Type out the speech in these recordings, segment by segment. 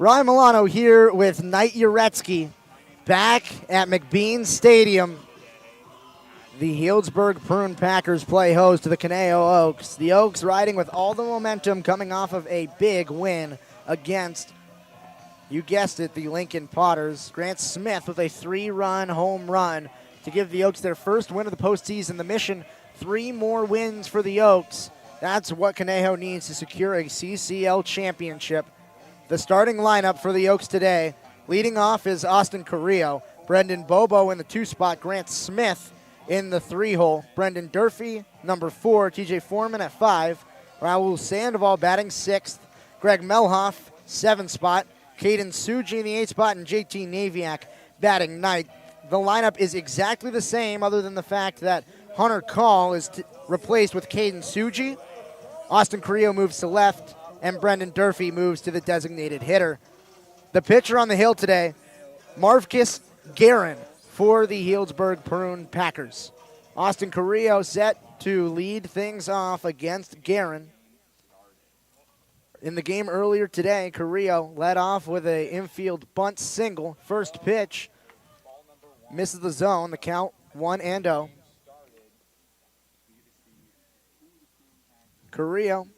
Ryan Milano here with Knight Uretsky back at McBean Stadium. The Healdsburg Prune Packers play host to the Conejo Oaks. The Oaks riding with all the momentum coming off of a big win against, you guessed it, the Lincoln Potters. Grant Smith with a 3-run home run to give the Oaks their first win of the postseason. The mission, 3 more wins for the Oaks. That's what Conejo needs to secure a CCL championship. The starting lineup for the Oaks today, leading off is Austin Carrillo, Brendan Bobo in the 2 spot, Grant Smith in the 3 hole, Brendan Durfee, number 4, TJ Foreman at 5, Raul Sandoval batting 6th, Greg Melhoff, 7 spot, Caden Suji in the 8 spot, and JT Naviak batting 9th. The lineup is exactly the same other than the fact that Hunter Call is replaced with Caden Suji. Austin Carrillo moves to left, and Brendan Durfee moves to the designated hitter. The pitcher on the hill today, Marvcus Guerin for the Healdsburg Prune Packers. Austin Carrillo set to lead things off against Guerin. In the game earlier today, Carrillo led off with an infield bunt single. First pitch, misses the zone, the count 1-0. Carrillo,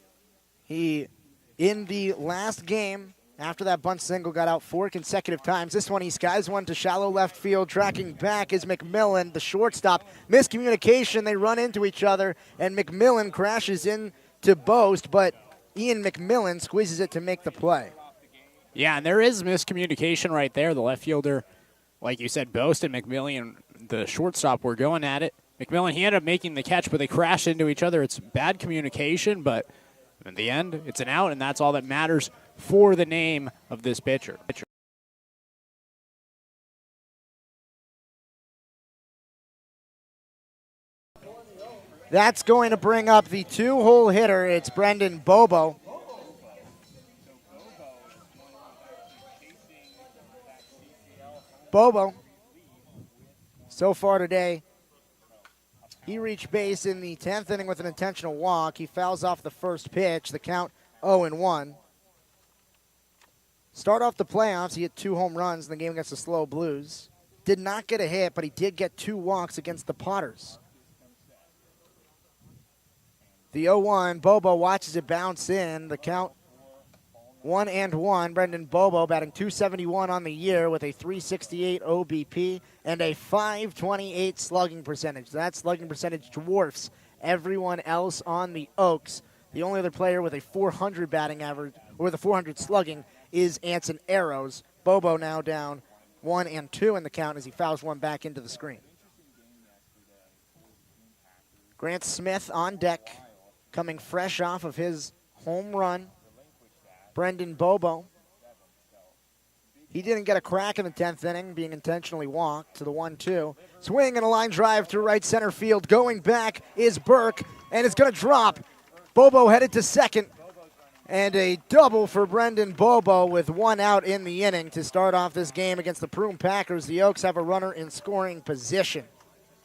in the last game, after that bunt single, got out 4 consecutive times. This one, he skies one to shallow left field. Tracking back is Mcmillan, the shortstop. Miscommunication, they run into each other, and Mcmillan crashes into Boast, but Ian Mcmillan squeezes it to make the play. Yeah, and there is miscommunication right there. The left fielder, like you said, Boast and Mcmillan, the shortstop, were going at it. Mcmillan, he ended up making the catch, but they crashed into each other. It's bad communication, but in the end, it's an out, and that's all that matters for the name of this pitcher. That's going to bring up the 2-hole hitter. It's Brendan Bobo. Bobo, so far today, he reached base in the 10th inning with an intentional walk. He fouls off the first pitch. The count 0-1. Start off the playoffs, he hit 2 home runs in the game against the Slow Blues. Did not get a hit, but he did get 2 walks against the Potters. The 0-1, Bobo watches it bounce in. The count 1-1. Brendan Bobo batting .271 on the year with a .368 OBP and a .528 slugging percentage. That slugging percentage dwarfs everyone else on the Oaks. The only other player with a .400 batting average, or with a .400 slugging, is Anson Arrows. Bobo now down 1-2 in the count as he fouls one back into the screen. Grant Smith on deck, coming fresh off of his home run. Brendan Bobo, he didn't get a crack in the 10th inning, being intentionally walked to the 1-2. Swing and a line drive to right center field. Going back is Burke, and it's going to drop. Bobo headed to second, and a double for Brendan Bobo with 1 out in the inning to start off this game against the Prune Packers. The Oaks have a runner in scoring position.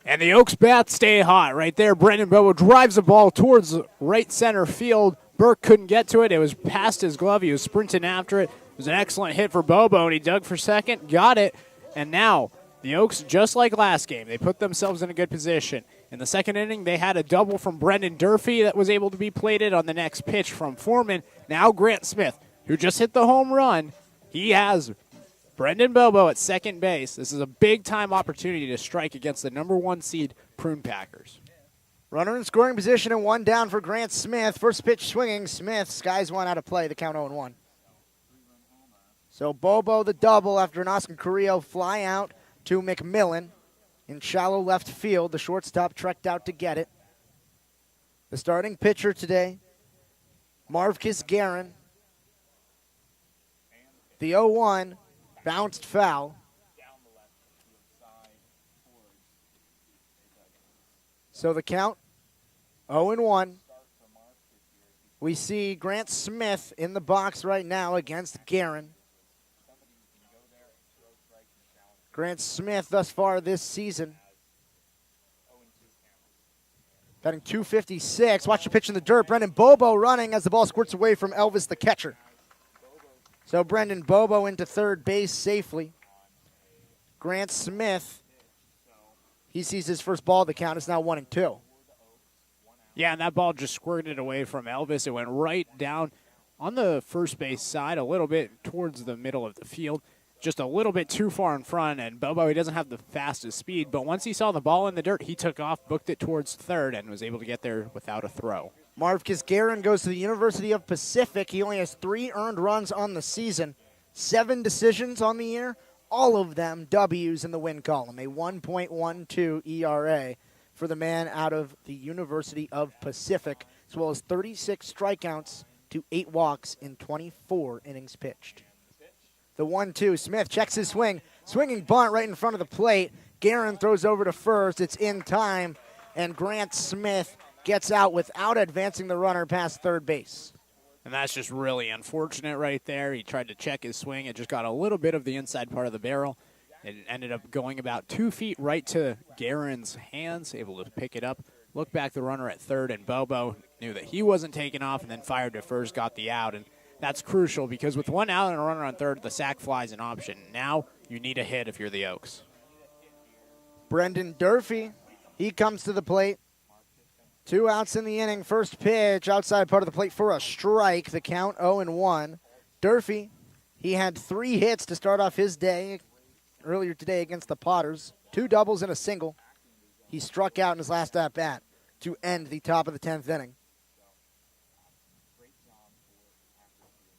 And the Oaks bats stay hot right there. Brendan Bobo drives the ball towards right center field. Burke couldn't get to it. It was past his glove. He was sprinting after it. It was an excellent hit for Bobo, and he dug for second, got it. And now the Oaks, just like last game, they put themselves in a good position. In the second inning, they had a double from Brendan Durfee that was able to be plated on the next pitch from Foreman. Now Grant Smith, who just hit the home run, he has Brendan Bobo at second base. This is a big-time opportunity to strike against the #1 seed Prune Packers. Runner in scoring position and 1 down for Grant Smith. First pitch swinging. Smith skies one out of play. The count 0-1. So Bobo the double after an Austin Carrillo fly out to Mcmillan in shallow left field. The shortstop trekked out to get it. The starting pitcher today, Marvcus Guerin. The 0-1 bounced foul. So the count, 0-1. We see Grant Smith in the box right now against Guerin. Grant Smith thus far this season, batting .256. Watch the pitch in the dirt. Brendan Bobo running as the ball squirts away from Elvis the catcher. So Brendan Bobo into third base safely. Grant Smith, he sees his first ball. The count is now 1-2. Yeah, and that ball just squirted away from Elvis. It went right down on the first base side, a little bit towards the middle of the field, just a little bit too far in front. And Bobo, he doesn't have the fastest speed, but once he saw the ball in the dirt, he took off, booked it towards third, and was able to get there without a throw. Marv Kisgarin goes to the University of Pacific. He only has 3 earned runs on the season, 7 decisions on the year, all of them W's in the win column, a 1.12 ERA for the man out of the University of Pacific, as well as 36 strikeouts to 8 walks in 24 innings pitched. The 1-2, Smith checks his swing, swinging bunt right in front of the plate. Guerin throws over to first. It's in time, and Grant Smith gets out without advancing the runner past third base. And that's just really unfortunate right there. He tried to check his swing. It just got a little bit of the inside part of the barrel. It ended up going about 2 feet right to Guerin's hands, able to pick it up. Look back the runner at third, and Bobo knew that he wasn't taking off and then fired to first, got the out. And that's crucial because with 1 out and a runner on third, the sac fly is an option. Now you need a hit if you're the Oaks. Brendan Durfee, he comes to the plate. 2 outs in the inning. First pitch, outside part of the plate for a strike. The count 0-1. Durfee, he had 3 hits to start off his day earlier today against the Potters. 2 doubles and a single. He struck out in his last at-bat to end the top of the 10th inning.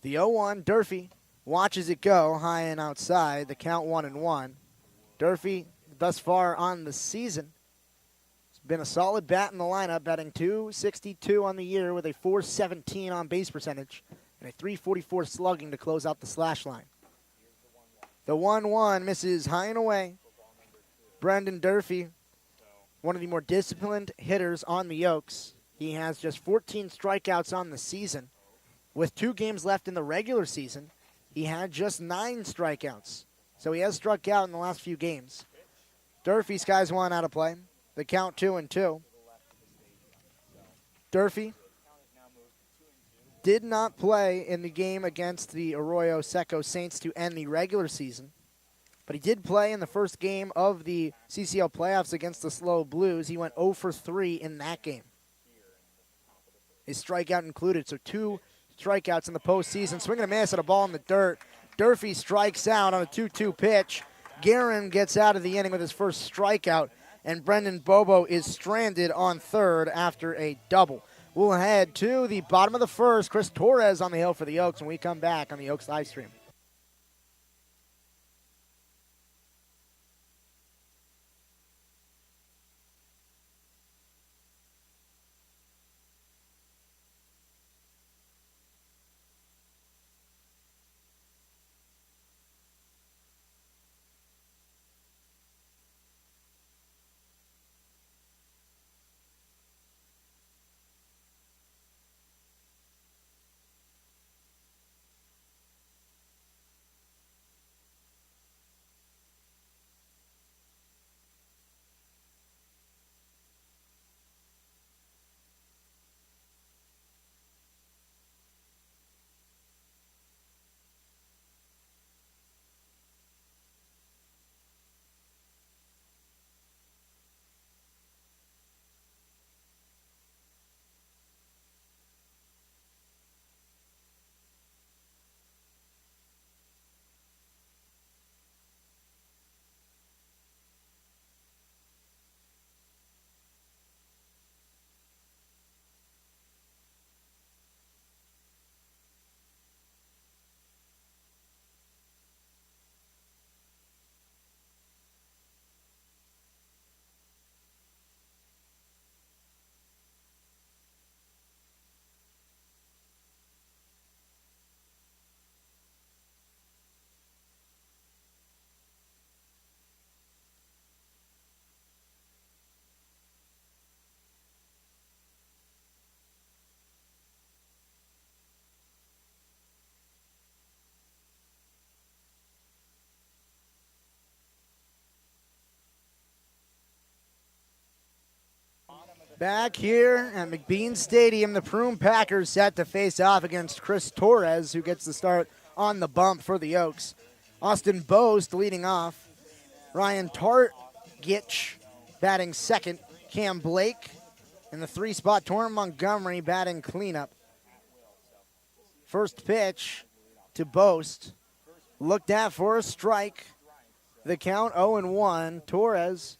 The 0-1, Durfee watches it go high and outside. The count 1-1. Durfee, thus far on the season, has been a solid bat in the lineup, batting .262 on the year with a .417 on base percentage and a .344 slugging to close out the slash line. The 1-1 misses high and away. Brendan Durfee, one of the more disciplined hitters on the Oaks. He has just 14 strikeouts on the season. With 2 games left in the regular season, he had just 9 strikeouts. So he has struck out in the last few games. Durfee skies 1 out of play. The count 2-2. Durfee did not play in the game against the Arroyo Seco Saints to end the regular season, but he did play in the first game of the CCL playoffs against the Slow Blues. He went 0 for 3 in that game. His strikeout included, so 2 strikeouts in the postseason. Swing and a miss at a ball in the dirt. Durfee strikes out on a 2-2 pitch. Guerin gets out of the inning with his first strikeout, and Brendan Bobo is stranded on third after a double. We'll head to the bottom of the first. Chris Torres on the hill for the Oaks when we come back on the Oaks live stream. Back here at McMillan Stadium, the Prune Packers set to face off against Chris Torres, who gets the start on the bump for the Oaks. Austin Boast leading off. Ryan Targich batting second. Cam Blake in the 3 spot. Torrin Montgomery batting cleanup. First pitch to Boast. Looked at for a strike. The count 0-1. Torres,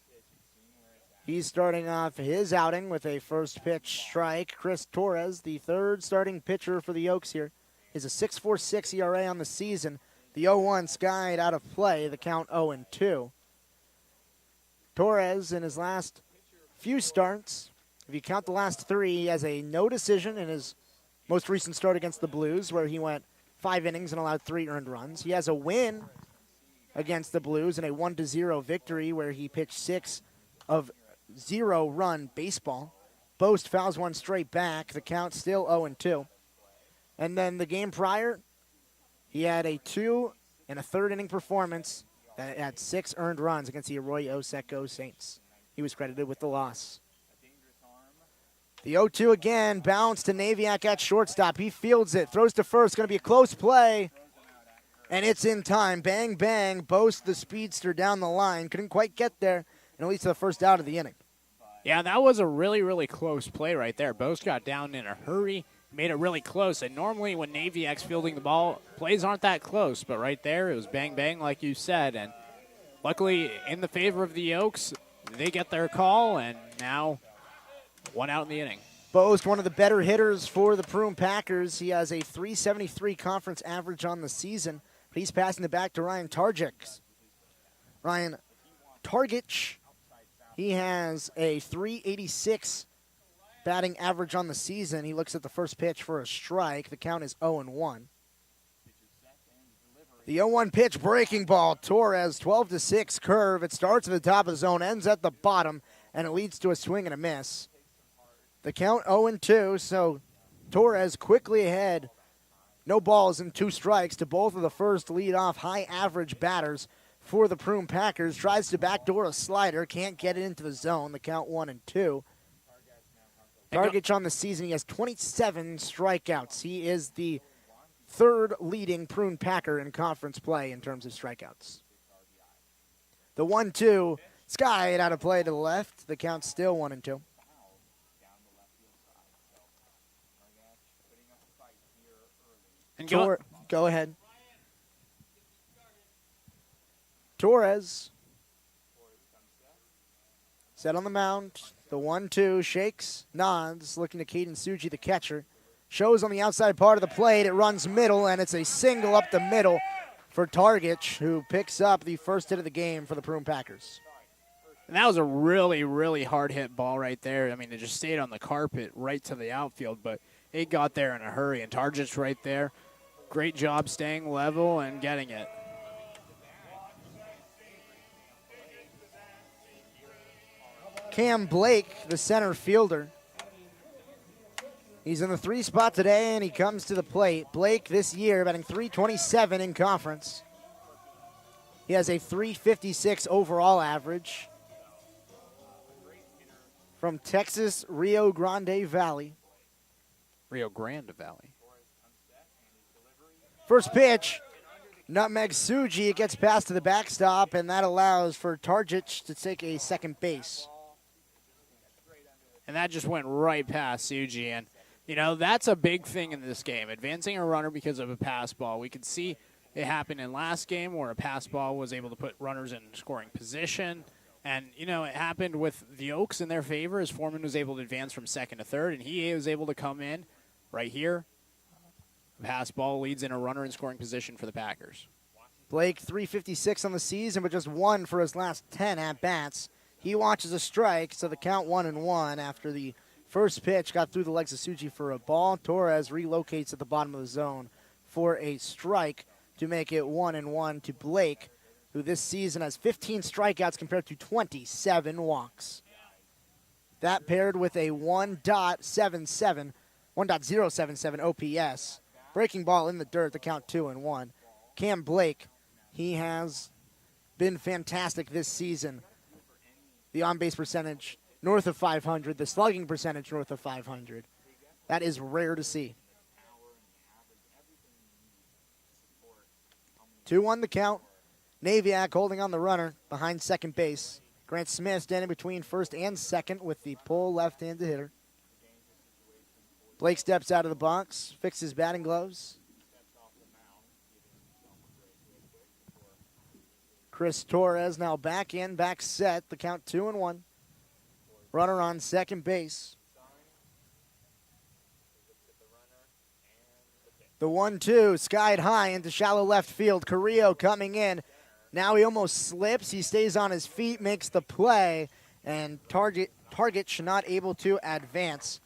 he's starting off his outing with a first pitch strike. Chris Torres, the third starting pitcher for the Oaks here, is a 6.46 ERA on the season. The 0-1 skied out of play. The count 0-2. Torres in his last few starts, if you count the last 3, he has a no decision in his most recent start against the Blues, where he went 5 innings and allowed 3 earned runs. He has a win against the Blues in a 1-0 victory where he pitched 6 of 0-run baseball. Boast fouls one straight back. The count still 0-2. And then the game prior, he had a 2 and a third inning performance that had 6 earned runs against the Arroyo Seco Saints. He was credited with the loss. The 0-2 again, bounce to Naviak at shortstop. He fields it, throws to first. Going to be a close play, and it's in time. Bang, bang. Boast, the speedster, down the line. Couldn't quite get there, and it leads to the first out of the inning. Yeah, that was a really, really close play right there. Boast got down in a hurry, made it really close. And normally when Naviak's fielding the ball, plays aren't that close. But right there, it was bang, bang, like you said. And luckily, in the favor of the Oaks, they get their call, and now 1 out in the inning. Boast, one of the better hitters for the Prune Packers. He has a 373 conference average on the season. But he's passing it back to Ryan Targich. Ryan Targich, he has a 386 batting average on the season. He looks at the first pitch for a strike. The count is 0-1. The 0-1 pitch, breaking ball. Torres, 12-6 curve. It starts at the top of the zone, ends at the bottom, and it leads to a swing and a miss. The count 0-2, so Torres quickly ahead. No balls and 2 strikes to both of the first leadoff high average batters for the Prune Packers. Tries to backdoor a slider, can't get it into the zone. The count 1-2. Targich on the season, he has 27 strikeouts. He is the 3rd leading Prune Packer in conference play in terms of strikeouts. The 1-2, skied out of play to the left. The count still 1-2. And go ahead. Torres set on the mound. The 1-2 shakes, nods, looking to Caden Suji, the catcher. Shows on the outside part of the plate. It runs middle, and it's a single up the middle for Targich, who picks up the first hit of the game for the Prune Packers. And that was a really, really hard hit ball right there. I mean, it just stayed on the carpet right to the outfield, but it got there in a hurry. And Targich right there, great job staying level and getting it. Cam Blake, the center fielder. He's in the 3 spot today, and he comes to the plate. Blake this year batting .327 in conference. He has a .356 overall average. From Texas, Rio Grande Valley. Rio Grande Valley. First pitch, nutmeg Suji. It gets past to the backstop, and that allows for Targich to take a second base. And that just went right past Suji. And, you know, that's a big thing in this game, advancing a runner because of a pass ball. We could see it happen in last game where a pass ball was able to put runners in scoring position. And, you know, it happened with the Oaks in their favor as Foreman was able to advance from second to third, and he was able to come in right here. Pass ball leads in a runner in scoring position for the Packers. Blake, .356 on the season, but just 1 for his last 10 at-bats. He watches a strike, so the count 1-1 after the first pitch got through the legs of Suji for a ball. Torres relocates at the bottom of the zone for a strike to make it 1-1 to Blake, who this season has 15 strikeouts compared to 27 walks. That paired with a 1.077 OPS. Breaking ball in the dirt, the count 2-1. Cam Blake, he has been fantastic this season. The on-base percentage north of 500, the slugging percentage north of 500. That is rare to see. 2-1 the count. Naviak holding on the runner behind second base. Grant Smith standing between first and second with the pull left-handed hitter. Blake steps out of the box, fixes batting gloves. Chris Torres now back in, back set. The count 2-1. Runner on second base. The 1-2 skied high into shallow left field. Carrillo coming in. Now he almost slips. He stays on his feet, makes the play, and Target not able to advance.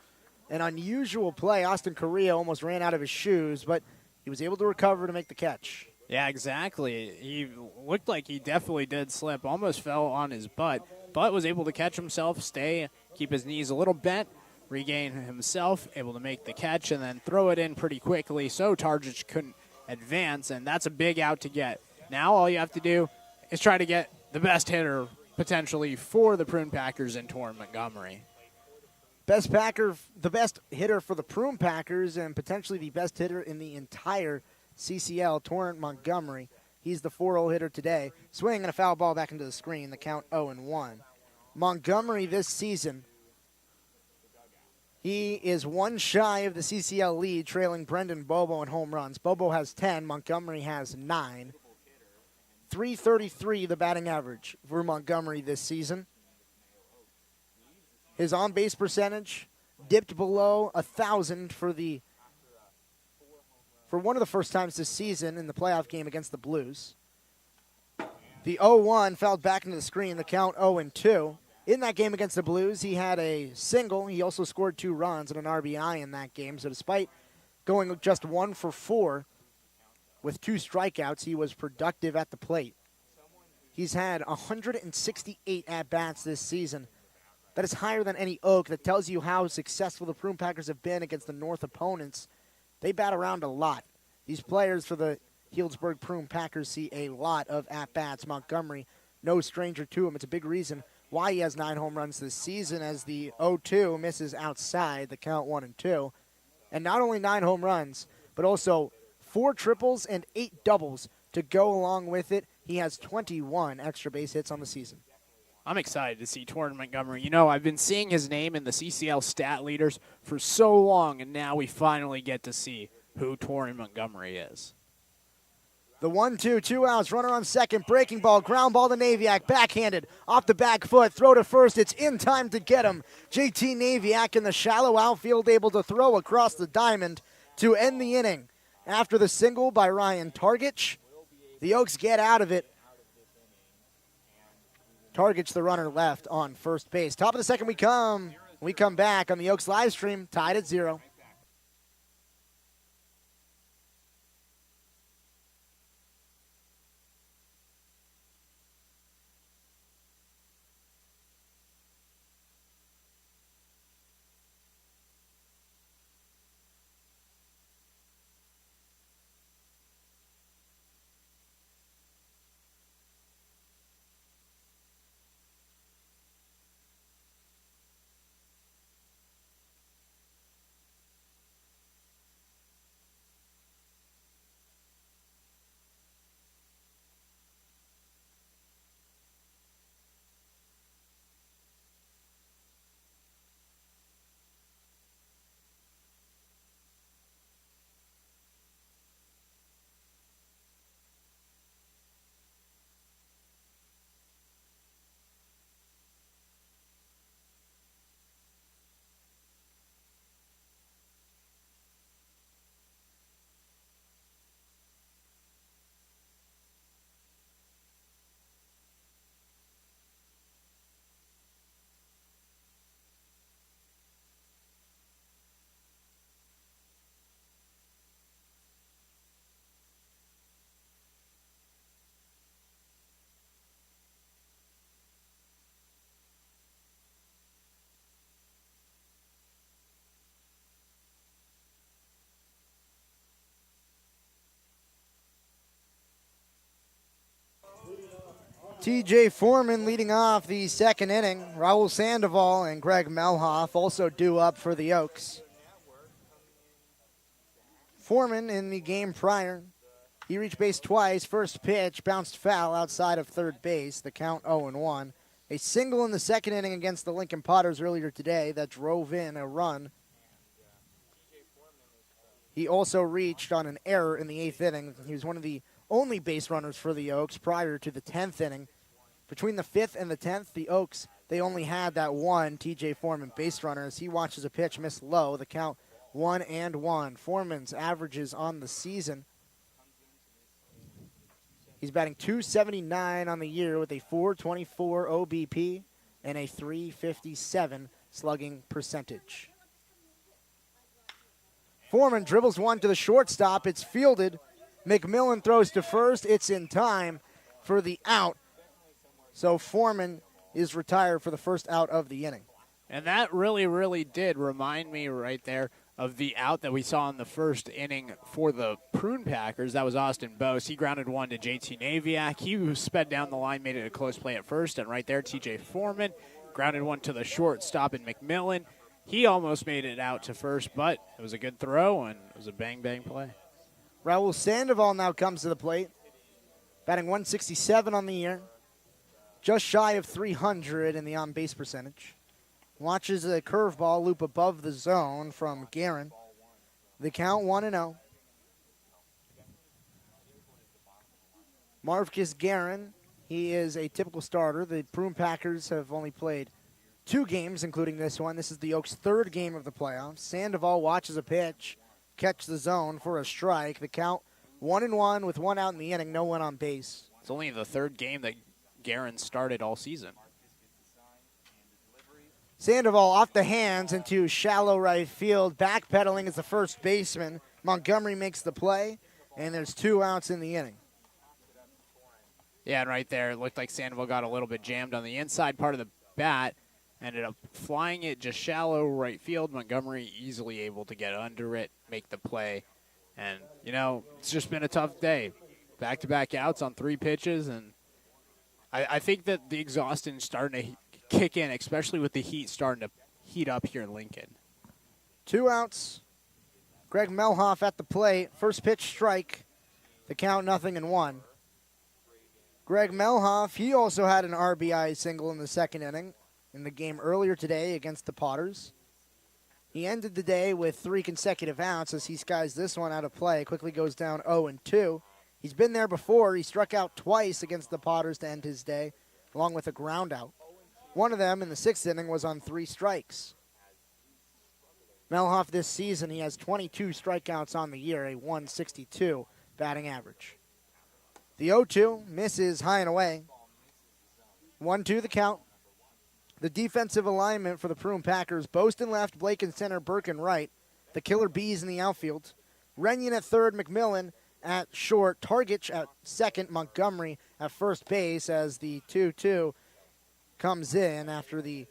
An unusual play. Austin Carrillo almost ran out of his shoes, but he was able to recover to make the catch. Yeah, exactly. He looked like he definitely did slip, almost fell on his butt, but was able to catch himself, stay, keep his knees a little bent, regain himself, able to make the catch, and then throw it in pretty quickly so Targic couldn't advance, and that's a big out to get. Now all you have to do is try to get the best hitter potentially for the Prune Packers in Torrin Montgomery. The best hitter for the Prune Packers and potentially the best hitter in the entire CCL, Torrent Montgomery. He's the 4-0 hitter today. Swing and a foul ball back into the screen. The count 0-1. Montgomery this season, he is one shy of the CCL lead, trailing Brendan Bobo in home runs. Bobo has 10. Montgomery has 9. .333 the batting average for Montgomery this season. His on-base percentage dipped below 1,000 for one of the first times this season in the playoff game against the Blues. The 0-1 fouled back into the screen, the count 0-2. In that game against the Blues, he had a single. He also scored 2 runs and an RBI in that game. So despite going just 1 for 4 with 2 strikeouts, he was productive at the plate. He's had 168 at-bats this season. That is higher than any Oak. That tells you how successful the Prune Packers have been against the North opponents. They bat around a lot. These players for the Healdsburg Prune Packers see a lot of at-bats. Montgomery, no stranger to him. It's a big reason why he has 9 home runs this season, as the 0-2 misses outside, the count 1-2. And not only 9 home runs, but also 4 triples and 8 doubles to go along with it. He has 21 extra base hits on the season. I'm excited to see Torrin Montgomery. You know, I've been seeing his name in the CCL stat leaders for so long, and now we finally get to see who Torrin Montgomery is. The 1-2, 2 outs, runner on second, breaking ball, ground ball to Naviak, backhanded, off the back foot, throw to first, it's in time to get him. JT Naviak in the shallow outfield, able to throw across the diamond to end the inning. After the single by Ryan Targic, the Oaks get out of it. Targic, the runner, left on first base. Top of the second we come. We come back on the Oaks live stream, tied at 0. TJ Foreman leading off the second inning. Raul Sandoval and Greg Melhoff also due up for the Oaks. Foreman in the game prior, He reached base twice. First pitch bounced foul outside of third base. The count 0-1. A single in the second inning against the Lincoln Potters earlier today that drove in a run. He also reached on an error in the 8th inning. He was one of the only base runners for the Oaks prior to the 10th inning. Between the 5th and the 10th, the Oaks, they only had that one TJ Foreman base runner as he watches a pitch miss low. The count 1-1. Foreman's averages on the season. He's batting .279 on the year with a .424 OBP and a .357 slugging percentage. Foreman dribbles one to the shortstop. It's fielded. Mcmillan throws to first. It's in time for the out. So Foreman is retired for the first out of the inning. And that really, really did remind me right there of the out that we saw in the first inning for the Prune Packers. That was Austin Bose. He grounded one to JT Naviak. He sped down the line, made it a close play at first. And right there, TJ Foreman grounded one to the shortstop in Mcmillan. He almost made it out to first, but it was a good throw, and it was a bang-bang play. Raul Sandoval now comes to the plate, batting .167 on the year, just shy of .300 in the on-base percentage. Watches a curveball loop above the zone from Guerin. The count 1-0. Marvcus Guerin, he is a typical starter. The Prune Packers have only played 2 games, including this one. This is the Oaks' 3rd game of the playoffs. Sandoval watches a pitch, catch the zone for a strike. The count 1-1 with 1 out in the inning, no one on base. It's only the 3rd game that Guerin started all season. Sandoval off the hands into shallow right field. Backpedaling as the first baseman. Montgomery makes the play, and there's 2 outs in the inning. Yeah, and right there, it looked like Sandoval got a little bit jammed on the inside part of the bat. Ended up flying it just shallow right field. Montgomery easily able to get under it, make the play. And, you know, it's just been a tough day. Back-to-back outs on 3 pitches, and I think that the exhaustion is starting to kick in, especially with the heat starting to heat up here in Lincoln. 2 outs. Greg Melhoff at the plate. First pitch strike. The count 0-1. Greg Melhoff, he also had an RBI single in the 2nd inning in the game earlier today against the Potters. He ended the day with 3 consecutive outs as he skies this one out of play. Quickly goes down 0-2. He's been there before. He struck out twice against the Potters to end his day, along with a ground out. One of them in the 6th inning was on 3 strikes. Melhoff this season, he has 22 strikeouts on the year, a .162 batting average. The 0-2 misses high and away. 1-2 the count. The defensive alignment for the Prune Packers: Boston left, Blake in center, Burke in right. The Killer Bees in the outfield. Renyon at third, Mcmillan at short, Targich at second, Montgomery at first base as the 2-2 comes in after the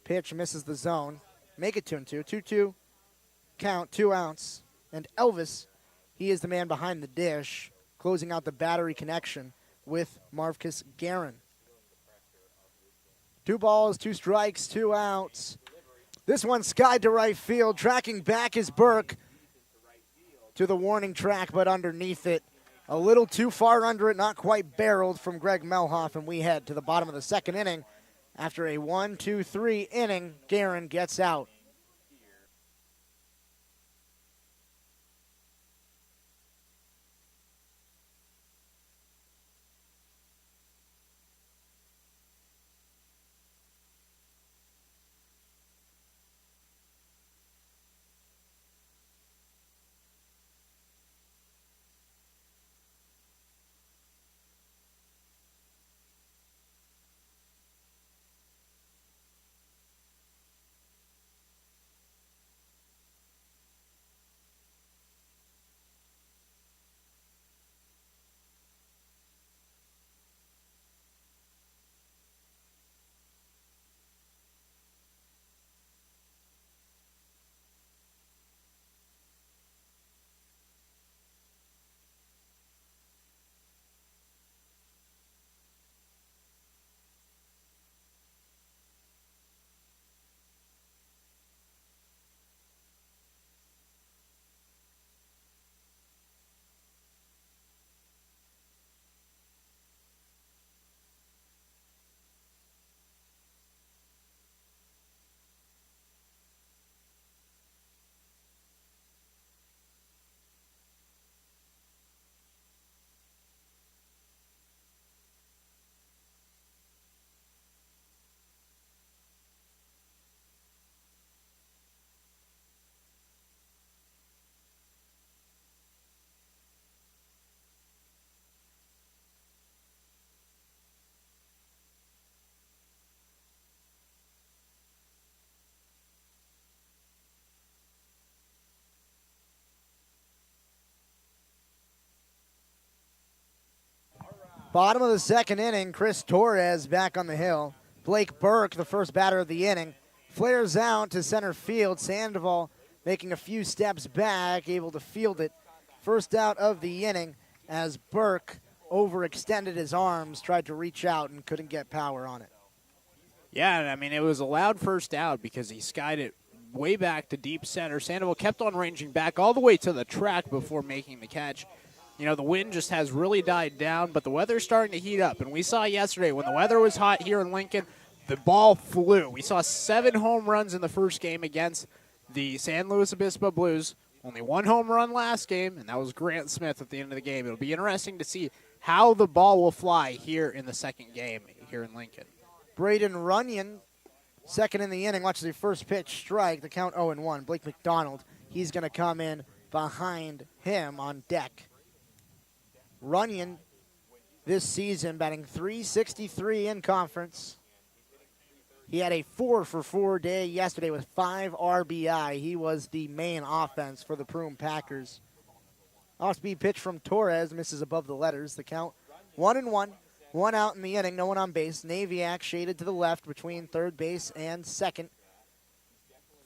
pitch misses the zone. Make it 2-2. 2-2 count, 2 outs. And Elvis, he is the man behind the dish, closing out the battery connection with Marvcus Guerin. 2 balls, 2 strikes, 2 outs. This one skied to right field. Tracking back is Burke to the warning track, but underneath it. A little too far under it, not quite barreled from Greg Melhoff, and we head to the bottom of the 2nd inning. After a 1-2-3 inning, Guerin gets out. Bottom of the second inning, Chris Torres back on the hill. Blake Burke, the first batter of the inning, flares out to center field. Sandoval making a few steps back, able to field it. First out of the inning as Burke overextended his arms, tried to reach out and couldn't get power on it. Yeah, I mean, it was a loud first out because he skied it way back to deep center. Sandoval kept on ranging back all the way to the track before making the catch. You know, the wind just has really died down, but the weather's starting to heat up. And we saw yesterday when the weather was hot here in Lincoln, the ball flew. We saw 7 home runs in the first game against the San Luis Obispo Blues. Only 1 home run last game, and that was Grant Smith at the end of the game. It'll be interesting to see how the ball will fly here in the second game here in Lincoln. Braden Runyon, second in the inning, watches the first pitch strike, the count 0-1. Blake McDonald, he's going to come in behind him on deck. Runyon this season batting .363 in conference. He had a 4-for-4 day yesterday with 5 RBI. He was the main offense for the Prune Packers. Off-speed pitch from Torres misses above the letters. The count 1-1. 1 out in the inning, no one on base. Naviak shaded to the left between third base and second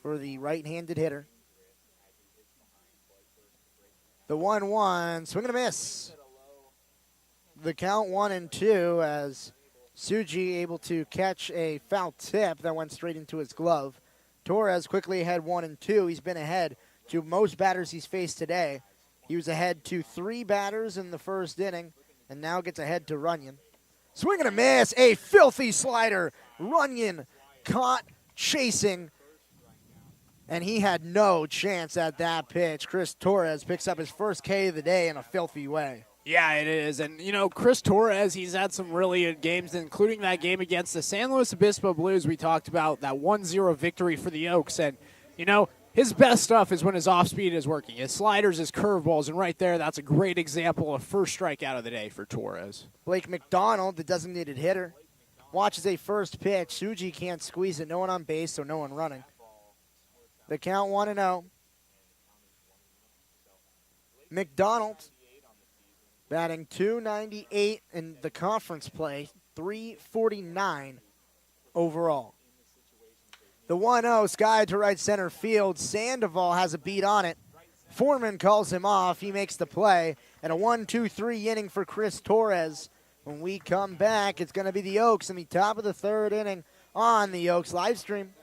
for the right-handed hitter. The 1-1, swing and a miss. The count 1-2 as Suji able to catch a foul tip that went straight into his glove. Torres quickly ahead 1-2. He's been ahead to most batters he's faced today. He was ahead to 3 batters in the first inning and now gets ahead to Runyon. Swing and a miss, a filthy slider. Runyon caught chasing, and he had no chance at that pitch. Chris Torres picks up his first K of the day in a filthy way. Yeah, it is. And, you know, Chris Torres, he's had some really good games, including that game against the San Luis Obispo Blues. We talked about that 1-0 victory for the Oaks. And, you know, his best stuff is when his off-speed is working. His sliders, his curveballs, and right there, that's a great example of first strikeout of the day for Torres. Blake McDonald, the designated hitter, watches a first pitch. Suji can't squeeze it. No one on base, so no one running. The count 1-0. McDonald batting .298 in the conference play, .349 overall. The 1-0 sky to right center field. Sandoval has a beat on it. Foreman calls him off. He makes the play. And a 1-2-3 inning for Chris Torres. When we come back, it's going to be the Oaks in the top of the third inning on the Oaks live stream.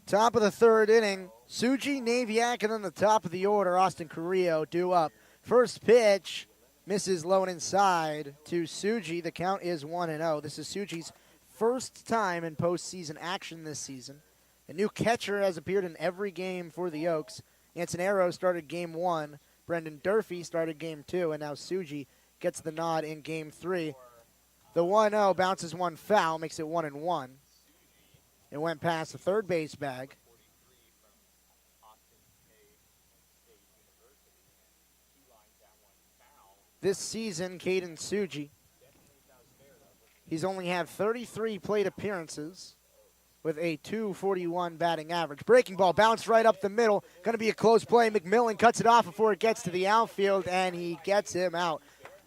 Top of the third inning, Suji, Naviak, and then the top of the order, Austin Carrillo due up. First pitch misses low and inside to Suji. The count is 1-0. This is Suji's first time in postseason action this season. A new catcher has appeared in every game for the Oaks. Antonero started game 1. Brendan Durfee started game 2. And now Suji gets the nod in game 3. The 1-0 bounces one foul, makes it 1-1. It went past the third base bag. This season, Caden Suji, he's only had 33 plate appearances with a .241 batting average. Breaking ball bounced right up the middle. Going to be a close play. Mcmillan cuts it off before it gets to the outfield, and he gets him out.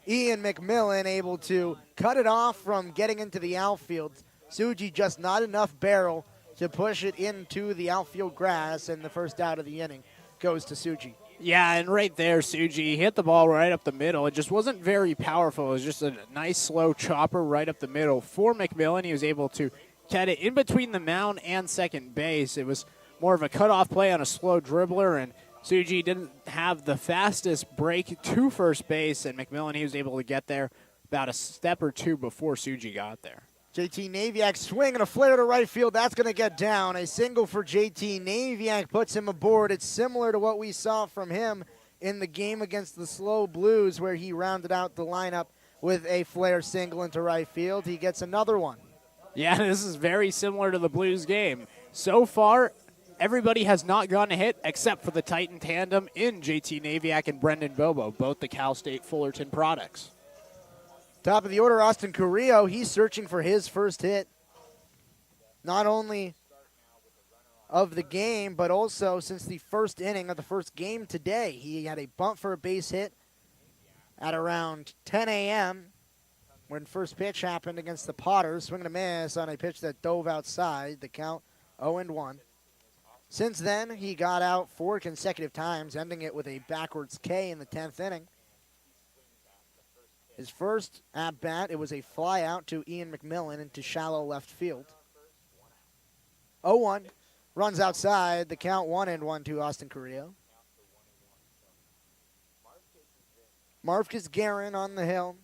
Ian Mcmillan able to cut it off from getting into the outfield. Suji just not enough barrel to push it into the outfield grass, and the first out of the inning goes to Suji. Yeah, and right there, Suji hit the ball right up the middle. It just wasn't very powerful. It was just a nice, slow chopper right up the middle. For Mcmillan, he was able to catch it in between the mound and second base. It was more of a cutoff play on a slow dribbler, and Suji didn't have the fastest break to first base, and Mcmillan, he was able to get there about a step or two before Suji got there. JT Naviak swing and a flare to right field. That's going to get down. A single for JT Naviak puts him aboard. It's similar to what we saw from him in the game against the Slow Blues, where he rounded out the lineup with a flare single into right field. He gets another one. Yeah, this is very similar to the Blues game. So far, everybody has not gotten a hit except for the Titan tandem in JT Naviak and Brendan Bobo, both the Cal State Fullerton products. Top of the order, Austin Carrillo. He's searching for his first hit, not only of the game, but also since the first inning of the first game today. He had a bunt for a base hit at around 10 a.m. when first pitch happened against the Potters. Swing and a miss on a pitch that dove outside. The count 0-1. Since then, he got out 4 consecutive times, ending it with a backwards K in the 10th inning. His first at-bat, it was a fly out to Ian Mcmillan into shallow left field. 0-1, runs outside, the count 1-1 to Austin Carrillo. Marcus Guerin on the hill.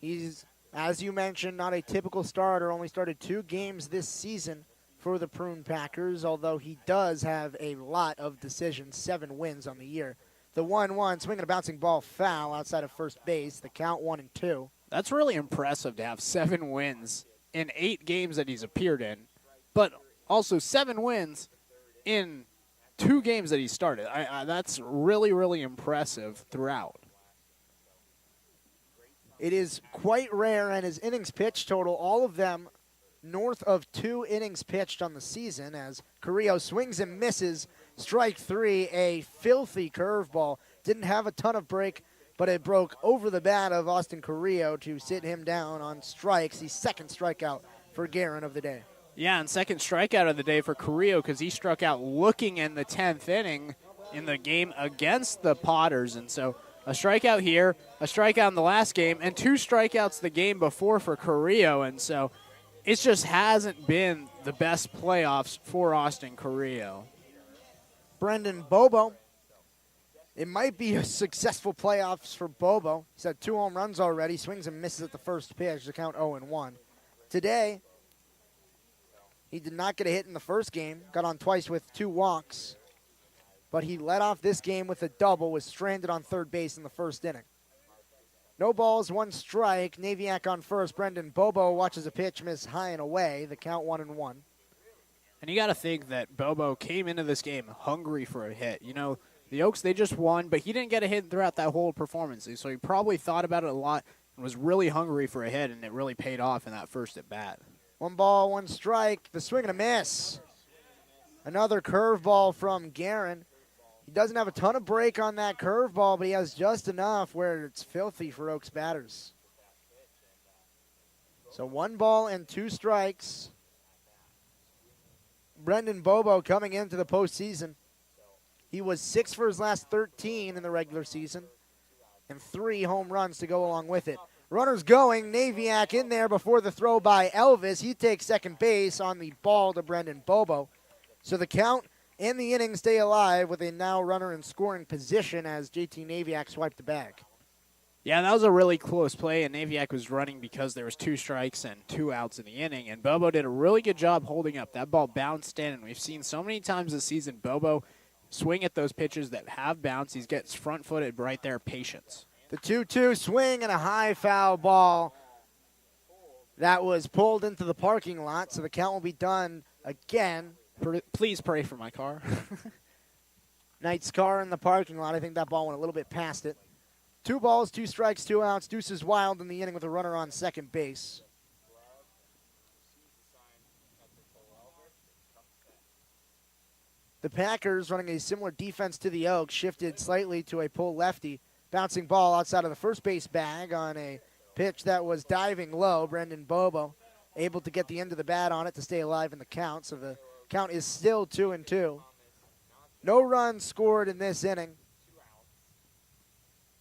He's, as you mentioned, not a typical starter, only started 2 games this season for the Prune Packers, although he does have a lot of decisions, 7 wins on the year. The 1-1, swinging a bouncing ball foul outside of first base. The count 1-2. That's really impressive to have 7 wins in 8 games that he's appeared in, but also 7 wins in 2 games that he started. That's really, really impressive throughout. It is quite rare, and his innings pitched total, all of them north of 2 innings pitched on the season, as Carrillo swings and misses. Strike 3, a filthy curveball. Didn't have a ton of break, but it broke over the bat of Austin Carrillo to sit him down on strikes. The second strikeout for Guerin of the day. Yeah, and second strikeout of the day for Carrillo because he struck out looking in the 10th inning in the game against the Potters. And so a strikeout here, a strikeout in the last game, and 2 strikeouts the game before for Carrillo. And so it just hasn't been the best playoffs for Austin Carrillo. Brendan Bobo. It might be a successful playoffs for Bobo. He's had 2 home runs already. Swings and misses at the first pitch to count 0-1. Today, he did not get a hit in the first game. Got on twice with 2 walks. But he led off this game with a double. Was stranded on third base in the first inning. No balls, 1 strike. Naviak on first. Brendan Bobo watches a pitch miss high and away. The count 1-1. And you got to think that Bobo came into this game hungry for a hit. You know, the Oaks, they just won, but he didn't get a hit throughout that whole performance. So he probably thought about it a lot and was really hungry for a hit, and it really paid off in that first at-bat. 1 ball, 1 strike. The swing and a miss. Another curveball from Guerin. He doesn't have a ton of break on that curveball, but he has just enough where it's filthy for Oaks batters. So 1 ball and 2 strikes. Brendan Bobo coming into the postseason. He was 6 for his last 13 in the regular season, and 3 home runs to go along with it. Runners going. Naviak in there before the throw by Elvis. He takes second base on the ball to Brendan Bobo. So the count and the inning stay alive with a now runner in scoring position as JT Naviak swiped the bag. Yeah, that was a really close play, and Naviak was running because there was 2 strikes and 2 outs in the inning, and Bobo did a really good job holding up. That ball bounced in, and we've seen so many times this season Bobo swing at those pitches that have bounced. He gets front-footed right there, patience. The 2-2 swing and a high foul ball that was pulled into the parking lot, so the count will be done again. Please pray for my car. Knight's car in the parking lot. I think that ball went a little bit past it. 2 balls, 2 strikes, 2 outs. Deuces Wild in the inning with a runner on second base. The Packers, running a similar defense to the Oaks, shifted slightly to a pull lefty. Bouncing ball outside of the first base bag on a pitch that was diving low. Brendan Bobo able to get the end of the bat on it to stay alive in the count. So the count is still 2-2. No runs scored in this inning.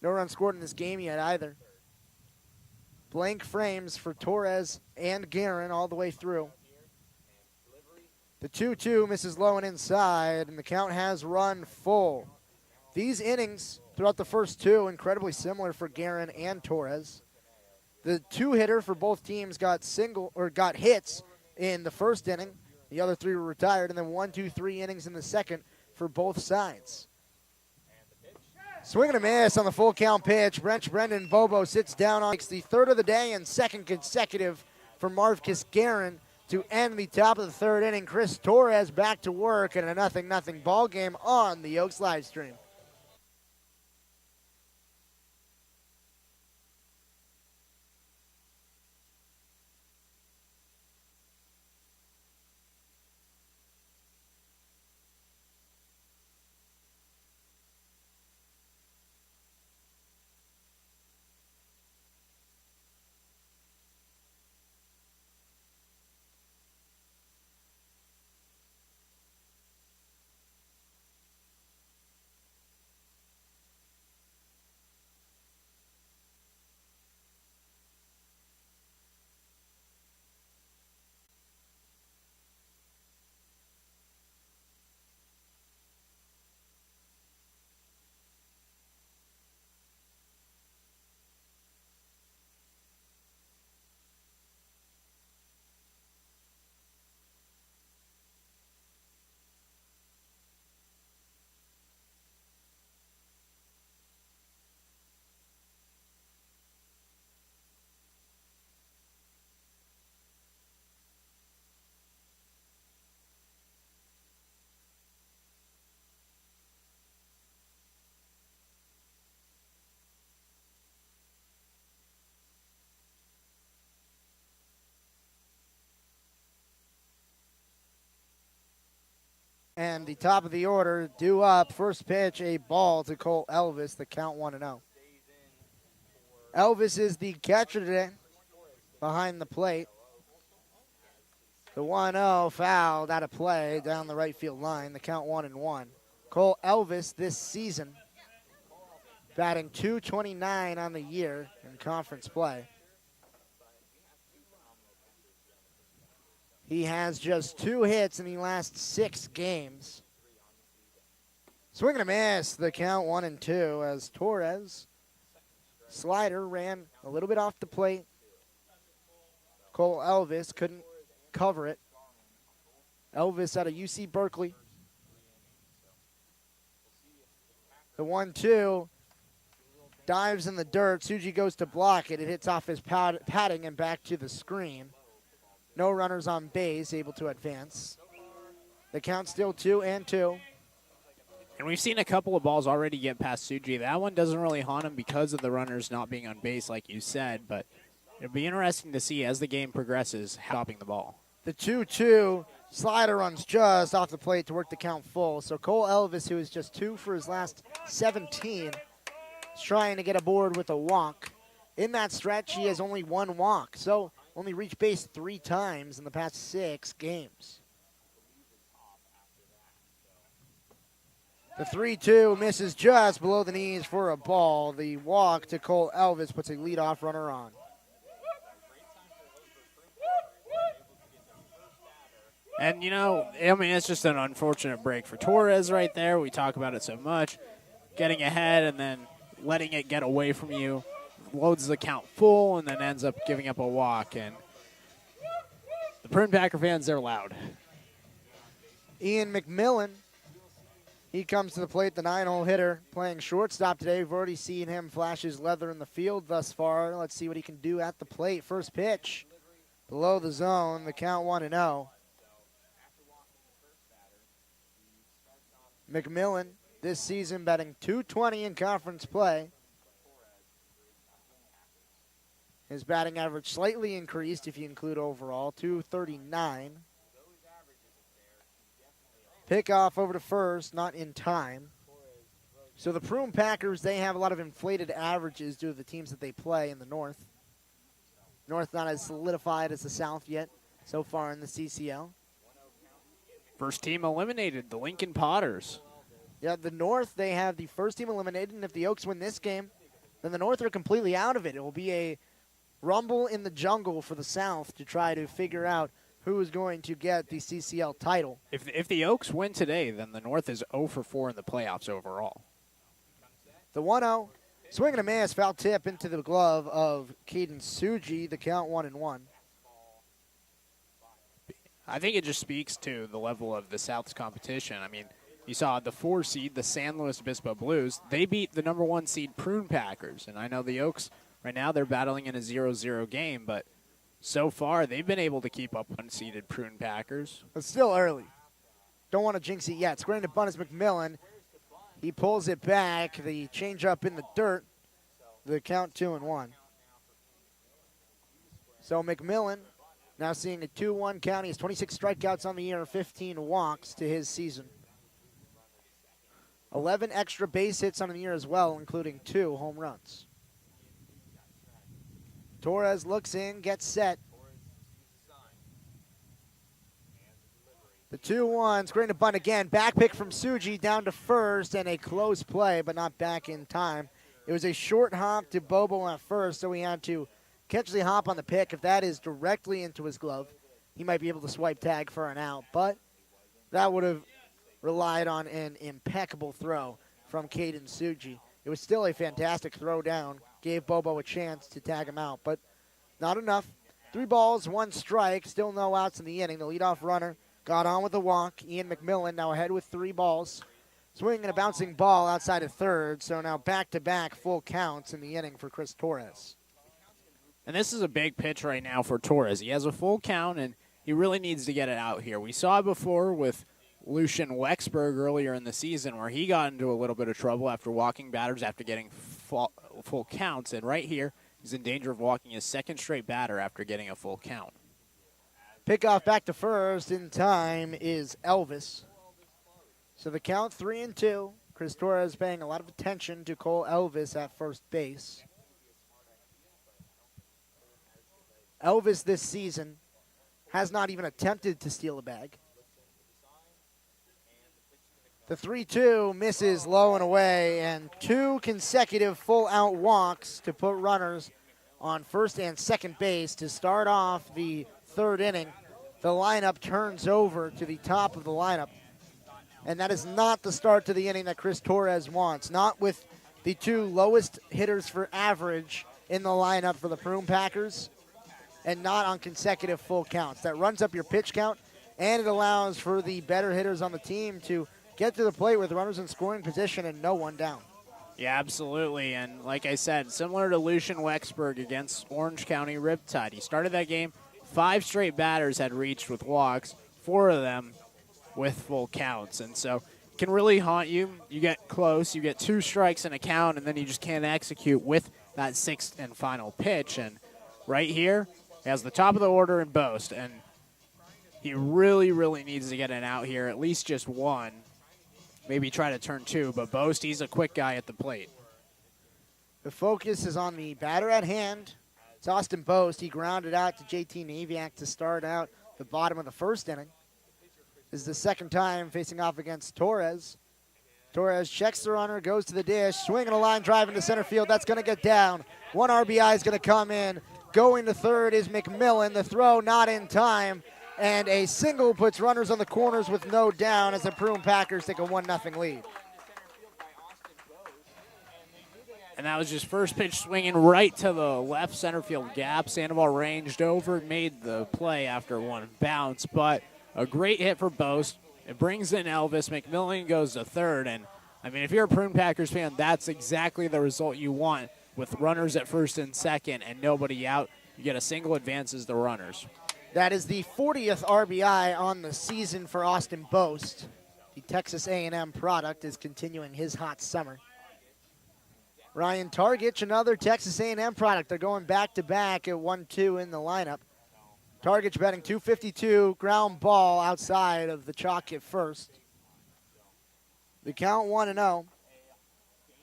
No runs scored in this game yet either. Blank frames for Torres and Guerin all the way through. The 2-2 misses low and inside, and the count has run full. These innings throughout the first 2 incredibly similar for Guerin and Torres. The 2-hitter for both teams got hits in the first inning. The other 3 were retired, and then 1, 2, 3 innings in the second for both sides. Swing and a miss on the full count pitch. Brendan Bobo sits down on the third of the day and second consecutive for Marvcus Guerin to end the top of the third inning. Chris Torres back to work in a 0-0 ball game on the Oaks live stream. And the top of the order, due up, first pitch, a ball to Cole Elvis, the count 1-0. Elvis is the catcher today behind the plate. The 1-0 fouled out of play down the right field line, the count 1-1. Cole Elvis this season batting .229 on the year in conference play. He has just 2 hits in the last 6 games. Swing and a miss, the count 1-2 as Torres slider ran a little bit off the plate. Cole Elvis couldn't cover it. Elvis out of UC Berkeley. The 1-2 dives in the dirt. Tsuji goes to block it. It hits off his padding and back to the screen. No runners on base, able to advance. The count still 2-2. And we've seen a couple of balls already get past Tsuji. That one doesn't really haunt him because of the runners not being on base, like you said. But it'll be interesting to see as the game progresses, stopping the ball. The 2-2 slider runs just off the plate to work the count full. So Cole Elvis, who is just 2 for his last 17, is trying to get aboard with a walk. In that stretch, he has only 1 walk. So only reached base 3 times in the past 6 games. The 3-2 misses just below the knees for a ball. The walk to Cole Elvis puts a leadoff runner on. And, you know, I mean, it's just an unfortunate break for Torres right there. We talk about it so much. Getting ahead and then letting it get away from you. loads the count full and then ends up giving up a walk. And the Prune Packer fans, they're loud. Ian Mcmillan, he comes to the plate, the 9-hole hitter, playing shortstop today. We've already seen him flash his leather in the field thus far. Let's see what he can do at the plate. First pitch, below the zone, the count 1-0. Mcmillan this season batting .220 in conference play. His batting average slightly increased if you include overall, .239. Pickoff over to first, not in time. So the Prune Packers, they have a lot of inflated averages due to the teams that they play in the North. North not as solidified as the South yet so far in the CCL. First team eliminated, the Lincoln Potters. Yeah, the North, they have the first team eliminated, and if the Oaks win this game, then the North are completely out of it. It will be a rumble in the jungle for the South to try to figure out who is going to get the CCL title. If the Oaks win today, then the North is 0 for 4 in the playoffs overall. The 1-0, swing and a miss, foul tip into the glove of Caden Suji, the count 1-1. I think it just speaks to the level of the South's competition. I mean, you saw the 4 seed, the San Luis Obispo Blues. They beat the number 1 seed Prune Packers. And I know the Oaks, right now, they're battling in a 0-0 game. But so far, they've been able to keep up unseeded Prune Packers. It's still early. Don't want to jinx it yet. Squaring to bunt is Mcmillan. He pulls it back. The changeup in the dirt. The count 2-1. So Mcmillan now seeing a 2-1 count. He has 26 strikeouts on the year, 15 walks to his season. 11 extra base hits on the year as well, including 2 home runs. Torres looks in, gets set. The 2-1, screen to bunt again. Back pick from Suji down to first, and a close play, but not back in time. It was a short hop to Bobo at first, so he had to catch the hop on the pick. If that is directly into his glove, he might be able to swipe tag for an out, but that would have relied on an impeccable throw from Caden Suji. It was still a fantastic throw down. Gave Bobo a chance to tag him out, but not enough. 3 balls, 1 strike, still no outs in the inning. The leadoff runner got on with a walk. Ian Mcmillan now ahead with 3 balls. Swinging a bouncing ball outside of third, so now back-to-back full counts in the inning for Chris Torres. And this is a big pitch right now for Torres. He has a full count, and he really needs to get it out here. We saw it before with Lucian Wexberg earlier in the season where he got into a little bit of trouble after walking batters after getting full counts. And right here, he's in danger of walking his second straight batter after getting a full count. Pickoff back to first in time is Elvis. So the count 3-2. Chris Torres paying a lot of attention to Cole Elvis at first base. Elvis this season has not even attempted to steal a bag. The 3-2 misses low and away, and 2 consecutive full-out walks to put runners on first and second base to start off the third inning. The lineup turns over to the top of the lineup, and that is not the start to the inning that Chris Torres wants. Not with the 2 lowest hitters for average in the lineup for the Prune Packers, and not on consecutive full counts. That runs up your pitch count, and it allows for the better hitters on the team to get to the plate with runners in scoring position and no one down. Yeah, absolutely. And like I said, similar to Lucian Wexberg against Orange County Riptide. He started that game, 5 straight batters had reached with walks, 4 of them with full counts. And so it can really haunt you. You get close, you get 2 strikes in a count, and then you just can't execute with that 6th and final pitch. And right here, he has the top of the order in Boast, and he really, really needs to get an out here, at least just 1. Maybe try to turn 2, but Boast, he's a quick guy at the plate. The focus is on the batter at hand. It's Austin Boast. He grounded out to JT Naviak to start out the bottom of the first inning. This is the second time facing off against Torres. Torres checks the runner, goes to the dish, swinging a line drive into center field. That's going to get down. 1 RBI is going to come in. Going to third is Mcmillan. The throw not in time. And a single puts runners on the corners with no down as the Prune Packers take a 1-0 lead. And that was just first pitch swinging right to the left center field gap. Sandoval ranged over, made the play after one bounce, but a great hit for Boast. It brings in Elvis. Mcmillan goes to third, and I mean, if you're a Prune Packers fan, that's exactly the result you want with runners at first and second and nobody out. You get a single advances the runners. That is the 40th RBI on the season for Austin Boast. The Texas A&M product is continuing his hot summer. Ryan Targich, another Texas A&M product. They're going back-to-back at 1-2 in the lineup. Targich batting .252, ground ball outside of the chalk at first. The count 1-0.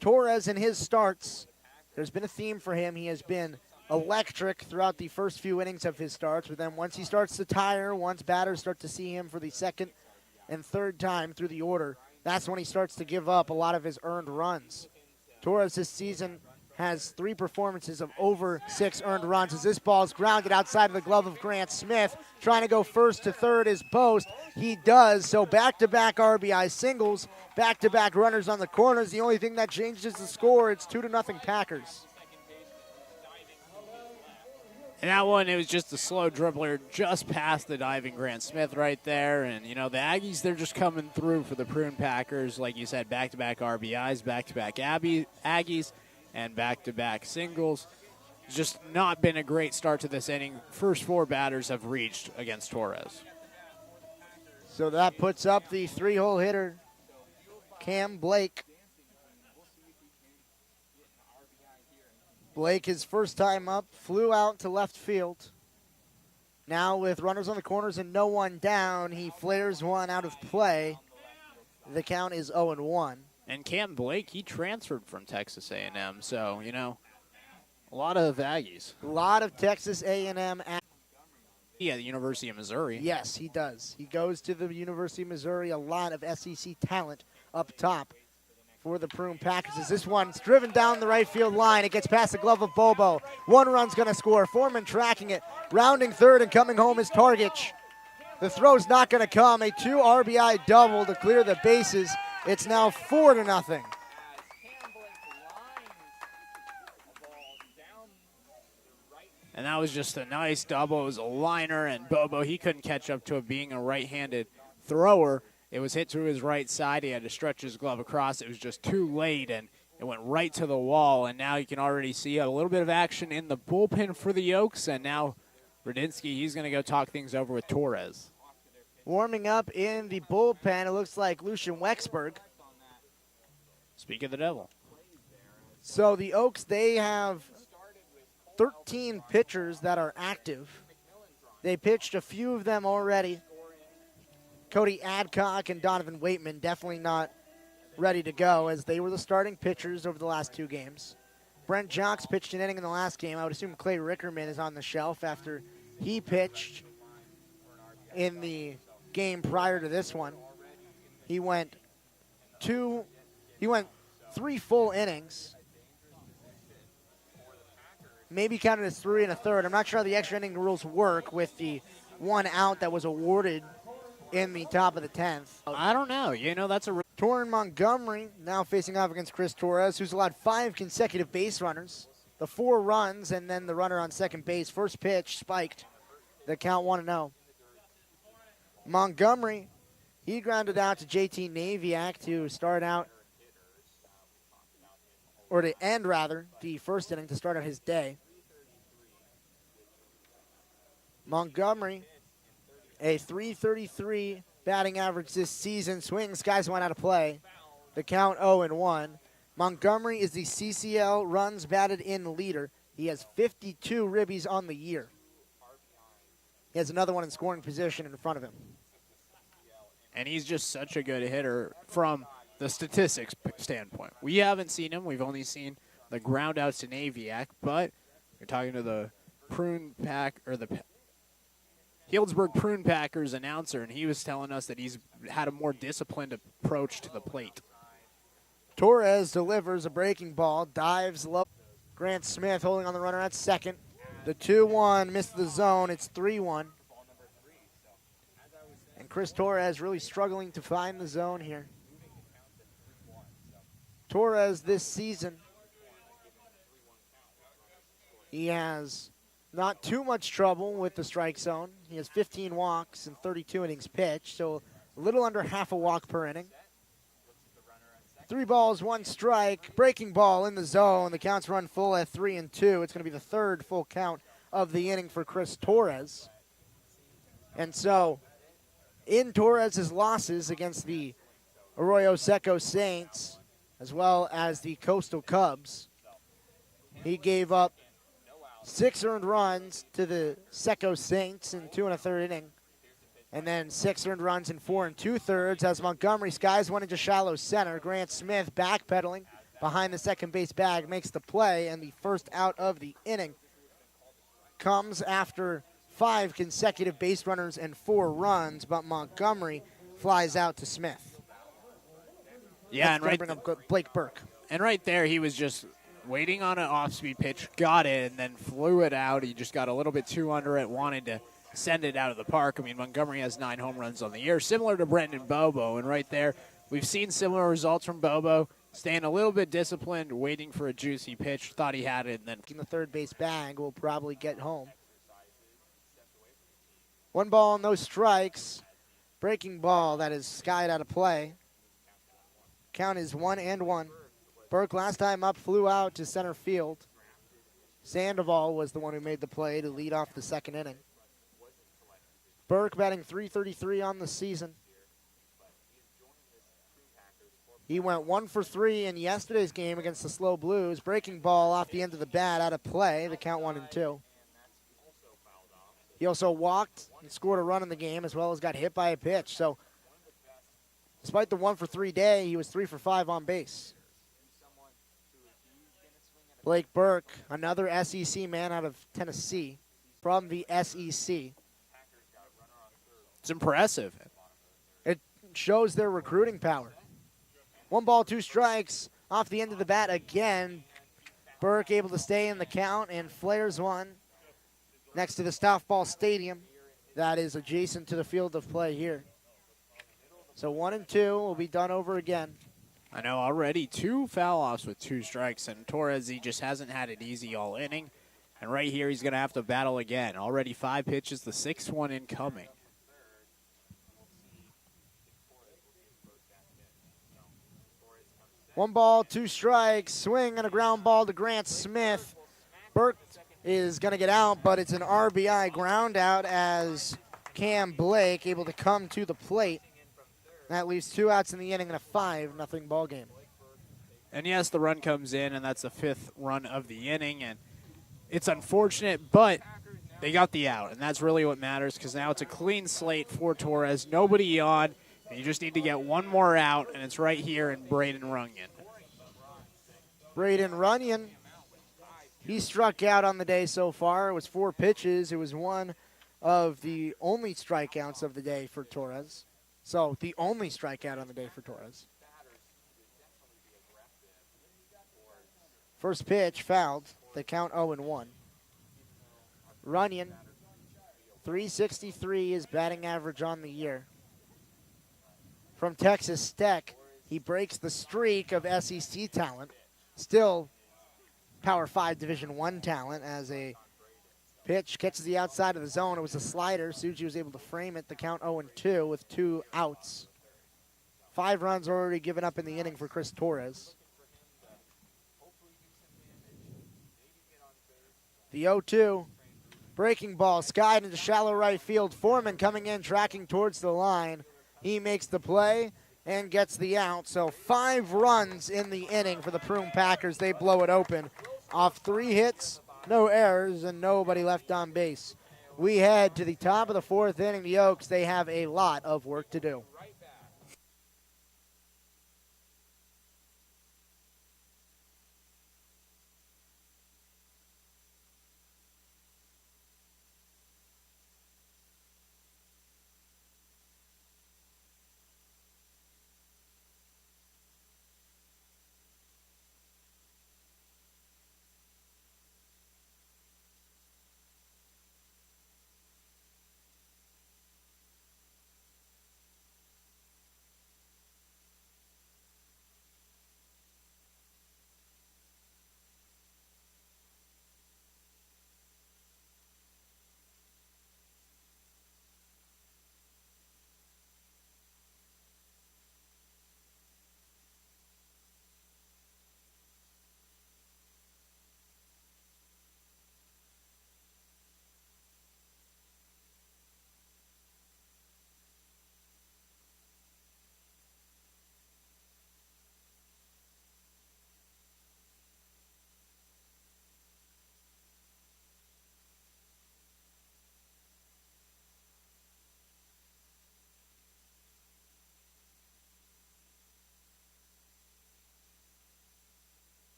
Torres in his starts, there's been a theme for him. He has been electric throughout the first few innings of his starts, but then once he starts to tire, once batters start to see him for the second and third time through the order, that's when he starts to give up a lot of his earned runs. Torres this season has 3 performances of over 6 earned runs as this ball is grounded outside of the glove of Grant Smith. Trying to go first to third is Boast. He does, so back-to-back RBI singles, back-to-back runners on the corners. The only thing that changes the score, it's 2-0 Packers. And that one, it was just a slow dribbler just past the diving Grant Smith right there. And, you know, the Aggies, they're just coming through for the Prune Packers. Like you said, back-to-back RBIs, back-to-back Aggies, and back-to-back singles. It's just not been a great start to this inning. First 4 batters have reached against Torres. So that puts up the 3-hole hitter, Cam Blake. Blake, his first time up, flew out to left field. Now with runners on the corners and no one down, he flares one out of play. The count is 0-1. And Cam Blake, he transferred from Texas A&M, so, you know, a lot of Aggies. A lot of Texas A&M. Yeah, the University of Missouri. Yes, he does. He goes to the University of Missouri. A lot of SEC talent up top for the Prune Packers. As this one's driven down the right field line. It gets past the glove of Bobo. 1 run's going to score. Foreman tracking it. Rounding third and coming home is Targich. The throw's not going to come. A 2 RBI double to clear the bases. It's now 4-0. And that was just a nice double. It was a liner, and Bobo, he couldn't catch up to it being a right-handed thrower. It was hit to his right side. He had to stretch his glove across. It was just too late, and it went right to the wall. And now you can already see a little bit of action in the bullpen for the Oaks. And now Radinsky, he's going to go talk things over with Torres. Warming up in the bullpen, it looks like Lucian Wexberg. Speak of the devil. So the Oaks, they have 13 pitchers that are active. They pitched a few of them already. Cody Adcock and Donovan Waitman definitely not ready to go as they were the starting pitchers over the last 2 games. Brent Jocks pitched an inning in the last game. I would assume Clay Rickerman is on the shelf after he pitched in the game prior to this one. He went 3 full innings. Maybe counted as 3 1/3. I'm not sure how the extra inning rules work with the 1 out that was awarded in the top of the 10th. I don't know. You know, that's a... Torrin Montgomery now facing off against Chris Torres, who's allowed 5 consecutive base runners. The 4 runs and then the runner on second base. First pitch spiked. The count 1-0. Montgomery, he grounded out to JT Naviak to start out, or to end rather, the first inning to start out his day. Montgomery, a .333 batting average this season. Swings, guys went out of play. The count 0-1. Montgomery is the CCL runs batted in leader. He has 52 ribbies on the year. He has another one in scoring position in front of him. And he's just such a good hitter from the statistics standpoint. We haven't seen him. We've only seen the ground outs to Naviak, but you're talking to the Prune Pack, or the Healdsburg Prune Packers announcer, and he was telling us that he's had a more disciplined approach to the plate. Torres delivers a breaking ball, dives low. Grant Smith holding on the runner at second. The 2-1 missed the zone. It's 3-1. And Chris Torres really struggling to find the zone here. Torres this season He has not too much trouble with the strike zone. He has 15 walks and 32 innings pitched, so a little under half a walk per inning. 3 balls, 1 strike. Breaking ball in the zone. The count's run full at 3-2. It's going to be the third full count of the inning for Chris Torres. And so, in Torres' losses against the Arroyo Seco Saints, as well as the Coastal Cubs, he gave up 6 earned runs to the Seco Saints in 2 1/3 inning, and then 6 earned runs in 4 2/3 as Montgomery skies one into shallow center. Grant Smith backpedaling behind the second base bag makes the play, and the first out of the inning comes after 5 consecutive base runners and 4 runs, but Montgomery flies out to Smith. Yeah, and bring up Blake Burke. And right there, he was just waiting on an off-speed pitch, got it, and then flew it out. He just got a little bit too under it, wanted to send it out of the park. I mean, Montgomery has 9 home runs on the year, similar to Brendan Bobo. And right there, we've seen similar results from Bobo, staying a little bit disciplined, waiting for a juicy pitch, thought he had it, and then in the third base bag will probably get home. 1 ball, no strikes. Breaking ball that is skied out of play. Count is 1-1. Burke last time up flew out to center field. Sandoval was the one who made the play to lead off the second inning. Burke batting .333 on the season. He went 1 for 3 in yesterday's game against the Slow Blues. Breaking ball off the end of the bat out of play. The count 1-2. He also walked and scored a run in the game, as well as got hit by a pitch. So, despite the 1 for 3 day, he was 3 for 5 on base. Blake Burke, another SEC man out of Tennessee, from the SEC. it's impressive. It shows their recruiting power. 1 ball, 2 strikes off the end of the bat again. Burke able to stay in the count and flares one next to the Southball Stadium that is adjacent to the field of play here. So 1-2 will be done over again. I know already 2 foul-offs with 2 strikes, and Torres, he just hasn't had it easy all inning. And right here, he's going to have to battle again. Already 5 pitches, the 6th one incoming. One ball, 2 strikes, swing and a ground ball to Grant Smith. Burke is going to get out, but it's an RBI ground out as Cam Blake able to come to the plate. That leaves 2 outs in the inning and a 5-0 ball game. And yes, the run comes in, and that's the 5th run of the inning. And it's unfortunate, but they got the out, and that's really what matters because now it's a clean slate for Torres. Nobody on, and you just need to get 1 more out, and it's right here in Braden Runyon. Braden Runyon, he struck out on the day so far. It was 4 pitches. It was one of the only strikeouts of the day for Torres. So the only strikeout on the day for Torres. First pitch fouled. The count 0-1. Runyon, .363 is batting average on the year. From Texas Tech, he breaks the streak of SEC talent. Still Power 5 Division I talent as a pitch catches the outside of the zone. It was a slider. Suji was able to frame it. The count 0-2 with 2 outs. 5 runs already given up in the inning for Chris Torres. The 0-2. Breaking ball skied into shallow right field. Foreman coming in, tracking towards the line. He makes the play and gets the out. So 5 runs in the inning for the Prune Packers. They blow it open off 3 hits, no errors, and nobody left on base. We head to the top of the 4th inning. The Oaks, they have a lot of work to do.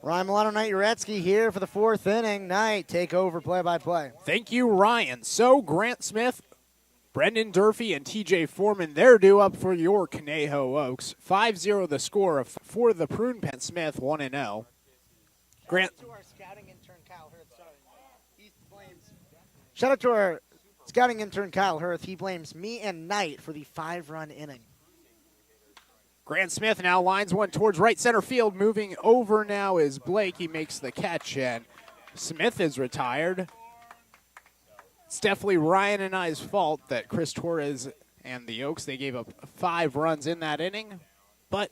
Ryan Milano, Knight Uretsky here for the fourth inning. Knight, take over play-by-play. Thank you, Ryan. So Grant Smith, Brendan Durfee, and TJ Foreman, they're due up for your Conejo Oaks. 5-0 the score for the Prune Penn Smith, 1-0. Grant. Shout out to our scouting intern, Kyle Hirth. He blames me and Knight for the 5-run inning. Grant Smith now lines one towards right center field. Moving over now is Blake. He makes the catch, and Smith is retired. It's definitely Ryan and I's fault that Chris Torres and the Oaks, they gave up 5 runs in that inning, but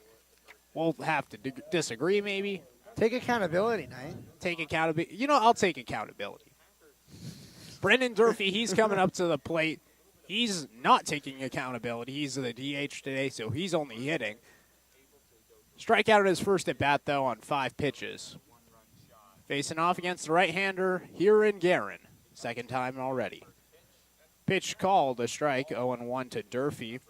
we'll have to disagree maybe. Take accountability, Knight. Take accountability. You know, I'll take accountability. Brendan Durfee, he's coming up to the plate. He's not taking accountability. He's the DH today, so he's only hitting. Strikeout at his first at-bat, though, on 5 pitches. Facing off against the right-hander here in Guerin. Second time already. Pitch called, a strike, 0-1 to Durfee.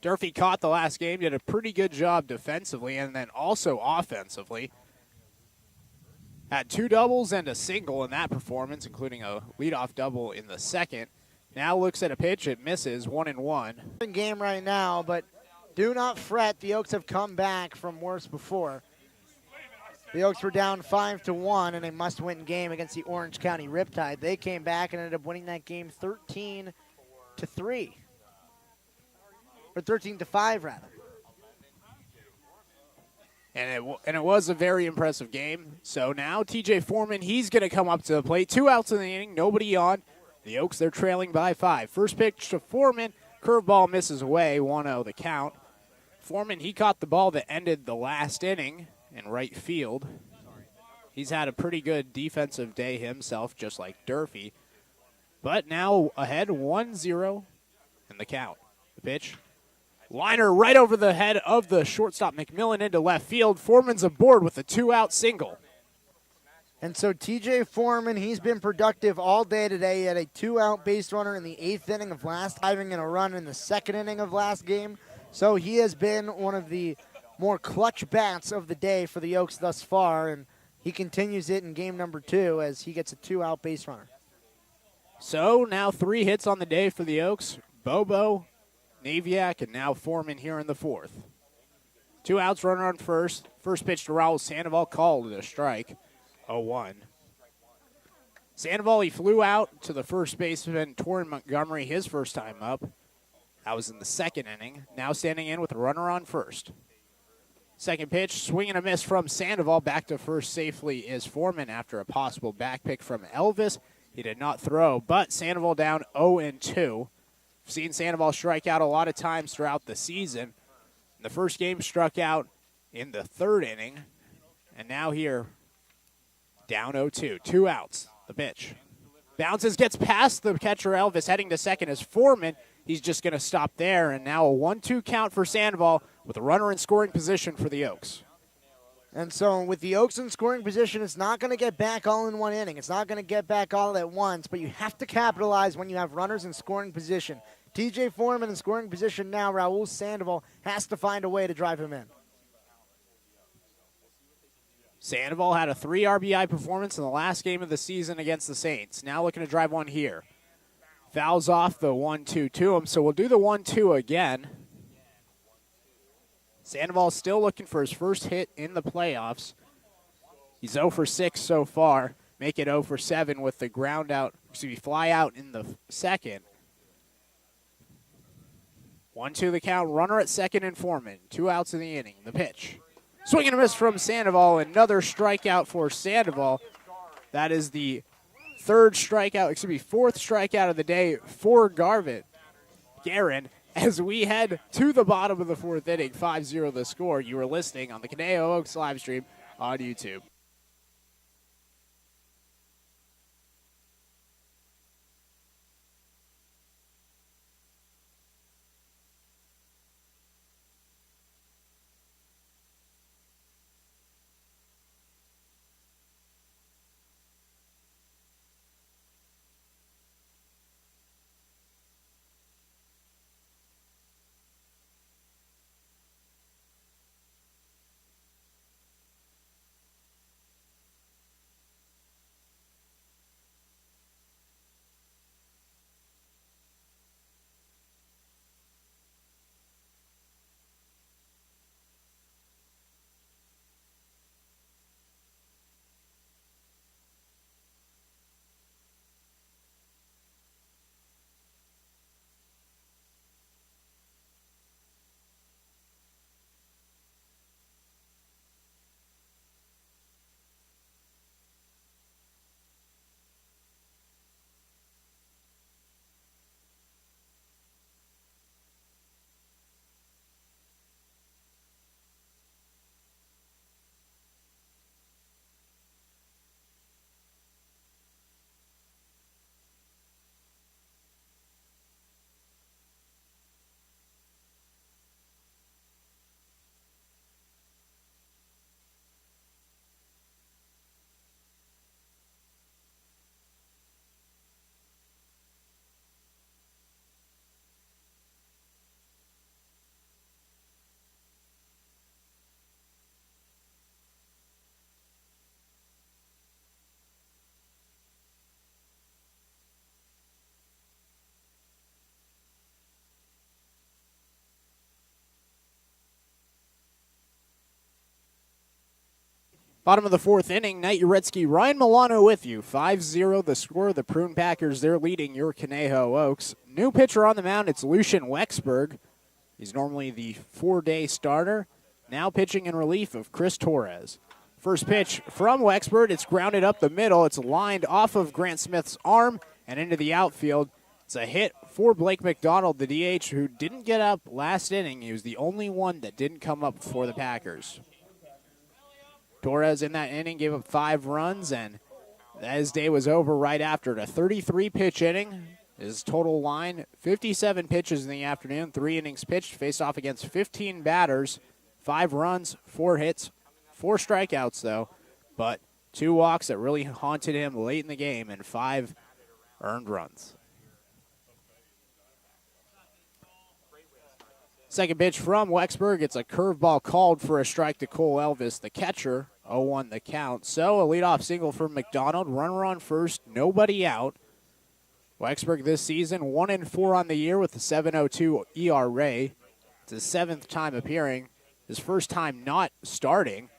Durfee caught the last game, did a pretty good job defensively and then also offensively. Had 2 doubles and a single in that performance, including a leadoff double in the second. Now looks at a pitch, it misses, 1-1. Game right now, but do not fret. The Oaks have come back from worse before. The Oaks were down 5-1 in a must-win game against the Orange County Riptide. They came back and ended up winning that game 13-3. Or 13-5, rather. And it was a very impressive game. So now TJ Foreman, he's going to come up to the plate. 2 outs in the inning, nobody on. The Oaks, they're trailing by 5. First pitch to Foreman. Curveball misses away, 1-0 the count. Foreman, he caught the ball that ended the last inning in right field. He's had a pretty good defensive day himself, just like Durfee. But now ahead, 1-0 in the count. The pitch. Liner right over the head of the shortstop Mcmillan into left field. Foreman's aboard with a 2-out single. And so TJ Foreman, he's been productive all day today. He had a 2-out base runner in the 8th inning of last, diving in a run in the 2nd inning of last game. So he has been one of the more clutch bats of the day for the Oaks thus far, and he continues it in game number 2 as he gets a 2-out base runner. So now 3 hits on the day for the Oaks. Bobo, Naviak, and now Foreman here in the 4th. 2 outs, runner on first. First pitch to Raul Sandoval, called a strike, 0-1. Sandoval, he flew out to the first baseman, Torres Montgomery, his first time up. That was in the 2nd inning. Now standing in with a runner on first. Second pitch, swing and a miss from Sandoval. Back to first safely is Foreman after a possible back pick from Elvis. He did not throw, but Sandoval down 0-2. We've seen Sandoval strike out a lot of times throughout the season. The first game struck out in the 3rd inning, and now here, down 0-2. 2 outs, the pitch. Bounces, gets past the catcher Elvis, heading to second as Foreman. He's just going to stop there, and now a 1-2 count for Sandoval with a runner in scoring position for the Oaks. And so with the Oaks in scoring position, it's not going to get back all in one inning. It's not going to get back all at once, but you have to capitalize when you have runners in scoring position. TJ Foreman in scoring position now. Raul Sandoval has to find a way to drive him in. Sandoval had a 3 RBI performance in the last game of the season against the Saints. Now looking to drive one here. Fouls off the 1-2 to him, so we'll do the 1-2 again. Sandoval still looking for his first hit in the playoffs. He's 0 for 6 so far. Make it 0 for 7 with the fly out in the 2nd. 1-2 the count. Runner at second and Foreman. 2 outs in the inning. The pitch. Swing and a miss from Sandoval. Another strikeout for Sandoval. That is the 4th strikeout of the day for Guerin. As we head to the bottom of the 4th inning, 5-0 the score. You were listening on the Conejo Oaks live stream on YouTube. Bottom of the fourth inning, Knight Uretsky, Ryan Milano with you. 5-0 the score. The Prune Packers, they're leading your Conejo Oaks. New pitcher on the mound, it's Lucian Wexberg. He's normally the 4-day starter. Now pitching in relief of Chris Torres. First pitch from Wexberg, it's grounded up the middle. It's lined off of Grant Smith's arm and into the outfield. It's a hit for Blake McDonald, the DH, who didn't get up last inning. He was the only one that didn't come up for the Packers. Torres in that inning gave up 5 runs, and his day was over right after it. A 33-pitch inning. His total line, 57 pitches in the afternoon, 3 innings pitched, faced off against 15 batters, 5 runs, 4 hits, 4 strikeouts, though, but 2 walks that really haunted him late in the game and 5 earned runs. Second pitch from Wexberg. It's a curveball called for a strike to Cole Elvis, the catcher. 0-1 the count. So a leadoff single from McDonald. Runner on first, nobody out. Wexberg this season 1-4 on the year with a 7.02 ERA. It's his 7th time appearing. His first time not starting.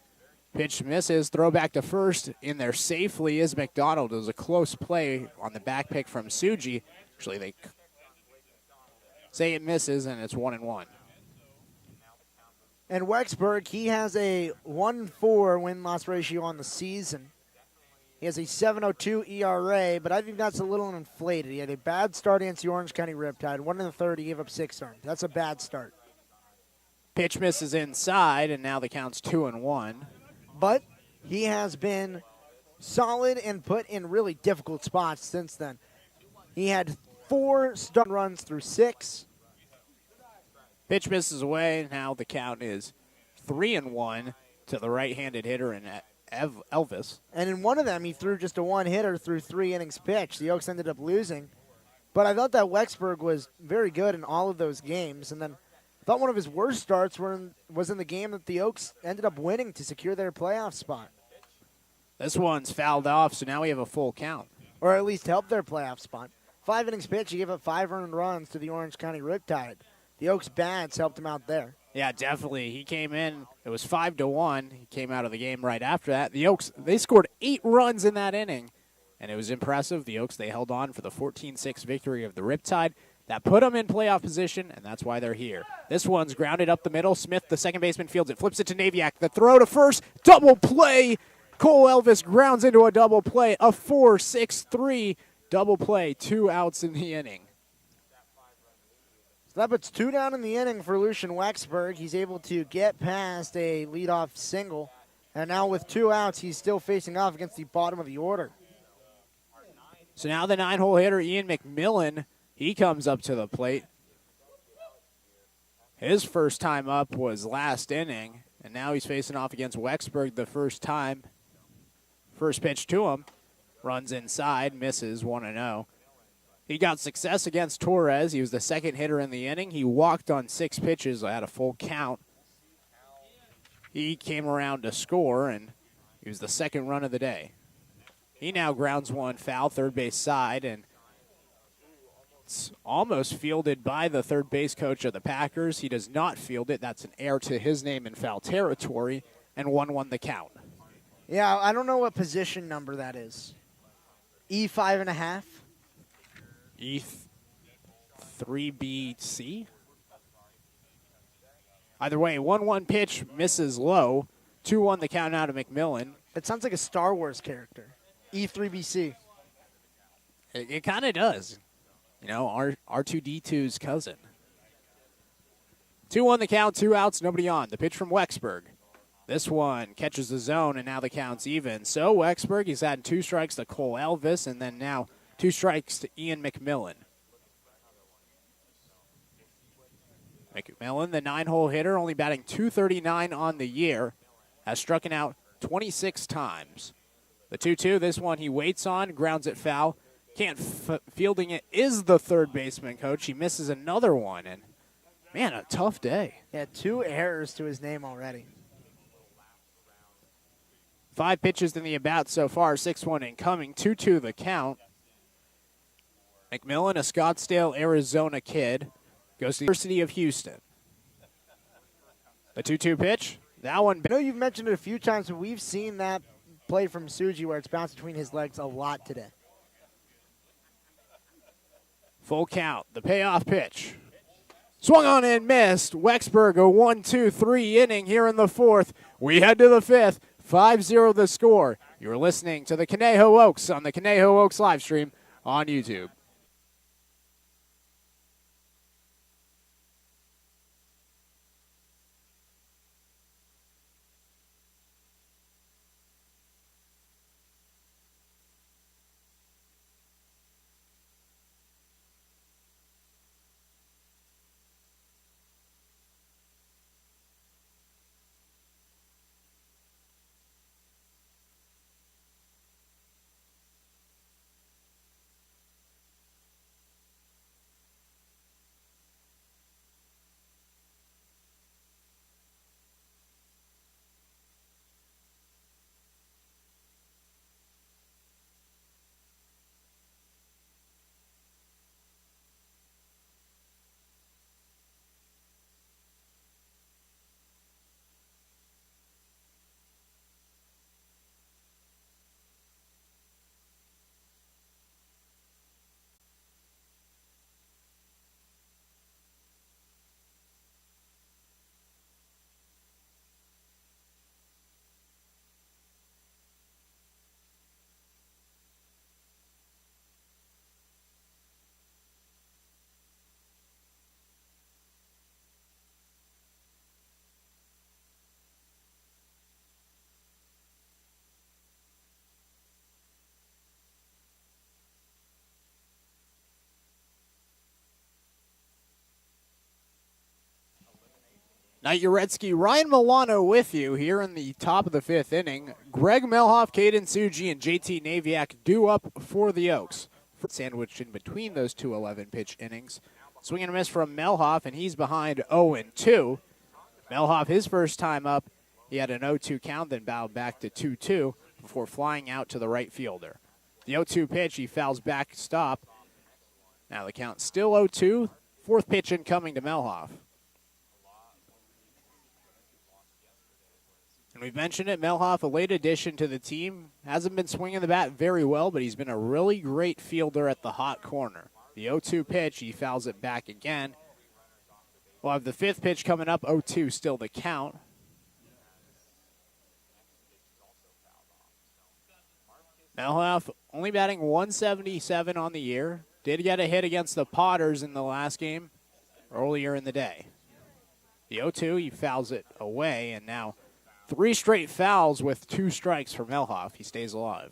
Pitch misses. Throw back to first. In there safely is McDonald. It was a close play on the back pick from Suji. Actually, they say it misses, and it's 1-1. And Wexberg, he has a 1.4 win-loss ratio on the season. He has a 7.02 ERA, but I think that's a little inflated. He had a bad start against the Orange County Riptide. 1 1/3, he gave up 6 earned. That's a bad start. Pitch misses inside, and now the count's 2-1. But he has been solid and put in really difficult spots since then. He had 4 stun runs through 6. Pitch misses away. Now the count is 3-1 to the right-handed hitter in Elvis. And in one of them, he threw just a 1-hitter through 3 innings pitched. The Oaks ended up losing. But I thought that Wexberg was very good in all of those games. And then I thought one of his worst starts was in the game that the Oaks ended up winning to secure their playoff spot. This one's fouled off, so now we have a full count. Or at least helped their playoff spot. 5 innings pitched, he gave up 5 earned runs to the Orange County Riptide. The Oaks bats helped him out there. Yeah, definitely. He came in. It was 5-1. He came out of the game right after that. The Oaks, they scored 8 runs in that inning, and it was impressive. The Oaks, they held on for the 14-6 victory of the Riptide. That put them in playoff position, and that's why they're here. This one's grounded up the middle. Smith, the second baseman, fields it. Flips it to Naviak. The throw to first. Double play. Cole Elvis grounds into a double play. A 4-6-3 double play. 2 outs in the inning. So that puts 2 down in the inning for Lucian Wexberg. He's able to get past a leadoff single. And now with 2 outs, he's still facing off against the bottom of the order. So now the 9-hole hitter, Ian Mcmillan, he comes up to the plate. His first time up was last inning, and now he's facing off against Wexberg the first time. First pitch to him, runs inside, misses 1-0. He got success against Torres. He was the second hitter in the inning. He walked on 6 pitches at a full count. He came around to score, and he was the second run of the day. He now grounds one foul, third base side, and it's almost fielded by the third base coach of the Packers. He does not field it. That's an error to his name in foul territory, and 1-1 the count. Yeah, I don't know what position number that is. E5.5? E3BC? Either way, 1-1 pitch misses low. 2-1 the count out of Mcmillan. It sounds like a Star Wars character. E3BC. It kind of does. You know, R2D2's cousin. 2-1 the count, 2 outs, nobody on. The pitch from Wexberg. This one catches the zone, and now the count's even. So Wexberg, he's had 2 strikes to Cole Elvis, and then now 2 strikes to Ian Mcmillan. Mcmillan, the 9-hole hitter, only batting .239 on the year, has struck out 26 times. The 2-2, this one he waits on, grounds it foul. Can't fielding it is the third baseman coach. He misses another one, and man, a tough day. He had 2 errors to his name already. 5 pitches in the at-bat so far, 6-1 incoming, 2-2 the count. Mcmillan, a Scottsdale, Arizona kid, goes to the University of Houston. The 2-2 pitch, That one. I know you've mentioned it a few times, but we've seen that play from Suji where it's bounced between his legs a lot today. Full count. The payoff pitch. Swung on and missed. Wexburg a 1-2-3 inning here in the fourth. We head to the fifth. 5-0 the score. You're listening to the Conejo Oaks on the Conejo Oaks live stream on YouTube. Knight Uretsky, Ryan Milano with you here in the top of the fifth inning. Greg Melhoff, Caden Suji, and JT Naviak due up for the Oaks. Sandwiched in between those two 11-pitch innings. Swing and a miss from Melhoff, and he's behind 0-2. Melhoff, his first time up, he had an 0-2 count, then bowed back to 2-2 before flying out to the right fielder. The 0-2 pitch, he fouls back stop. Now the count still 0-2. Fourth pitch incoming to Melhoff. And we've mentioned it, Melhoff, a late addition to the team. Hasn't been swinging the bat very well, but he's been a really great fielder at the hot corner. The 0-2 pitch, he fouls it back again. We'll have the fifth pitch coming up, 0-2 still the count. Melhoff only batting 177 on the year. Did get a hit against the Potters in the last game earlier in the day. The 0-2, he fouls it away, and now 3 straight fouls with 2 strikes for Melhoff. He stays alive.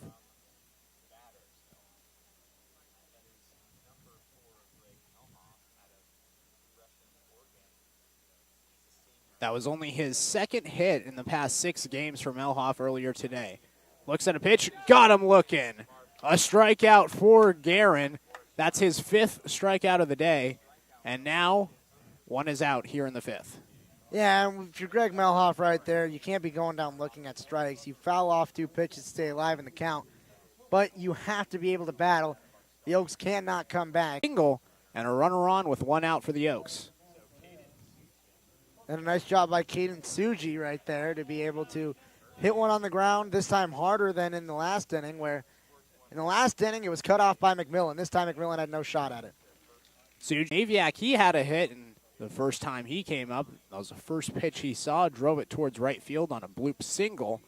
That was only his second hit in the past 6 games for Melhoff earlier today. Looks at a pitch, got him looking. A strikeout for Guerin. That's his 5th strikeout of the day. And now, one is out here in the 5th. Yeah, and if you're Greg Melhoff right there, you can't be going down looking at strikes. You foul off 2 pitches to stay alive in the count, but you have to be able to battle. The Oaks cannot come back. Single and a runner on with 1 out for the Oaks. And a nice job by Caden Suji right there to be able to hit one on the ground, this time harder than in the last inning, where in the last inning it was cut off by Mcmillan. This time Mcmillan had no shot at it. Suji, Naviak, he had a hit, and the first time he came up, that was the first pitch he saw, drove it towards right field on a bloop single,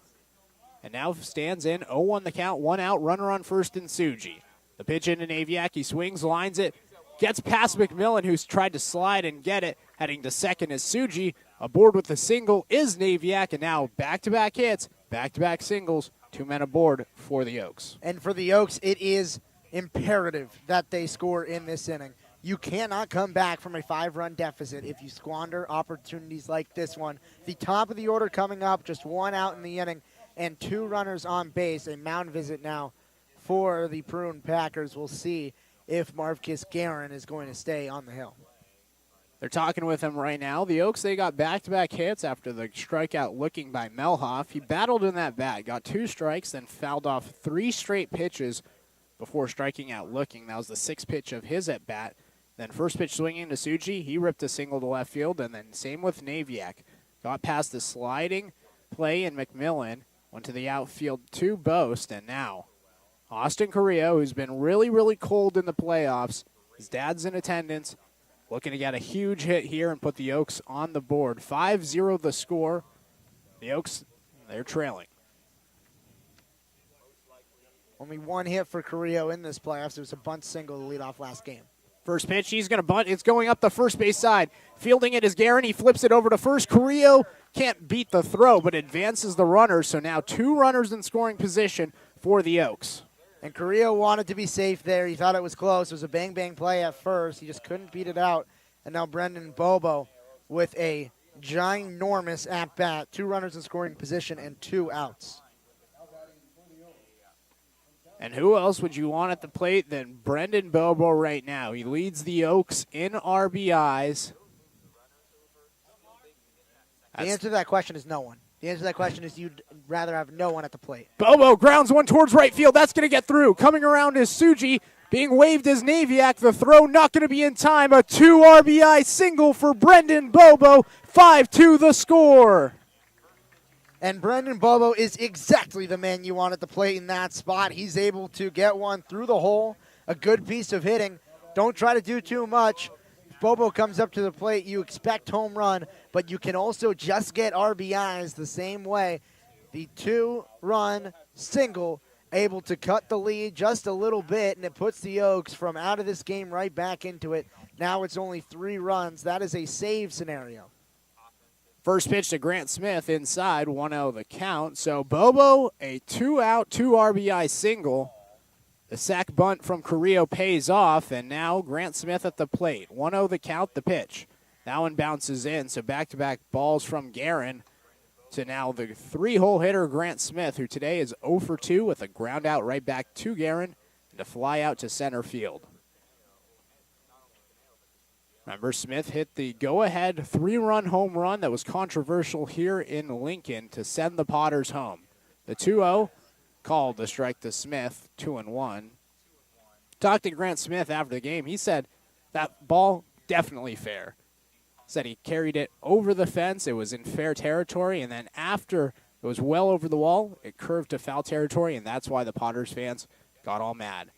and now stands in, 0-1 the count, 1 out, runner on first and Suji. The pitch into Naviak, he swings, lines it, gets past Mcmillan, who's tried to slide and get it, heading to second is Suji. Aboard with the single is Naviak, and now back-to-back hits, back-to-back singles, 2 men aboard for the Oaks. And for the Oaks, it is imperative that they score in this inning. You cannot come back from a 5-run deficit if you squander opportunities like this one. The top of the order coming up, just 1 out in the inning and 2 runners on base. A mound visit now for the Prune Packers. We'll see if Marvkis Guerin is going to stay on the hill. They're talking with him right now. The Oaks, they got back-to-back hits after the strikeout looking by Melhoff. He battled in that bat, got 2 strikes, then fouled off 3 straight pitches before striking out looking. That was the 6th pitch of his at-bat. Then first pitch swinging to Suji, he ripped a single to left field, and then same with Naviak. got past the sliding play in Mcmillan, went to the outfield to Boast, and now Austin Carrillo, who's been really, really cold in the playoffs. His dad's in attendance, looking to get a huge hit here and put the Oaks on the board. 5-0 the score. The Oaks, they're trailing. Only one hit for Carrillo in this playoffs. It was a bunt single to lead off last game. First pitch, he's going to bunt. It's going up the first base side. Fielding it is Guerin. He flips it over to first. Carrillo can't beat the throw, but advances the runner. So now 2 runners in scoring position for the Oaks. And Carrillo wanted to be safe there. He thought it was close. It was a bang-bang play at first. He just couldn't beat it out. And now Brendan Bobo with a ginormous at-bat. 2 runners in scoring position and 2 outs. And who else would you want at the plate than Brendan Bobo right now? He leads the Oaks in RBIs. The answer to that question is no one. The answer to that question is you'd rather have no one at the plate. Bobo grounds one towards right field. That's going to get through. Coming around is Suji. Being waved as Naviak. The throw not going to be in time. A 2 RBI single for Brendan Bobo. 5-2 the score. And Brendan Bobo is exactly the man you want at the plate in that spot. He's able to get one through the hole. A good piece of hitting. Don't try to do too much. If Bobo comes up to the plate, you expect home run, but you can also just get RBIs the same way. The 2-run single able to cut the lead just a little bit, and it puts the Oaks from out of this game right back into it. Now it's only 3 runs. That is a save scenario. First pitch to Grant Smith inside, 1-0 the count. So Bobo, a 2-out, 2 RBI single. The sac bunt from Carrillo pays off, and now Grant Smith at the plate. 1-0 the count, the pitch. That one bounces in, so back-to-back balls from Guerin to now the 3-hole hitter Grant Smith, who today is 0 for 2 with a ground out right back to Guerin and a fly out to center field. Remember, Smith hit the go-ahead 3-run home run that was controversial here in Lincoln to send the Potters home. The 2-0 called the strike to Smith, 2-1. Talked to Grant Smith after the game. He said that ball definitely fair. Said he carried it over the fence. It was in fair territory, and then after it was well over the wall, it curved to foul territory, and that's why the Potters fans got all mad.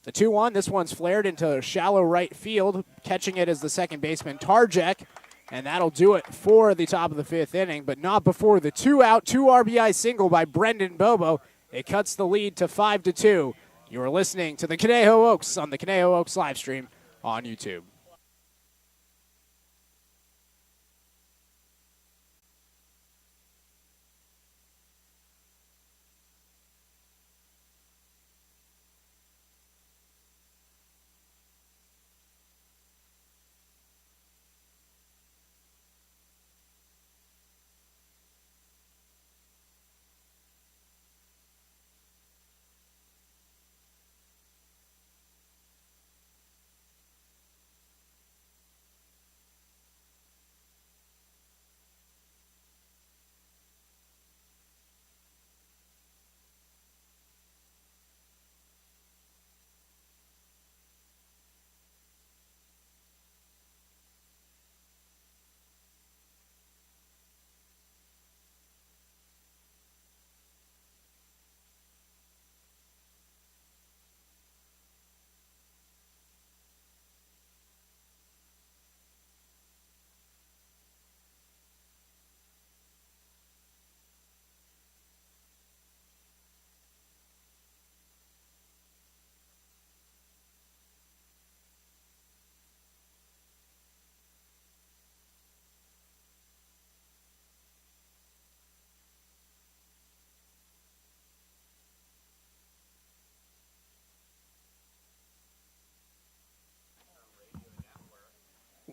The 2-1, this one's flared into shallow right field. Catching it is the second baseman, Tarjek, and that'll do it for the top of the 5th inning, but not before the 2-out, 2 RBI single by Brendan Bobo. It cuts the lead to 5-2. You are listening to the Conejo Oaks on the Conejo Oaks live stream on YouTube.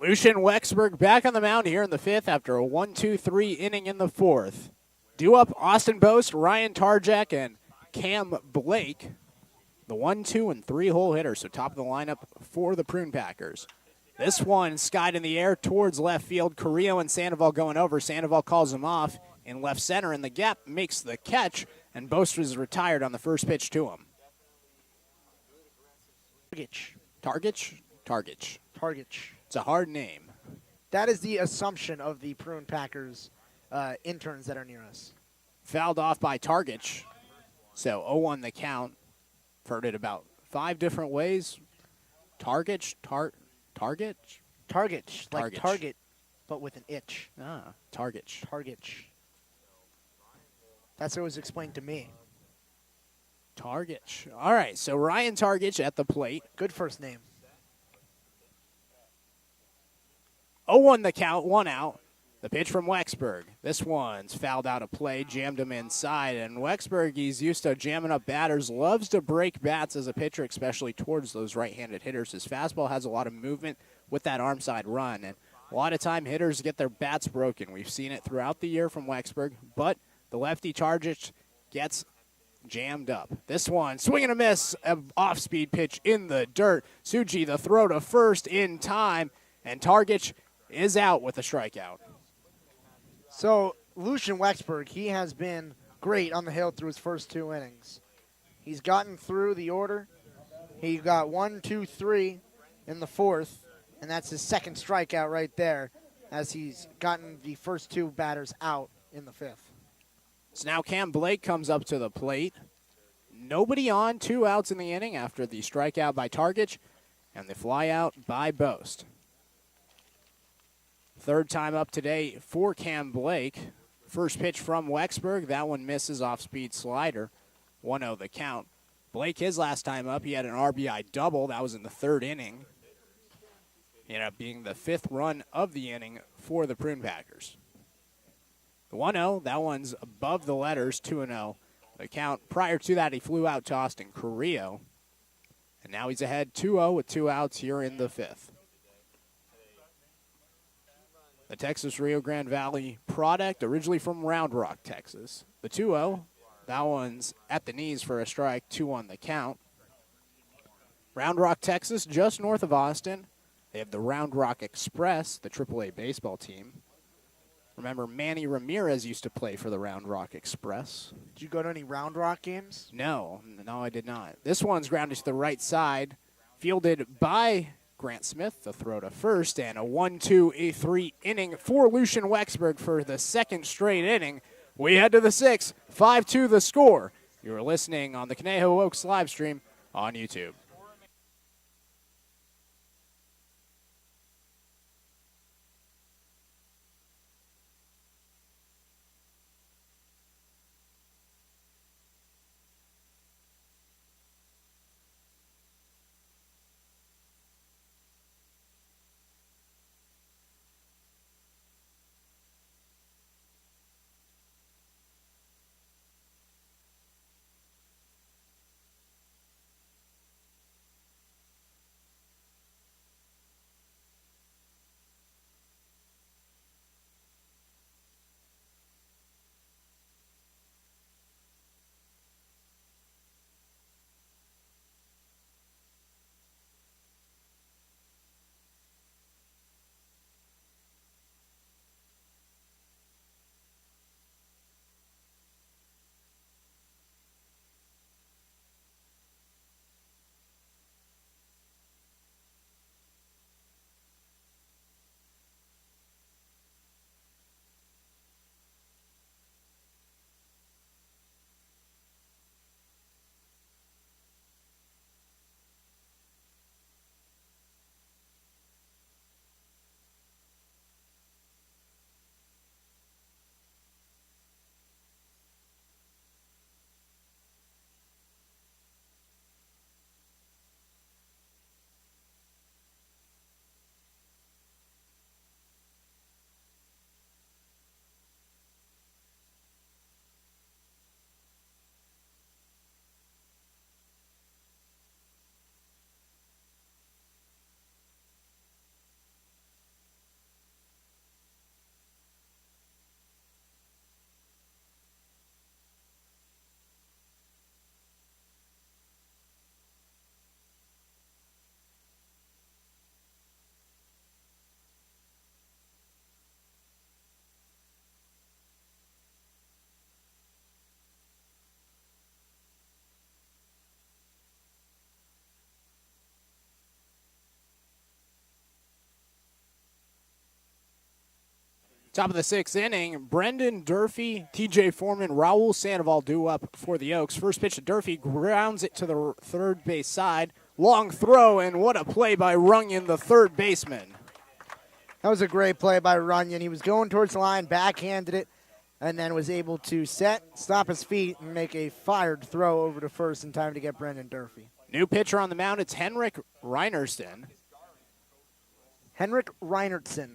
Lucian Wexberg back on the mound here in the 5th after a 1-2-3 inning in the 4th. Due up Austin Boast, Ryan Tarjek, and Cam Blake. The 1, 2, and 3-hole hitter, so top of the lineup for the Prune Packers. This one skied in the air towards left field. Carrillo and Sandoval going over. Sandoval calls him off in left center, and the gap makes the catch, and Boast was retired on the first pitch to him. Targich. It's a hard name. That is the assumption of the Prune Packers interns that are near us. Fouled off by Targich. So 0-1 the count. Heard it about 5 different ways. Targich, Target? Target, like Target. target, but with an itch. Targich. Target. That's what was explained to me. Targich. All right, so Ryan Targich at the plate. Good first name. 0-1 the count, 1 out. The pitch from Wexberg. This one's fouled out of play, jammed him inside. And Wexberg, he's used to jamming up batters, loves to break bats as a pitcher, especially towards those right-handed hitters. His fastball has a lot of movement with that arm side run. And a lot of time hitters get their bats broken. We've seen it throughout the year from Wexberg. But the lefty Targich gets jammed up. This one, swing and a miss, an off-speed pitch in the dirt. Suji, the throw to first in time. And Targich is out with a strikeout. So, Lucian Wexberg, he has been great on the hill through his first 2 innings. He's gotten through the order. He got 1, 2, 3 in the 4th, and that's his second strikeout right there as he's gotten the first 2 batters out in the 5th. So now Cam Blake comes up to the plate. Nobody on, 2 outs in the inning after the strikeout by Targich and the fly out by Boast. Third time up today for Cam Blake. First pitch from Wexberg. That one misses off-speed slider. 1-0 the count. Blake, his last time up, he had an RBI double. That was in the 3rd inning. He ended up being the 5th run of the inning for the Prune Packers. The 1-0, that one's above the letters, 2-0 the count. Prior to that, he flew out to Austin Carrillo. And now he's ahead 2-0 with 2 outs here in the 5th. The Texas Rio Grande Valley product, originally from Round Rock, Texas. The 2-0, that one's at the knees for a strike, 2-1 the count. Round Rock, Texas, just north of Austin. They have the Round Rock Express, the AAA baseball team. Remember, Manny Ramirez used to play for the Round Rock Express. Did you go to any Round Rock games? No, I did not. This one's grounded to the right side, fielded by Grant Smith, the throw to first, and a 1-2-3 inning for Lucian Wexberg for the 2nd straight inning. We head to the 6th, 5-2 the score. You're listening on the Conejo Oaks live stream on YouTube. Top of the 6th inning, Brendan Durfee, TJ Foreman, Raul Sandoval due up for the Oaks. First pitch to Durfee, grounds it to the third base side. Long throw, and what a play by Runyon, the third baseman. That was a great play by Runyon. He was going towards the line, backhanded it, and then was able to stop his feet, and make a fired throw over to first in time to get Brendan Durfee. New pitcher on the mound, it's Henrik Reinertsen. Henrik Reinertsen.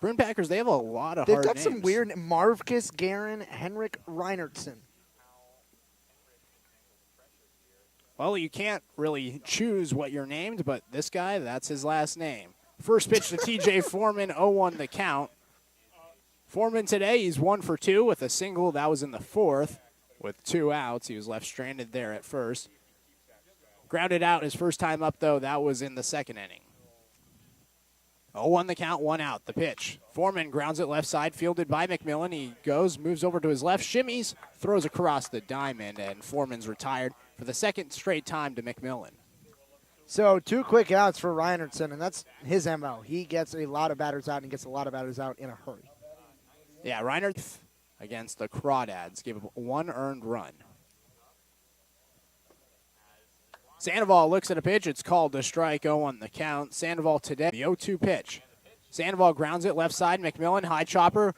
Prune Packers, they have a lot of They've hard got names. some weird Marvkus Guerin, Henrik Reinertsen. Well, you can't really choose what you're named, but this guy, that's his last name. First pitch to TJ Foreman, 0-1 the count. Foreman today, he's 1 for 2 with a single. That was in the 4th with 2 outs. He was left stranded there at first. Grounded out his first time up, though. That was in the 2nd inning. 0-1 the count, 1 out. The pitch. Foreman grounds it left side, fielded by Mcmillan. He goes, moves over to his left, shimmies, throws across the diamond, and Foreman's retired for the 2nd straight time to Mcmillan. So 2 quick outs for Reinertsen, and that's his MO. He gets a lot of batters out and gets a lot of batters out in a hurry. Yeah, Reinertsen against the Crawdads gave up 1 earned run. Sandoval looks at a pitch. It's called a strike, 0-1 the count. Sandoval today, the 0-2 pitch. Sandoval grounds it left side. Mcmillan, high chopper.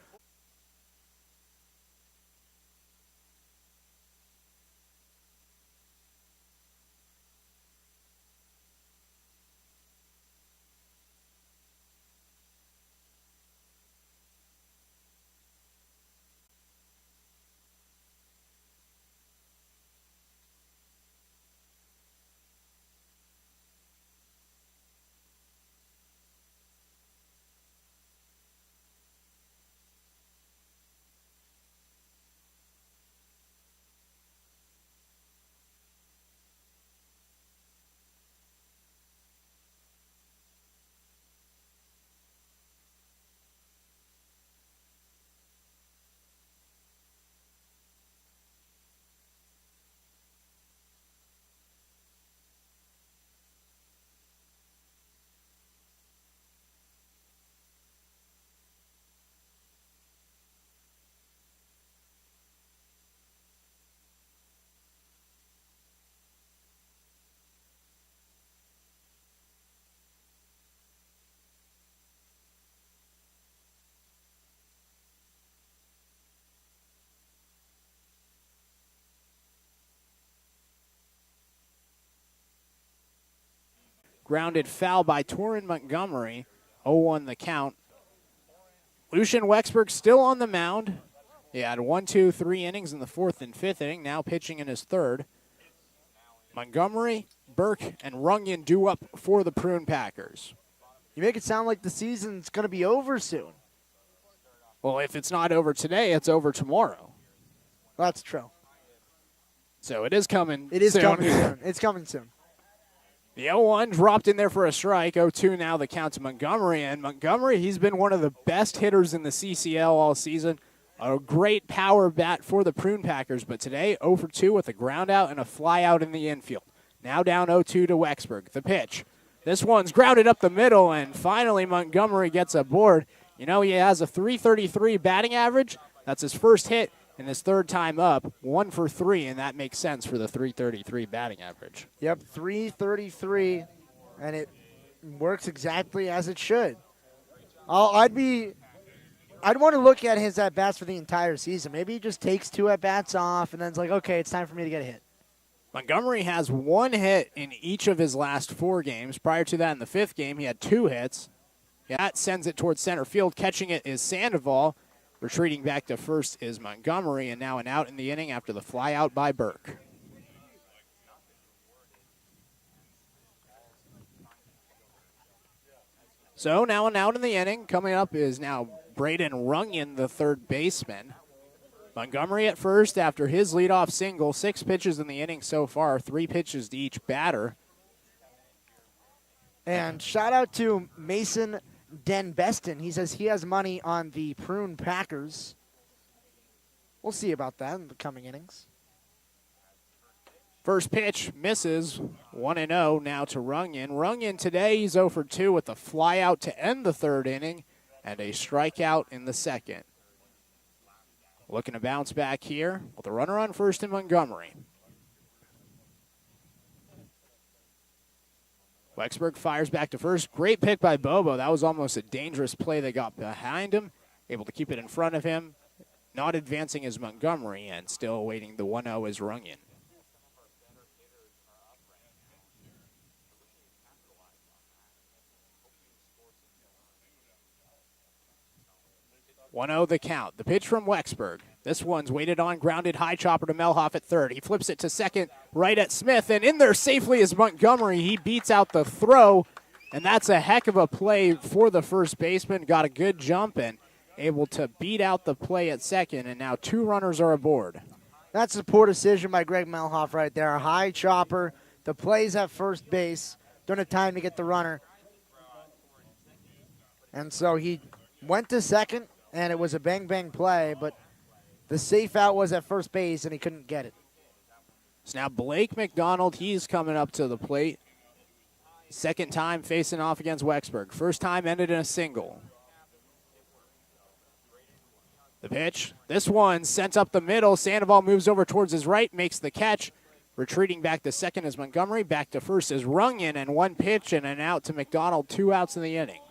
Grounded foul by Torren Montgomery. 0-1 the count. Lucian Wexberg still on the mound. He had 1, 2, 3 innings in the 4th and 5th inning, now pitching in his 3rd. Montgomery, Burke, and Runyon due up for the Prune Packers. You make it sound like the season's going to be over soon. Well, if it's not over today, it's over tomorrow. Well, that's true. So it is coming. It is soon. coming soon. It's coming soon. The 0-1 dropped in there for a strike. 0-2 now the count to Montgomery. And Montgomery, he's been one of the best hitters in the CCL all season. A great power bat for the Prune Packers. But today, 0 for 2 with a ground out and a fly out in the infield. Now down 0-2 to Wexberg. The pitch. This one's grounded up the middle, and finally Montgomery gets aboard. You know, he has a .333 batting average. That's his first hit in his 3rd time up, 1 for 3, and that makes sense for the .333 batting average. Yep, .333, and it works exactly as it should. I'd want to look at his at-bats for the entire season. Maybe he just takes 2 at-bats off, and then it's like, okay, it's time for me to get a hit. Montgomery has 1 hit in each of his last 4 games. Prior to that, in the 5th game, he had 2 hits. That sends it towards center field. Catching it is Sandoval. Retreating back to first is Montgomery, and now an out in the inning after the fly out by Burke. So now an out in the inning. Coming up is now Braden Runyon, the 3rd baseman. Montgomery at first after his leadoff single. 6 pitches in the inning so far, 3 pitches to each batter. And shout out to Mason Denbeston. He says he has money on the Prune Packers. We'll see about that in the coming innings. First pitch misses. 1-0 now to Runyon. Runyon today, he's 0 for 2 with a fly out to end the 3rd inning. and a strikeout in the second. Looking to bounce back here with a runner on first in Montgomery. Wexburg fires back to first. Great pick by Bobo. That was almost a dangerous play that got behind him. Able to keep it in front of him. Not advancing is Montgomery, and still awaiting the 1-0 is Runyon. 1-0 the count. The pitch from Wexburg. This one's weighted on, grounded high chopper to Melhoff at third. He flips it to second, right at Smith, and in there safely is Montgomery. He beats out the throw, and that's a heck of a play for the first baseman. Got a good jump and able to beat out the play at second, and now 2 runners are aboard. That's a poor decision by Greg Melhoff right there. A high chopper. The play's at first base. Don't have time to get the runner. And so he went to second, and it was a bang-bang play, but the safe out was at first base, and he couldn't get it. So now Blake McDonald, he's coming up to the plate. Second time facing off against Wexburg. First time ended in a single. The pitch. This one sent up the middle. Sandoval moves over towards his right, makes the catch. Retreating back to second is Montgomery. Back to first is Runyon, and 1 pitch and an out to McDonald. 2 outs in the inning.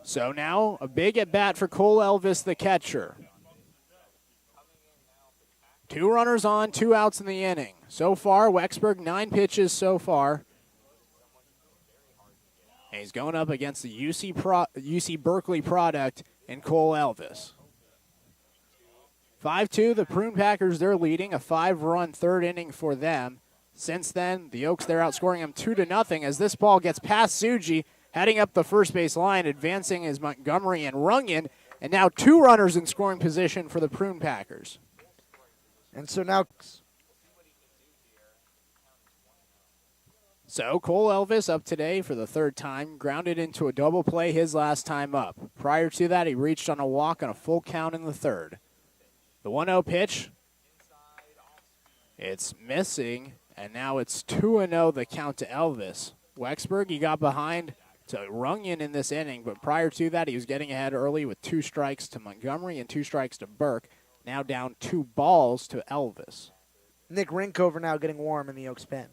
So now a big at-bat for Cole Elvis, the catcher. 2 runners on, 2 outs in the inning. So far, Wexburg, 9 pitches so far. And he's going up against the UC Berkeley product in Cole Elvis. 5-2, the Prune Packers, they're leading. A 5-run third inning for them. Since then, the Oaks, they're outscoring them 2-0 as this ball gets past Suji. Heading up the first base line, advancing is Montgomery and Runyon, and now 2 runners in scoring position for the Prune Packers. And so now... So Cole Elvis up today for the 3rd time, grounded into a double play his last time up. Prior to that, he reached on a walk on a full count in the 3rd. The 1-0 pitch, it's missing, and now it's 2-0 the count to Elvis. Wexburg, he got behind to Runyon in this inning, but prior to that, he was getting ahead early with 2 strikes to Montgomery and 2 strikes to Burke. Now down 2 balls to Elvis. Nick Rinkover now getting warm in the Oaks pen.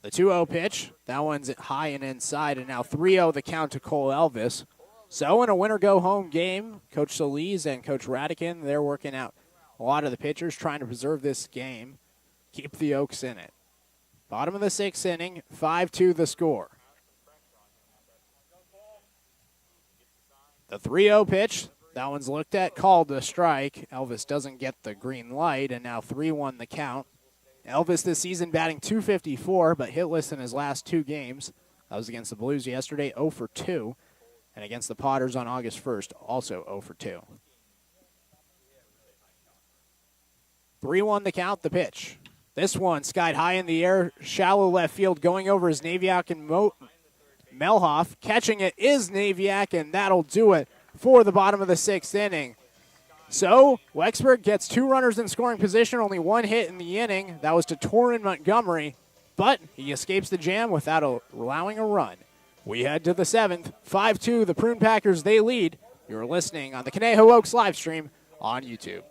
The 2-0 pitch, that one's high and inside, and now 3-0 the count to Cole Elvis. So in a winner-go-home game, Coach Solis and Coach Radican, they're working out a lot of the pitchers, trying to preserve this game, keep the Oaks in it. Bottom of the 6th inning, 5-2 the score. The 3-0 pitch, that one's looked at, called a strike. Elvis doesn't get the green light, and now 3-1 the count. Elvis this season batting .254, but hitless in his last 2 games. That was against the Blues yesterday, 0 for 2, and against the Potters on August 1st, also 0 for 2. 3-1 the count, the pitch. This one skied high in the air, shallow left field, going over is Naviak and Melhoff. Catching it is Naviak, and that'll do it for the bottom of the 6th inning. So Wexburg gets 2 runners in scoring position, only 1 hit in the inning. That was to Torres Montgomery, but he escapes the jam without allowing a run. We head to the 7th, 5-2, the Prune Packers, they lead. You're listening on the Conejo Oaks live stream on YouTube.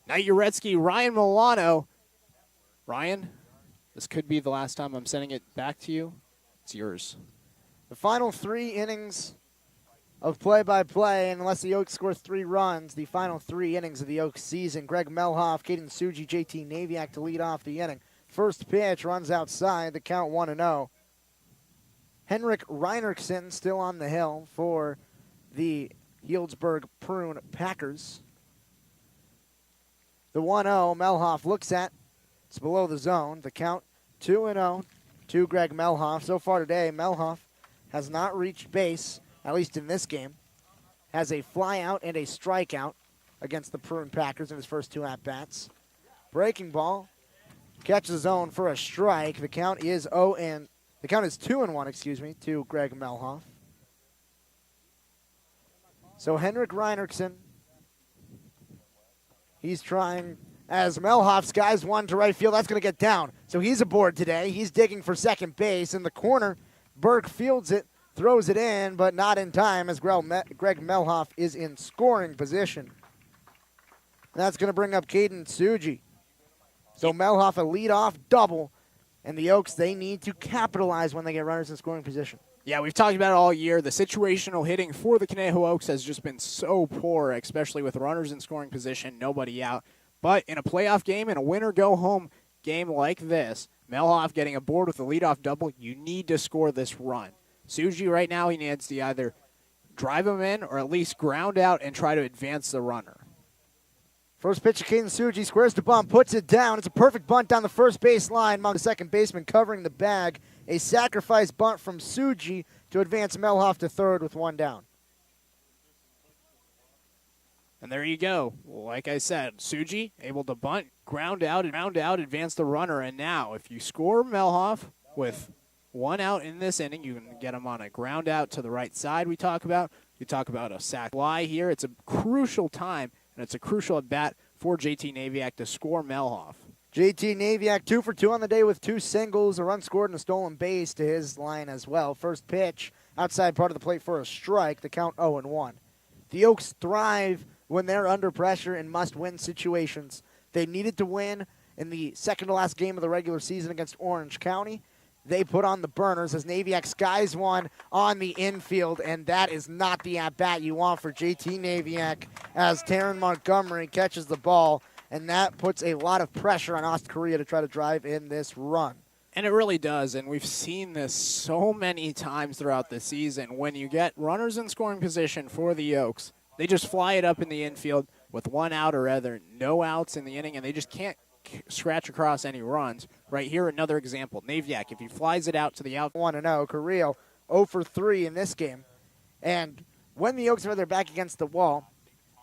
Knight Uretsky, Ryan Milano. Ryan, this could be the last time I'm sending it back to you. It's yours. The final 3 innings of play-by-play, and unless the Oaks score 3 runs, the final 3 innings of the Oaks season. Greg Melhoff, Caden Suji, JT Naviak to lead off the inning. First pitch runs outside, the count 1-0. Henrik Reinertsen still on the hill for the Healdsburg Prune Packers. The 1-0 Melhoff looks at. It's below the zone. The count 2-0 to Greg Melhoff. So far today, Melhoff has not reached base, at least in this game. Has a fly out and a strikeout against the Prune Packers in his first 2 at-bats. Breaking ball. Catches the zone for a strike. The count is 2-1, to Greg Melhoff. So Henrik Reinertsen, he's trying, as Melhoff skies one to right field. That's going to get down. So he's aboard today. He's digging for second base. In the corner, Burke fields it, throws it in, but not in time as Greg Melhoff is in scoring position. That's going to bring up Caden Suji. So Melhoff a leadoff double, and the Oaks, they need to capitalize when they get runners in scoring position. Yeah, we've talked about it all year. The situational hitting for the Conejo Oaks has just been so poor, especially with runners in scoring position, nobody out. But in a playoff game, in a win-or-go-home game like this, Melhoff getting aboard with a leadoff double, you need to score this run. Suji right now, he needs to either drive him in or at least ground out and try to advance the runner. First pitch of Caden Suji, squares to bunt, puts it down. It's a perfect bunt down the first base line. The second baseman covering the bag. A sacrifice bunt from Suji to advance Melhoff to third with 1 down. And there you go. Like I said, Suji able to bunt, ground out, advance the runner. And now, if you score Melhoff with 1 out in this inning, you can get him on a ground out to the right side we talk about. You talk about a sac fly here. It's a crucial time, and it's a crucial at-bat for JT Naviak to score Melhoff. JT Naviak 2 for 2 on the day with 2 singles, a run scored and a stolen base to his line as well. First pitch, outside part of the plate for a strike, the count 0-1. The Oaks thrive when they're under pressure in must-win situations. They needed to win in the second-to-last game of the regular season against Orange County. They put on the burners as Naviak skies one on the infield, and that is not the at-bat you want for JT Naviak as Taryn Montgomery catches the ball, and that puts a lot of pressure on Austin Correa to try to drive in this run. And it really does, and we've seen this so many times throughout the season. When you get runners in scoring position for the Oaks, they just fly it up in the infield with 1 out or rather no outs in the inning, and they just can't scratch across any runs. Right here, another example. Naviak, if he flies it out to the out. 1-0. Correa 0 for 3 in this game. And when the Oaks were their back against the wall,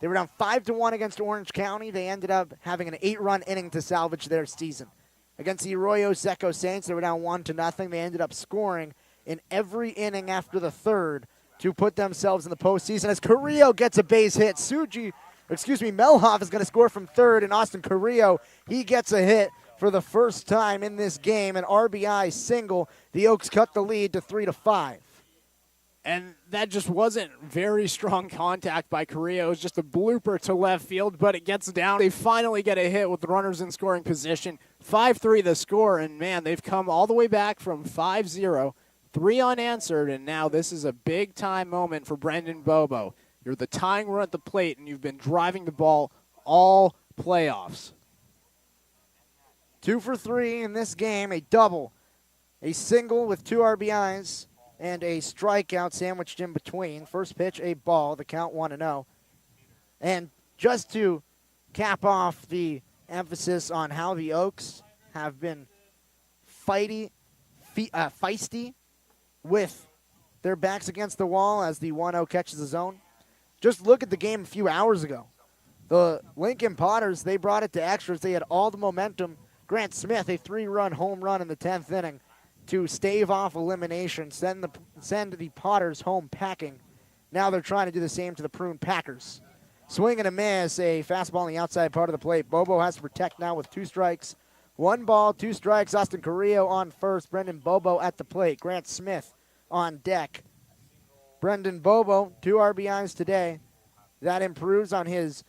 they were down 5-1 against Orange County. They ended up having an 8-run inning to salvage their season. Against the Arroyo Seco Saints, they were down 1-0. They ended up scoring in every inning after the third to put themselves in the postseason. As Carrillo gets a base hit, Melhoff is going to score from third, and Austin Carrillo, he gets a hit for the first time in this game, an RBI single. The Oaks cut the lead to 3-5. And that just wasn't very strong contact by Correa. It was just a blooper to left field, but it gets down. They finally get a hit with the runners in scoring position. 5-3 the score, and man, they've come all the way back from 5-0, 3 unanswered, and now this is a big-time moment for Brendan Bobo. You're the tying run at the plate, and you've been driving the ball all playoffs. 2 for 3 in this game, a double, a single with 2 RBIs, and a strikeout sandwiched in between. First pitch, a ball, the count 1-0. And just to cap off the emphasis on how the Oaks have been feisty with their backs against the wall as the 1-0 catches the zone. Just look at the game a few hours ago. The Lincoln Potters, they brought it to extras. They had all the momentum. Grant Smith, a 3-run home run in the 10th inning to stave off elimination, send the Potters home packing. Now they're trying to do the same to the Prune Packers. Swing and a miss, a fastball on the outside part of the plate. Bobo has to protect now with 2 strikes. 1 ball, 2 strikes. Austin Carrillo on first. Brendan Bobo at the plate. Grant Smith on deck. Brendan Bobo, 2 RBIs today. That improves on his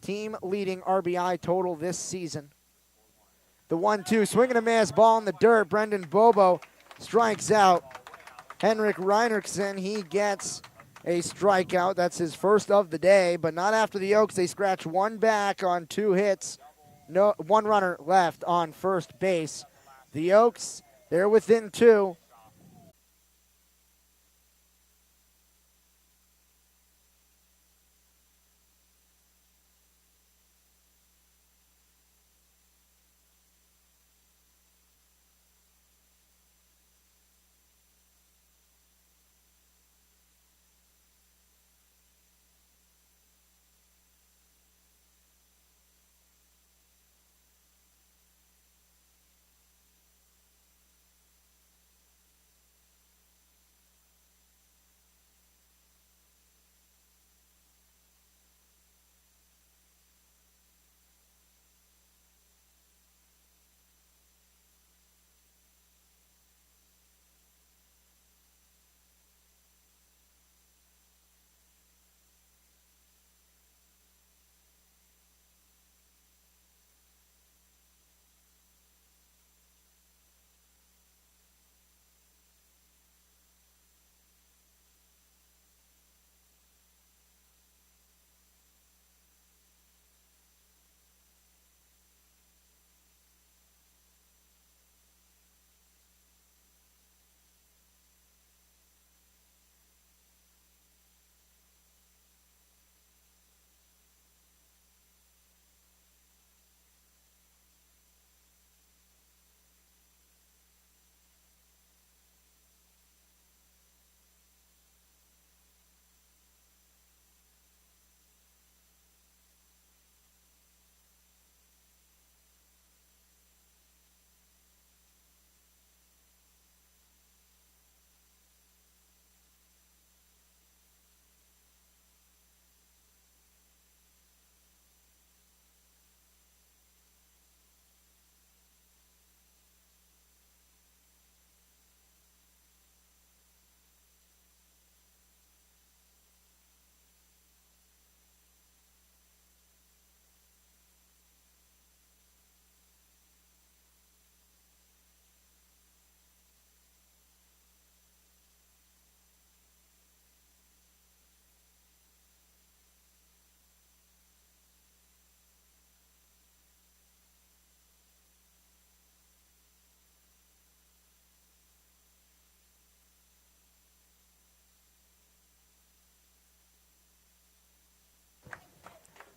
team-leading RBI total this season. The 1-2, swinging a mass ball in the dirt. Brendan Bobo strikes out. Henrik Reinertsen, he gets a strikeout. That's his first of the day, but not after the Oaks. They scratch one back on 2 hits. No, one runner left on first base. The Oaks, they're within 2.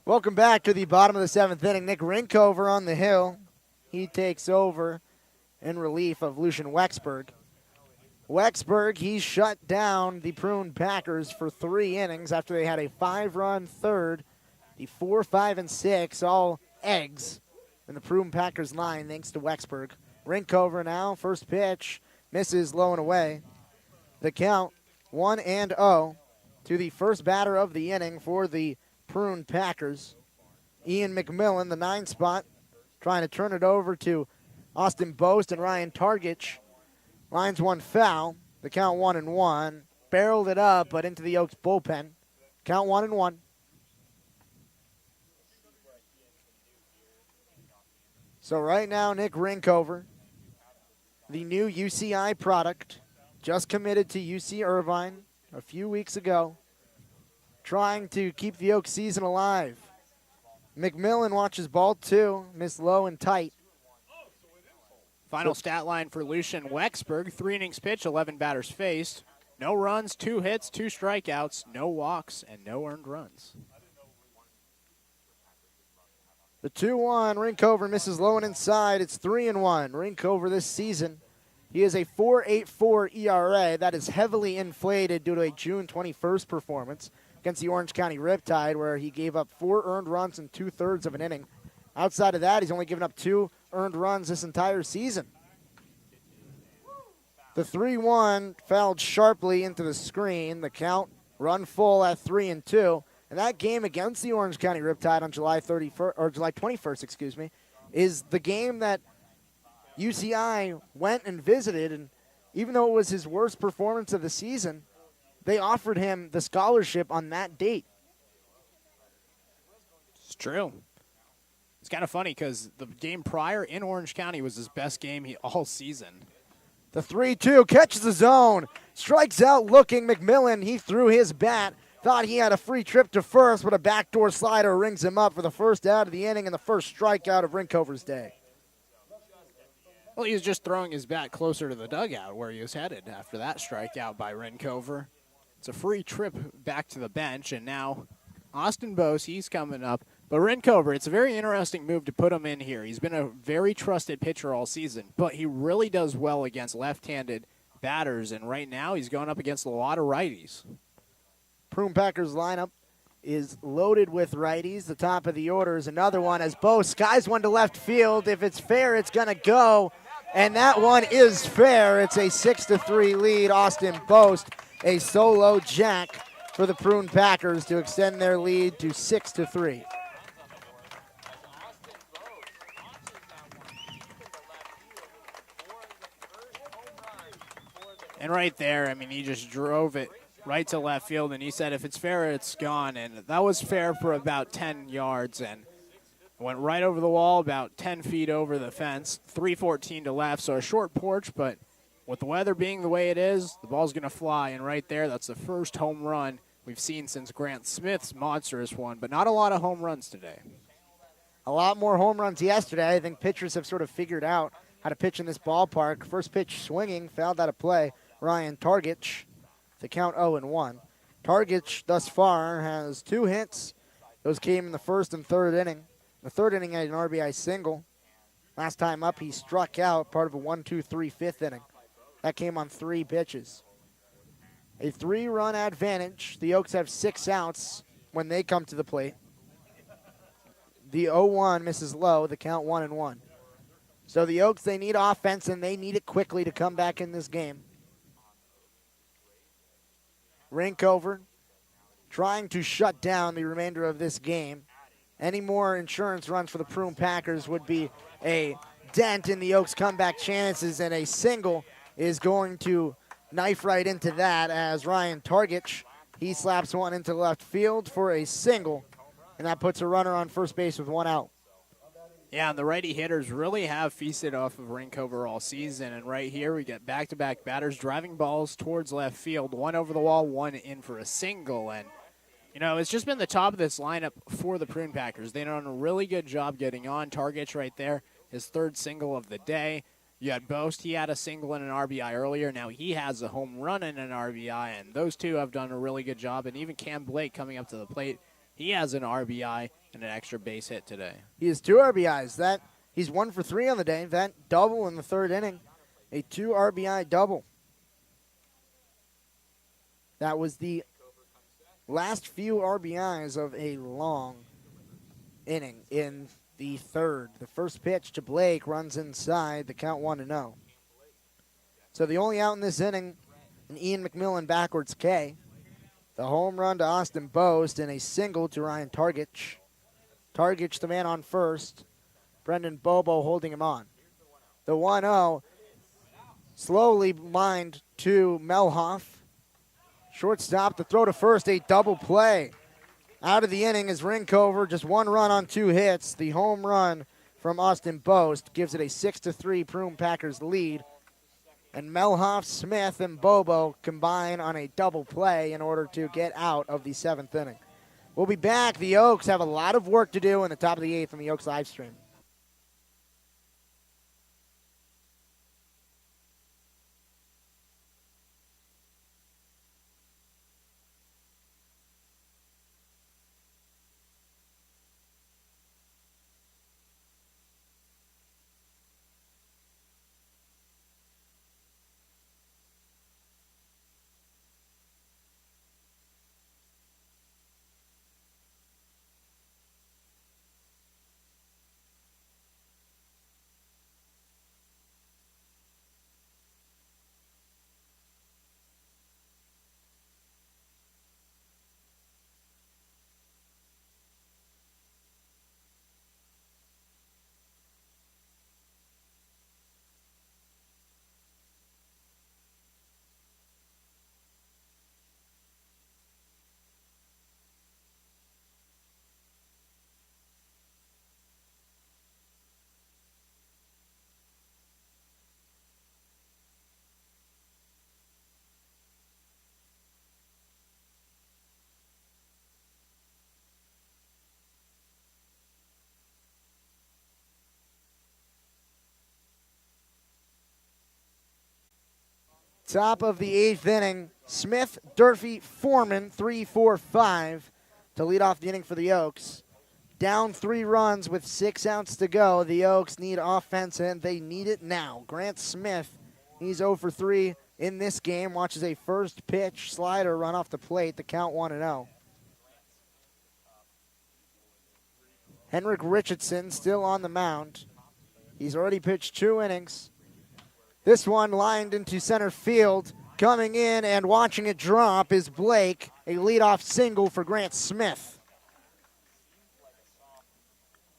Welcome back to the bottom of the 7th inning. Nick Rinkover on the hill. He takes over in relief of Lucian Wexberg. Wexberg, he shut down the Prune Packers for 3 innings after they had a 5-run third. The 4, 5, and 6, all eggs in the Prune Packers line thanks to Wexberg. Rinkover now, first pitch, misses low and away. The count 1-0 to the first batter of the inning for the Prune Packers. Ian Mcmillan, the 9 spot, trying to turn it over to Austin Boast and Ryan Targich. Lines one foul. The count 1-1. Barreled it up, but into the Oaks bullpen. Count 1-1. So right now, Nick Rinkover, the new UCI product, just committed to UC Irvine a few weeks ago, trying to keep the Oaks season alive. McMillan watches ball 2, missed low and tight. Final stat line for Lucian Wexberg, 3 innings pitched, 11 batters faced. No runs, 2 hits, 2 strikeouts, no walks, and no earned runs. The 2-1, Rinkover misses low and inside. It's 3-1. Rinkover this season, he is a 4.84 ERA. That is heavily inflated due to a June 21st performance against the Orange County Riptide, where he gave up 4 earned runs in 2/3 of an inning. Outside of that, he's only given up 2 earned runs this entire season. The 3-1 fouled sharply into the screen. The count run full at 3-2. And that game against the Orange County Riptide on July 21st, is the game that UCI went and visited. And even though it was his worst performance of the season, they offered him the scholarship on that date. It's true. It's kind of funny because the game prior in Orange County was his best game all season. The 3-2 catches the zone. Strikes out looking Mcmillan. He threw his bat. Thought he had a free trip to first, but a backdoor slider rings him up for the first out of the inning and the first strikeout of Rinkover's day. Well, he was just throwing his bat closer to the dugout where he was headed after that strikeout by Rinkover. It's a free trip back to the bench, and now Austin Bose, he's coming up. But Rinkover, it's a very interesting move to put him in here. He's been a very trusted pitcher all season, but he really does well against left-handed batters, and right now he's going up against a lot of righties. Prune Packers lineup is loaded with righties. The top of the order is another one as Bo skies one to left field. If it's fair, it's going to go, and that one is fair. It's a 6-3 lead. Austin Bose, a solo jack for the Prune Packers to extend their lead to 6-3. And right there, I mean, he just drove it right to left field, and he said if it's fair, it's gone. And that was fair for about 10 yards, and went right over the wall, about 10 feet over the fence, 314 to left, so a short porch, but with the weather being the way it is, the ball's going to fly. And right there, that's the first home run we've seen since Grant Smith's monstrous one, but not a lot of home runs today. A lot more home runs yesterday. I think pitchers have sort of figured out how to pitch in this ballpark. First pitch swinging, fouled out of play. Ryan Targich, the count 0-1. Targich thus far has 2 hits. Those came in the first and third inning. The third inning had an RBI single. Last time up, he struck out, part of a 1-2-3 fifth inning. That came on 3 pitches. A 3-run advantage. The Oaks have 6 outs when they come to the plate. The 0-1 misses low, the count 1-1. So the Oaks, they need offense, and they need it quickly to come back in this game. Rinkover trying to shut down the remainder of this game. Any more insurance runs for the Prune Packers would be a dent in the Oaks' comeback chances, and a single is going to knife right into that as Ryan Targich, he slaps one into left field for a single, and that puts a runner on first base with 1 out. Yeah, and the righty hitters really have feasted off of Rinkover all season. And right here, we get back-to-back batters driving balls towards left field. One over the wall, one in for a single. And, you know, it's just been the top of this lineup for the Prune Packers. They've done a really good job getting on. Targets right there, his 3rd single of the day. You had Boast, he had a single and an RBI earlier. Now he has a home run and an RBI, and those two have done a really good job. And even Cam Blake coming up to the plate, he has an RBI and an extra base hit today. He has 2 RBIs. He's 1 for 3 on the day. That double in the 3rd inning, a 2 RBI double. That was the last few RBIs of a long inning in the 3rd. The first pitch to Blake runs inside, the count 1-0. So the only out in this inning, an Ian Mcmillan backwards K. The home run to Austin Boast and a single to Ryan Targich. Targich, the man on first. Brendan Bobo holding him on. The 1-0 slowly lined to Melhoff. Shortstop, the throw to first, a double play. Out of the inning is Rinkover, just 1 run on 2 hits. The home run from Austin Boast gives it a 6-3 Prune Packers lead. And Melhoff, Smith, and Bobo combine on a double play in order to get out of the 7th inning. We'll be back. The Oaks have a lot of work to do in the top of the 8th on the Oaks live stream. Top of the 8th inning, Smith, Durfee, Foreman, 3-4-5 to lead off the inning for the Oaks. Down 3 runs with 6 outs to go. The Oaks need offense, and they need it now. Grant Smith, he's 0 for 3 in this game. Watches a first pitch slider run off the plate. The count 1-0. Henrik Richardson still on the mound. He's already pitched 2 innings. This one lined into center field. Coming in and watching it drop is Blake, a leadoff single for Grant Smith.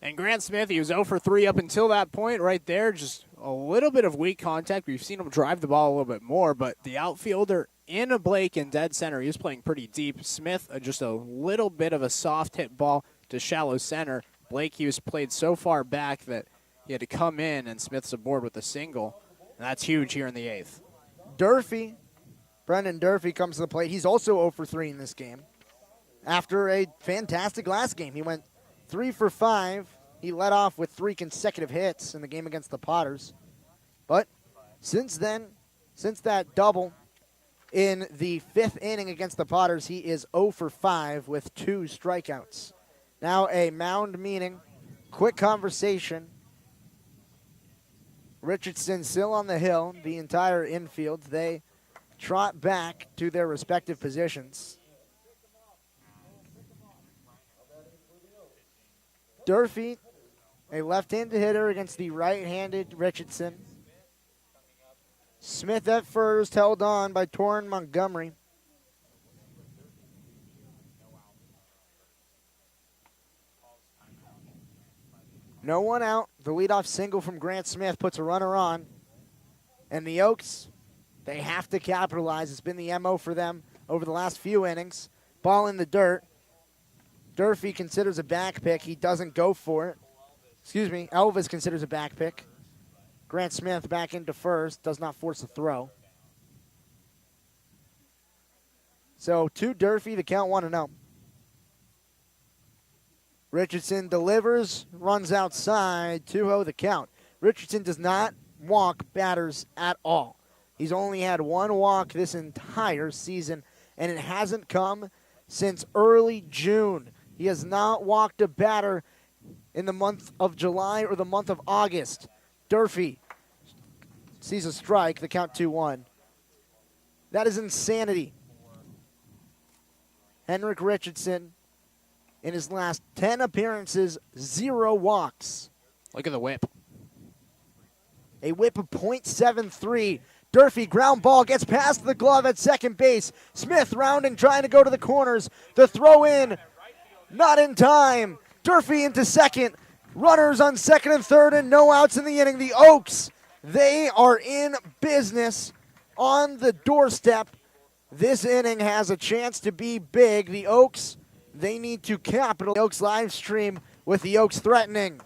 And Grant Smith, he was 0 for 3 up until that point right there. Just a little bit of weak contact. We've seen him drive the ball a little bit more, but the outfielder in a Blake in dead center, he was playing pretty deep. Smith, just a little bit of a soft hit ball to shallow center. Blake, he was played so far back that he had to come in, and Smith's aboard with a single. And that's huge here in the 8th. Durfee, Brendan Durfee comes to the plate. He's also 0 for 3 in this game. After a fantastic last game, he went 3 for 5. He led off with 3 consecutive hits in the game against the Potters. But since then, since that double in the 5th inning against the Potters, he is 0 for 5 with 2 strikeouts. Now a mound meeting, quick conversation. Richardson still on the hill, the entire infield. They trot back to their respective positions. Durfee, a left-handed hitter against the right-handed Richardson. Smith at first, held on by Torren Montgomery. No one out. The leadoff single from Grant Smith puts a runner on. And the Oaks, they have to capitalize. It's been the MO for them over the last few innings. Ball in the dirt. Durfee considers a back pick. He doesn't go for it. Excuse me, Elvis considers a back pick. Grant Smith back into first, does not force a throw. So to Durfee, the count 1-0. Richardson delivers, runs outside, 2-0 the count. Richardson does not walk batters at all. He's only had 1 walk this entire season, and it hasn't come since early June. He has not walked a batter in the month of July or the month of August. Durfee sees a strike, the count 2-1. That is insanity. Henrik Richardson, in his last 10 appearances, 0 walks. Look at the whip. A whip of .73. Durfee, ground ball, gets past the glove at second base. Smith rounding, trying to go to the corners. The throw in, not in time. Durfee into second. Runners on second and third, and no outs in the inning. The Oaks, they are in business on the doorstep. This inning has a chance to be big. The Oaks, they need to capitalize. The Oaks live stream with the Oaks threatening.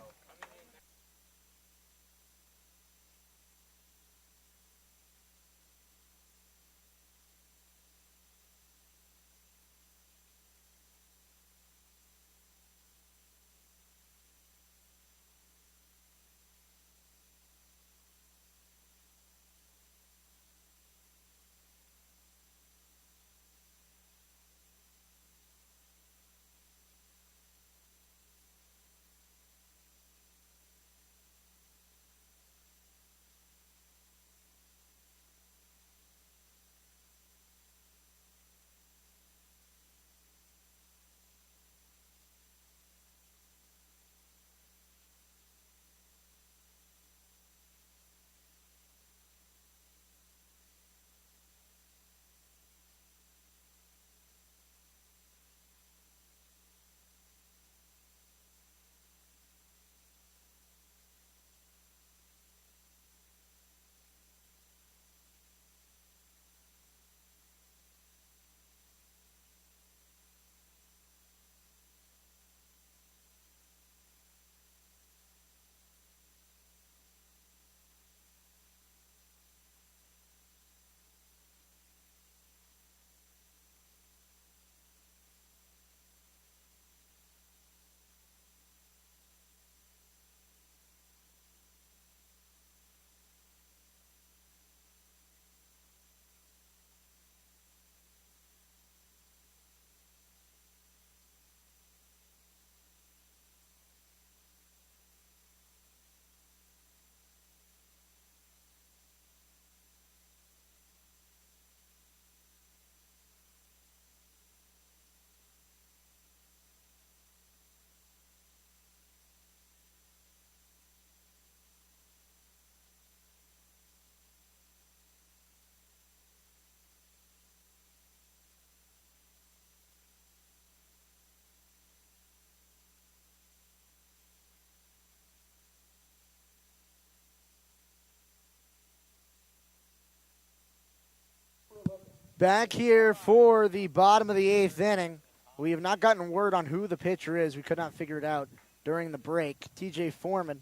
Back here for the bottom of the 8th inning. We have not gotten word on who the pitcher is. We could not figure it out during the break. TJ Foreman,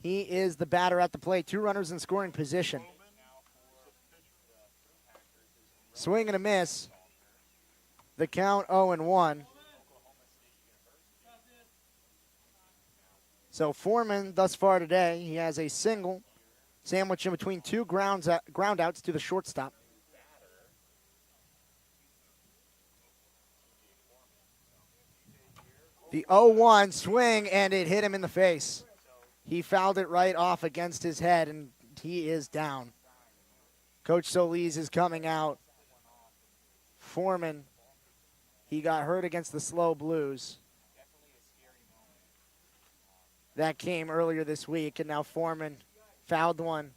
he is the batter at the plate. 2 runners in scoring position. Swing and a miss. The count 0-1. So Foreman, thus far today, he has a single sandwiched in between 2 ground outs to the shortstop. The 0-1 swing, and it hit him in the face. He fouled it right off against his head, and he is down. Coach Solis is coming out. Foreman, he got hurt against the Slow Blues. That came earlier this week, and now Foreman fouled one.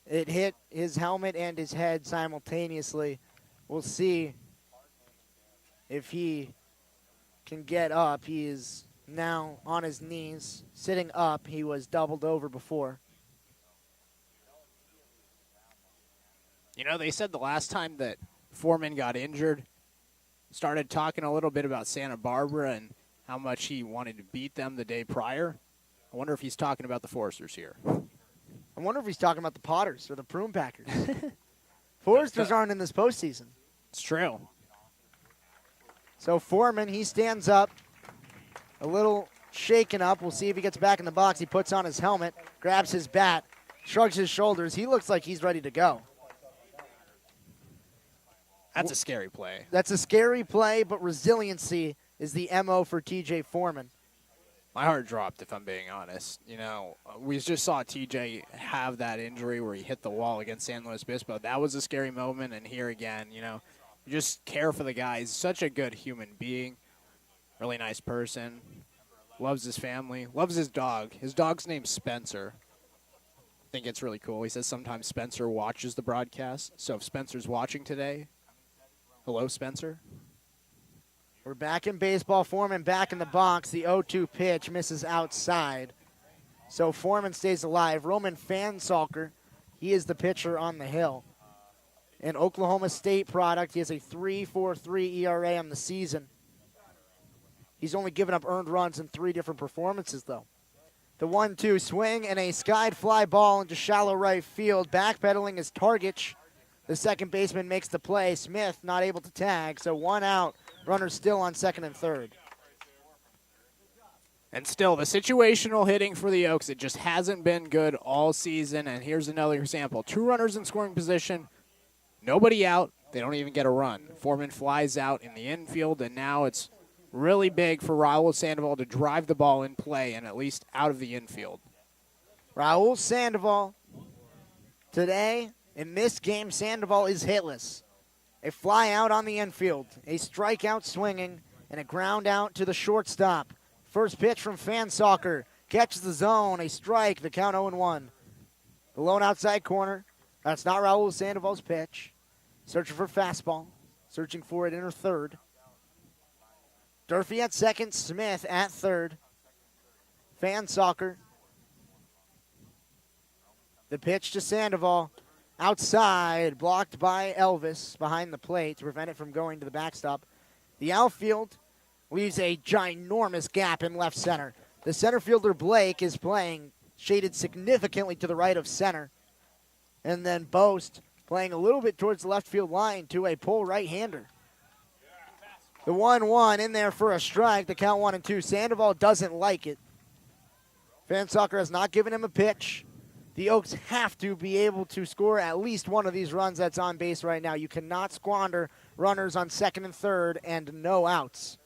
It hit his helmet and his head simultaneously. We'll see if he can get up. He is now on his knees, sitting up. He was doubled over before. You know, they said the last time that Foreman got injured, started talking a little bit about Santa Barbara and how much he wanted to beat them the day prior. I wonder if he's talking about the Foresters here. I wonder if he's talking about the Potters or the Prune Packers. Foresters aren't in this postseason. It's true. So Foreman, he stands up, a little shaken up. We'll see if he gets back in the box. He puts on his helmet, grabs his bat, shrugs his shoulders. He looks like he's ready to go. That's a scary play. That's a scary play, but resiliency is the MO for TJ Foreman. My heart dropped, if I'm being honest. You know, we just saw TJ have that injury where he hit the wall against San Luis Obispo. That was a scary moment, and here again, you know, you just care for the guy. He's such a good human being, really nice person, loves his family, loves his dog. His dog's name's Spencer. I think it's really cool. He says sometimes Spencer watches the broadcast, so if Spencer's watching today, hello, Spencer. We're back in baseball. Foreman back in the box. The 0-2 pitch misses outside. So Foreman stays alive. Roman Fansalker, he is the pitcher on the hill. An Oklahoma State product. He has a 3.43 ERA on the season. He's only given up earned runs in 3 different performances, though. The 1-2 swing and a skied fly ball into shallow right field. Backpedaling is Targich. The second baseman makes the play. Smith not able to tag, so 1 out. Runners still on second and third. And still, the situational hitting for the Oaks, it just hasn't been good all season. And here's another example. 2 runners in scoring position, nobody out. They don't even get a run. Foreman flies out in the infield, and now it's really big for Raul Sandoval to drive the ball in play and at least out of the infield. Raul Sandoval, today, in this game, Sandoval is hitless. A fly out on the infield, a strikeout swinging, and a ground out to the shortstop. First pitch from Fansalker, catches the zone, a strike, the count 0-1. The lone outside corner, that's not Raul Sandoval's pitch. Searching for fastball, searching for it inner third. Durfee at second, Smith at third. Fansalker. The pitch to Sandoval. Outside, blocked by Elvis behind the plate to prevent it from going to the backstop. The outfield leaves a ginormous gap in left center. The center fielder, Blake, is playing shaded significantly to the right of center. And then Boast playing a little bit towards the left field line to a pull right-hander. The 1-1 in there for a strike. The count 1-2. Sandoval doesn't like it. Fansalker has not given him a pitch. The Oaks have to be able to score at least one of these runs that's on base right now. You cannot squander runners on second and third and no outs.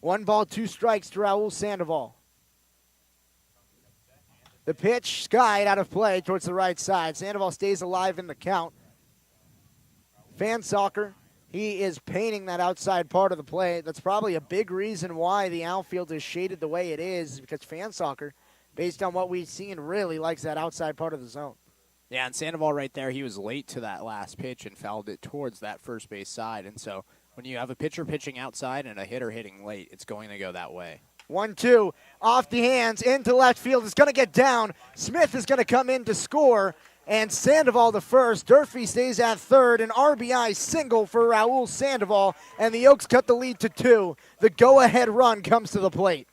1 ball, 2 strikes to Raul Sandoval. The pitch skied out of play towards the right side. Sandoval stays alive in the count. Fansalker, he is painting that outside part of the plate. That's probably a big reason why the outfield is shaded the way it is, because Fansalker, based on what we've seen, really likes that outside part of the zone. Yeah, and Sandoval right there, he was late to that last pitch and fouled it towards that first base side. And so when you have a pitcher pitching outside and a hitter hitting late, it's going to go that way. 1-2, off the hands, into left field. It's going to get down. Smith is going to come in to score, and Sandoval the first. Durfee stays at third. An RBI single for Raul Sandoval, and the Oaks cut the lead to 2. The go-ahead run comes to the plate.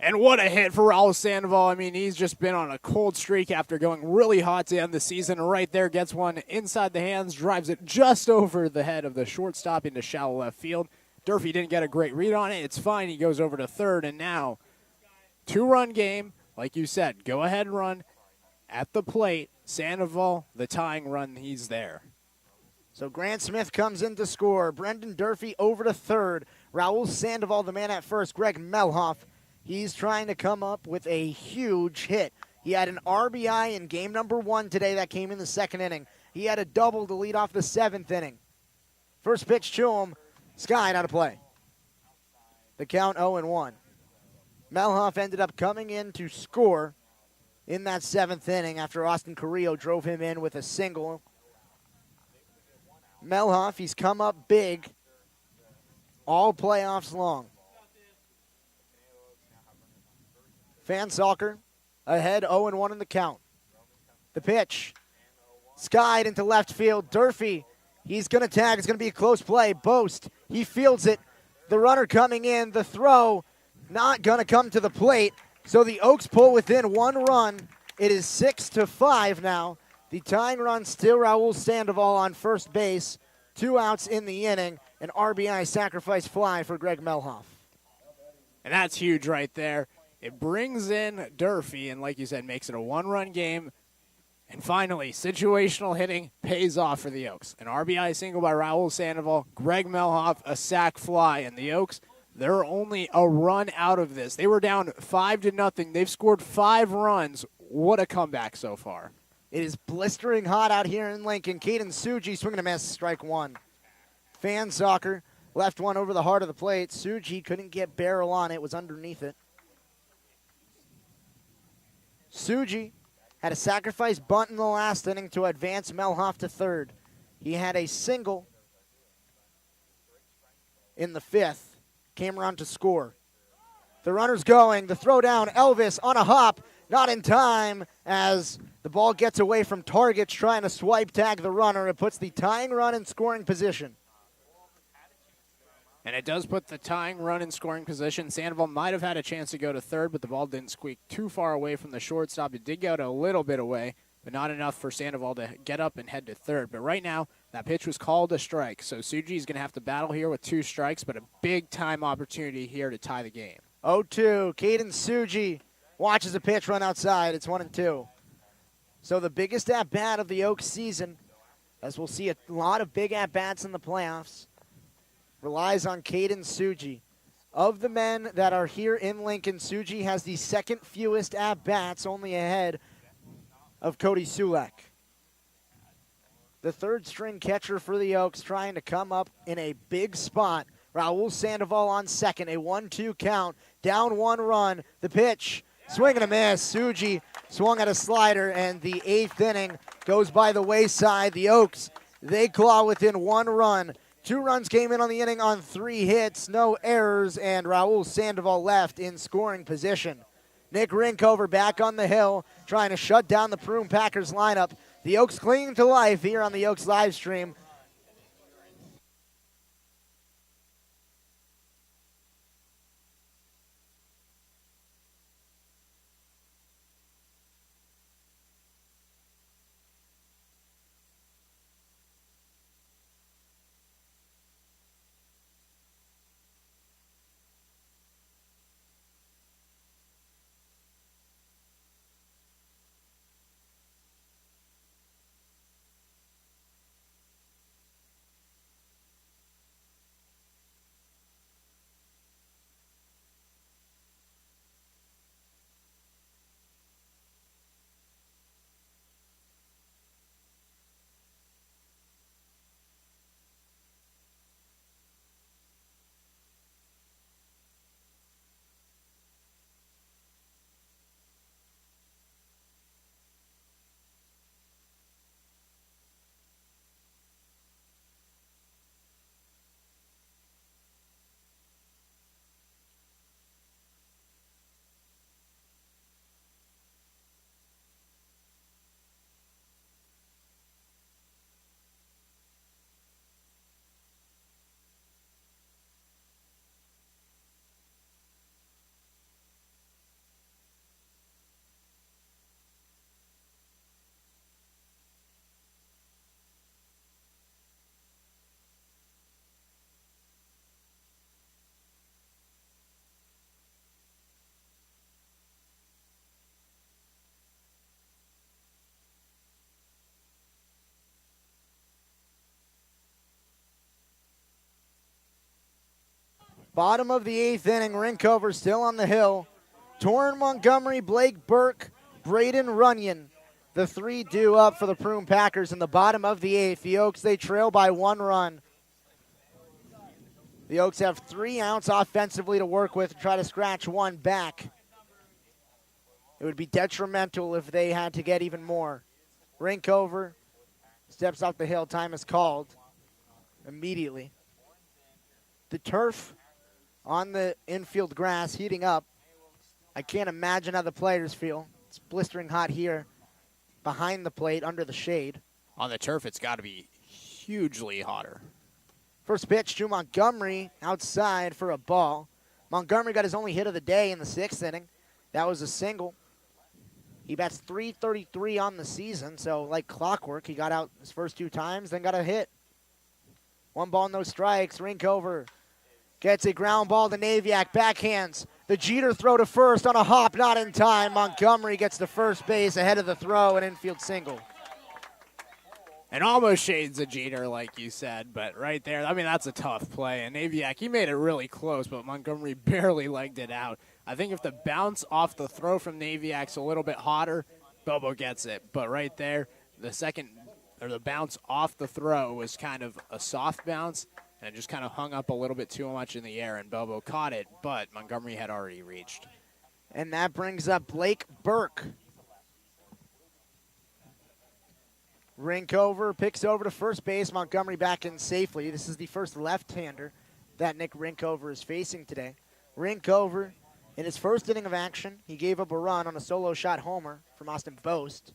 And what a hit for Raul Sandoval. I mean, he's just been on a cold streak after going really hot to end the season. Right there, gets one inside the hands, drives it just over the head of the shortstop into shallow left field. Durfee didn't get a great read on it. It's fine. He goes over to third, and now 2-run game. Like you said, go-ahead run at the plate. Sandoval, the tying run, he's there. So Grant Smith comes in to score. Brendan Durfee over to third. Raul Sandoval, the man at first. Greg Melhoff, he's trying to come up with a huge hit. He had an RBI in game number 1 today that came in the second inning. He had a double to lead off the 7th inning. First pitch to him, skied out of play. The count 0-1. Melhoff ended up coming in to score in that 7th inning after Austin Carrillo drove him in with a single. Melhoff, he's come up big all playoffs long. Fan Salker ahead 0-1 in the count. The pitch, skied into left field. Durfee, he's going to tag. It's going to be a close play. Boast, he fields it. The runner coming in. The throw not going to come to the plate. So the Oaks pull within 1 run. It is 6-5 now. The tying run still Raul Sandoval on first base. 2 outs in the inning. An RBI sacrifice fly for Greg Melhoff. And that's huge right there. It brings in Durfee, and like you said, makes it a 1-run game. And finally, situational hitting pays off for the Oaks. An RBI single by Raul Sandoval, Greg Melhoff, a sac fly, and the Oaks, they're only a run out of this. They were down 5-0. They've scored 5 runs. What a comeback so far. It is blistering hot out here in Lincoln. Caden Suji swinging a miss, strike 1. Fan Soccer left one over the heart of the plate. Suji couldn't get barrel on it, was underneath it. Suji had a sacrifice bunt in the last inning to advance Melhoff to third. He had a single in the 5th. Came around to score. The runner's going. The throw down. Elvis on a hop. Not in time as the ball gets away from targets trying to swipe tag the runner. It puts the tying run in scoring position. And it does put the tying run in scoring position. Sandoval might have had a chance to go to third, but the ball didn't squeak too far away from the shortstop. It did go to a little bit away, but not enough for Sandoval to get up and head to third. But right now, that pitch was called a strike. So Suji's going to have to battle here with 2 strikes, but a big-time opportunity here to tie the game. 0-2. Caden Suji watches a pitch run outside. It's 1-2. So the biggest at-bat of the Oaks season, as we'll see a lot of big at-bats in the playoffs, relies on Caden Suji. Of the men that are here in Lincoln, Suji has the 2nd fewest at-bats, only ahead of Cody Sulek. The 3rd-string catcher for the Oaks trying to come up in a big spot. Raul Sandoval on second, a 1-2 count, down 1 run. The pitch, swing and a miss. Suji swung at a slider, and the 8th inning goes by the wayside. The Oaks, they claw within 1 run. 2 runs came in on the inning on 3 hits, no errors, and Raul Sandoval left in scoring position. Nick Rinkover back on the hill, trying to shut down the Prune Packers lineup. The Oaks clinging to life here on the Oaks live stream. Bottom of the 8th inning, Rinkover still on the hill. Torrin Montgomery, Blake Burke, Braden Runyon. The 3 due up for the Prune Packers in the bottom of the 8th. The Oaks, they trail by 1 run. The Oaks have 3 outs offensively to work with to try to scratch 1 back. It would be detrimental if they had to get even more. Rinkover steps off the hill. Time is called immediately. The turf on the infield grass heating up. I can't imagine how the players feel. It's blistering hot here behind the plate under the shade. On the turf, it's got to be hugely hotter. First pitch to Montgomery outside for a ball. Montgomery got his only hit of the day in the 6th inning. That was a single. He bats .333 on the season, so like clockwork, he got out his first 2 times, then got a hit. 1 ball, no strikes. Rinkover gets a ground ball to Naviak, backhands. The Jeter throw to first on a hop, not in time. Montgomery gets to first base ahead of the throw, an infield single. And almost shades a Jeter, like you said, but right there, I mean, that's a tough play. And Naviak, he made it really close, but Montgomery barely legged it out. I think if the bounce off the throw from Naviak's a little bit hotter, Bobo gets it. But right there, the bounce off the throw was kind of a soft bounce, and it just kind of hung up a little bit too much in the air, and Bobo caught it, but Montgomery had already reached. And that brings up Blake Burke. Rinkover picks over to first base. Montgomery back in safely. This is the first left-hander that Nick Rinkover is facing today. Rinkover, in his first inning of action, he gave up a run on a solo shot homer from Austin Boast.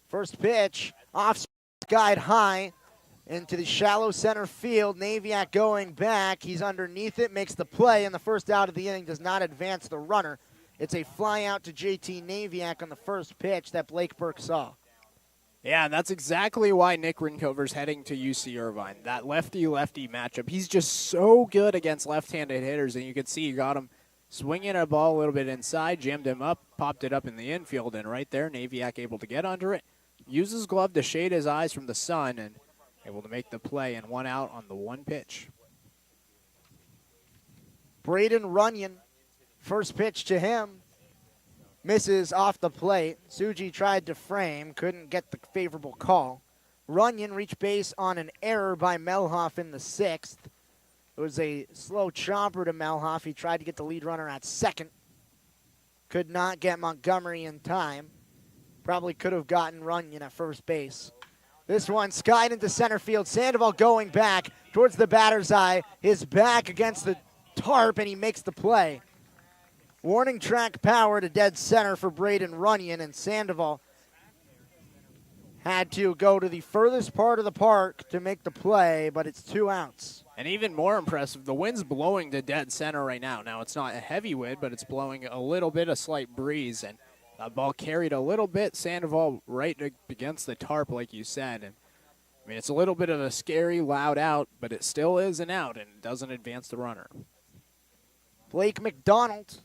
First pitch, off guide high into the shallow center field. Naviak going back. He's underneath it, makes the play, and the first out of the inning does not advance the runner. It's a fly out to JT Naviak on the first pitch that Blake Burke saw. Yeah, and that's exactly why Nick Rinkover's heading to UC Irvine. That lefty-lefty matchup. He's just so good against left-handed hitters, and you can see he got him swinging a ball a little bit inside, jammed him up, popped it up in the infield, and right there, Naviak able to get under it, use his glove to shade his eyes from the sun, and able to make the play and 1 out on the 1 pitch. Braden Runyon, first pitch to him. Misses off the plate. Suji tried to frame, couldn't get the favorable call. Runyon reached base on an error by Melhoff in the 6th. It was a slow chopper to Melhoff. He tried to get the lead runner at second. Could not get Montgomery in time. Probably could have gotten Runyon at first base. This one skied into center field. Sandoval going back towards the batter's eye. His back against the tarp, and he makes the play. Warning track power to dead center for Braden Runyon, and Sandoval had to go to the furthest part of the park to make the play, but it's 2 outs. And even more impressive, the wind's blowing to dead center right now. Now, it's not a heavy wind, but it's blowing a little bit, a slight breeze, and that ball carried a little bit. Sandoval right against the tarp, like you said. And I mean, it's a little bit of a scary, loud out, but it still is an out, and doesn't advance the runner. Blake McDonald.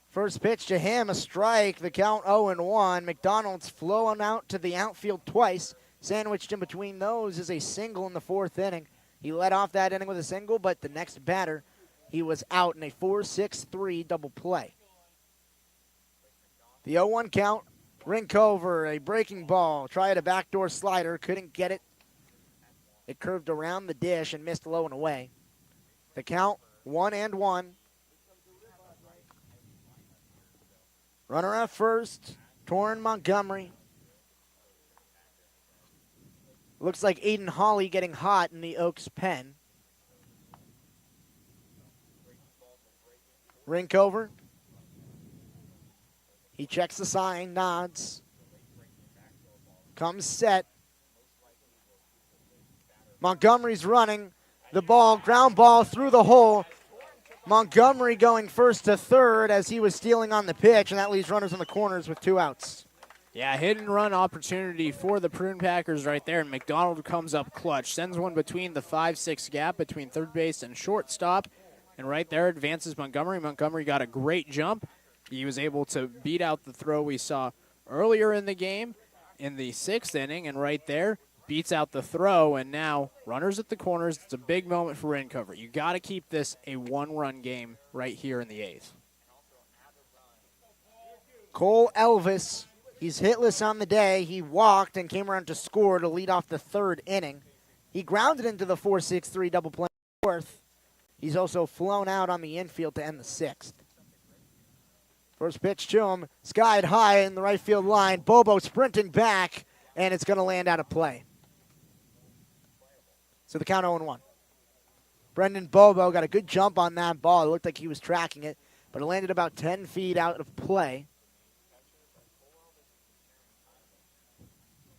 First pitch to him, a strike, the count 0-1. McDonald's flowing out to the outfield twice. Sandwiched in between those is a single in the 4th inning. He led off that inning with a single, but the next batter, he was out in a 4-6-3 double play. The 0-1 count, Rinkover, a breaking ball. Tried a backdoor slider, couldn't get it. It curved around the dish and missed low and away. The count, 1-1. Runner at first, Torrin Montgomery. Looks like Aiden Hawley getting hot in the Oaks pen. Rinkover. He checks the sign, nods. Comes set. Montgomery's running. The ball, ground ball through the hole. Montgomery going first to third as he was stealing on the pitch, and that leaves runners in the corners with 2 outs. Yeah, hit and run opportunity for the Prune Packers right there, and McDonald comes up clutch, sends one between the 5-6 gap between third base and shortstop, and right there advances Montgomery. Montgomery got a great jump. He was able to beat out the throw we saw earlier in the game in the 6th inning, and right there beats out the throw, and now runners at the corners. It's a big moment for Rincover. You got to keep this a one-run game right here in the 8th. Cole Elvis, he's hitless on the day. He walked and came around to score to lead off the 3rd inning. He grounded into the 4-6-3 double play in the 4th. He's also flown out on the infield to end the 6th. First pitch to him, skied high in the right field line. Bobo sprinting back, and it's going to land out of play. So the count 0-1. Brendan Bobo got a good jump on that ball. It looked like he was tracking it, but it landed about 10 feet out of play.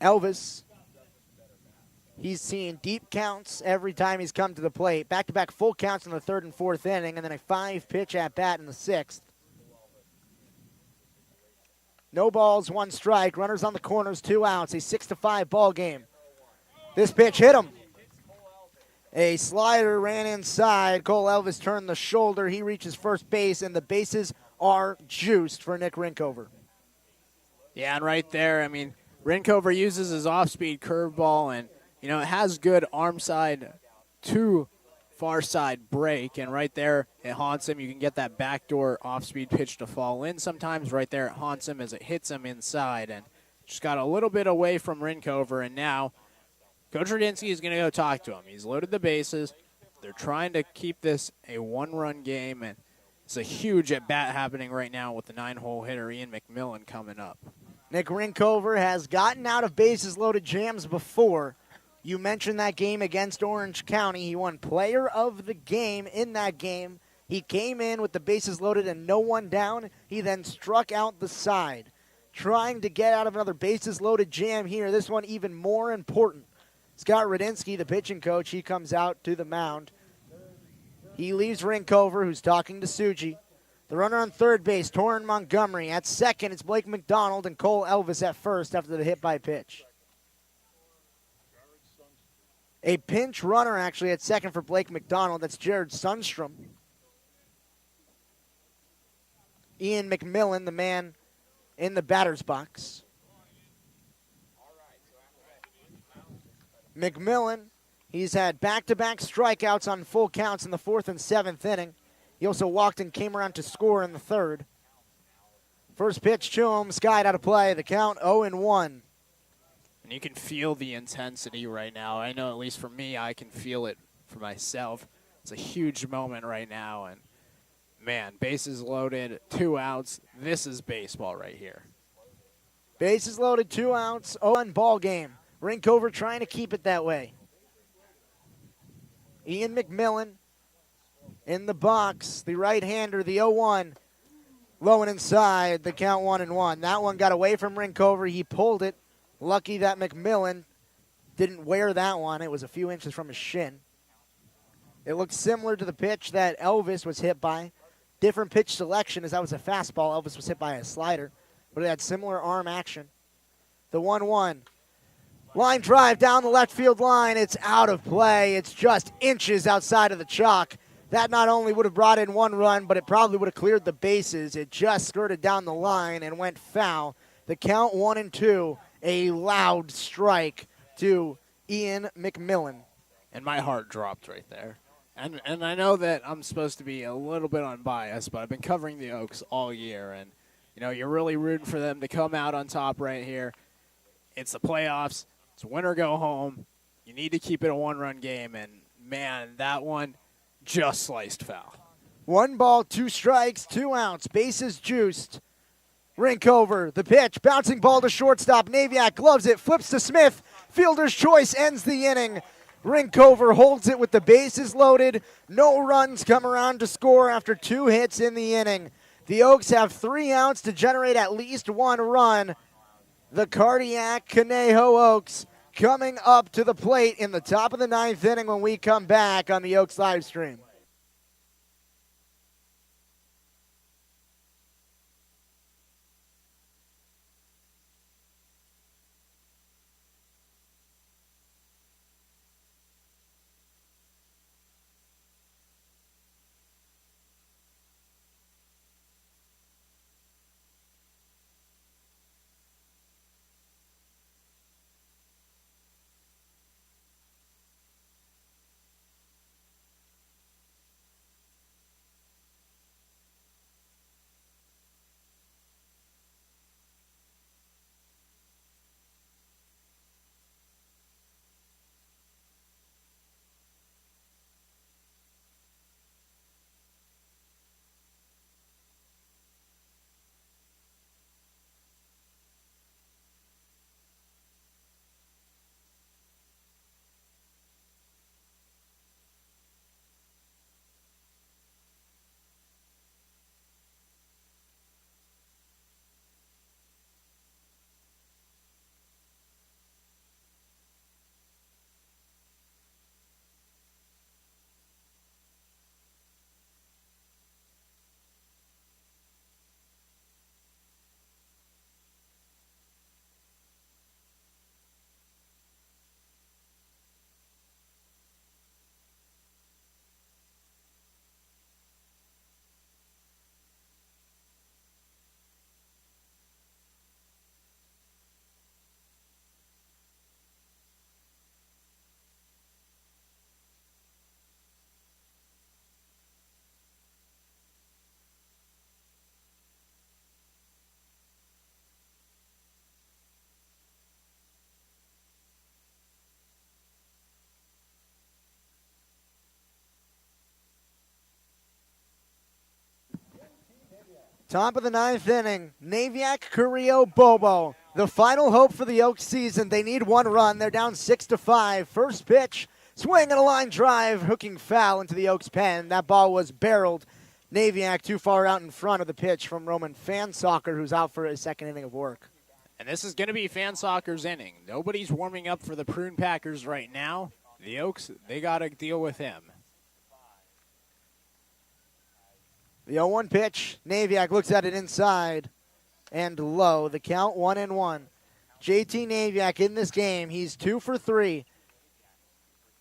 Elvis, he's seeing deep counts every time he's come to the plate. Back-to-back full counts in the 3rd and 4th inning, and then a 5-pitch at-bat in the 6th. No balls, 1 strike. Runners on the corners, 2 outs. A 6-5 ball game. This pitch hit him. A slider ran inside. Cole Elvis turned the shoulder. He reaches first base, and the bases are juiced for Nick Rincover. Yeah, and right there, I mean, Rincover uses his off-speed curveball, and, you know, it has good arm side to far side break, and right there it haunts him. You can get that backdoor off-speed pitch to fall in sometimes. Right there it haunts him as it hits him inside, and just got a little bit away from Rincover, and now Coach Radinsky is going to go talk to him. He's loaded the bases. They're trying to keep this a one-run game, and it's a huge at-bat happening right now with the 9-hole hitter Ian Mcmillan coming up. Nick Rincover has gotten out of bases loaded jams before. You mentioned that game against Orange County. He won player of the game in that game. He came in with the bases loaded and no one down. He then struck out the side. Trying to get out of another bases loaded jam here. This one even more important. Scott Radinsky, the pitching coach, he comes out to the mound. He leaves Rincover, who's talking to Suji. The runner on third base, Torrin Montgomery. At second, it's Blake McDonald and Cole Elvis at first after the hit by pitch. A pinch runner, actually, at second for Blake McDonald. That's Jared Sundstrom. Ian Mcmillan, the man in the batter's box. McMillan, he's had back-to-back strikeouts on full counts in the 4th and 7th inning. He also walked and came around to score in the 3rd. First pitch to him, skied out of play. The count 0-1. And you can feel the intensity right now. I know, at least for me, I can feel it for myself. It's a huge moment right now. And, man, bases loaded, 2 outs. This is baseball right here. Bases loaded, 2 outs, 0-1 ball game. Rincover trying to keep it that way. Ian McMillan in the box, the right-hander, the 0-1. Low and inside, the count 1-1. That one got away from Rincover. He pulled it. Lucky that McMillan didn't wear that one. It was a few inches from his shin. It looked similar to the pitch that Elvis was hit by. Different pitch selection, as that was a fastball. Elvis was hit by a slider, but it had similar arm action. The 1-1. Line drive down the left field line. It's out of play. It's just inches outside of the chalk. That not only would have brought in 1 run, but it probably would have cleared the bases. It just skirted down the line and went foul. The count 1-2. A loud strike to Ian McMillan. And my heart dropped right there. And I know that I'm supposed to be a little bit unbiased, but I've been covering the Oaks all year. And, you know, you're really rooting for them to come out on top right here. It's the playoffs. It's win or go home. You need to keep it a 1-run game. And, man, that one just sliced foul. 1 ball, 2 strikes, 2 outs. Bases juiced. Rincover, the pitch, bouncing ball to shortstop. Naviak gloves it, flips to Smith. Fielder's choice ends the inning. Rincover holds it with the bases loaded. No runs come around to score after 2 hits in the inning. The Oaks have 3 outs to generate at least 1 run. The cardiac Conejo Oaks coming up to the plate in the top of the 9th inning when we come back on the Oaks live stream. Top of the ninth inning, Naviac, Carrillo, Bobo. The final hope for the Oaks season. They need one run. They're down 6-5. First pitch, swing and a line drive, hooking foul into the Oaks pen. That ball was barreled. Naviac too far out in front of the pitch from Roman Fansoccer, who's out for his second inning of work. And this is going to be Fansoccer's inning. Nobody's warming up for the Prune Packers right now. The Oaks, they got to deal with him. The 0-1 pitch. Naviac looks at it inside and low. The count 1-1. JT Naviac in this game, he's 2 for 3.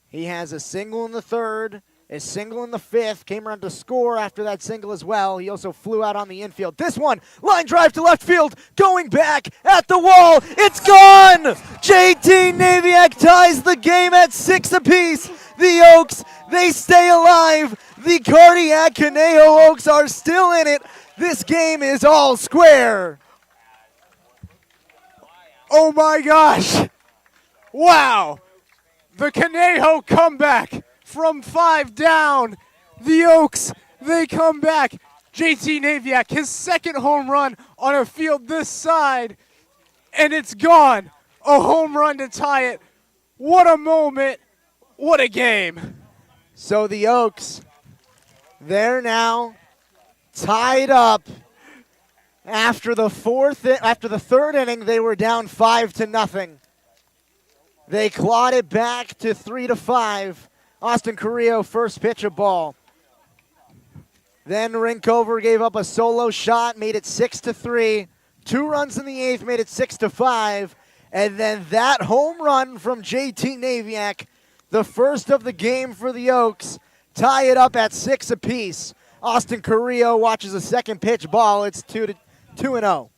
He has a single in the third, a single in the fifth, came around to score after that single as well. He also flew out on the infield. This one, line drive to left field, going back at the wall. It's gone! JT Naviac ties the game at 6 apiece. The Oaks, they stay alive. The Cardiac Conejo Oaks are still in it. This game is all square. Oh my gosh! Wow! The Conejo comeback from 5 down. The Oaks, they come back. JT Naviac, his second home run on a field this side, and it's gone. A home run to tie it. What a moment. What a game. So the Oaks, they're now tied up. After the third inning, they were down 5-0. They clawed it back to 3-5. Austin Carrillo first pitch a ball. Then Rinkover gave up a solo shot, made it 6-3. 2 runs in the eighth made it 6-5. And then that home run from JT Naviac, the first of the game for the Oaks, tie it up at 6 apiece. Austin Carrillo watches a second pitch ball. It's 2-0.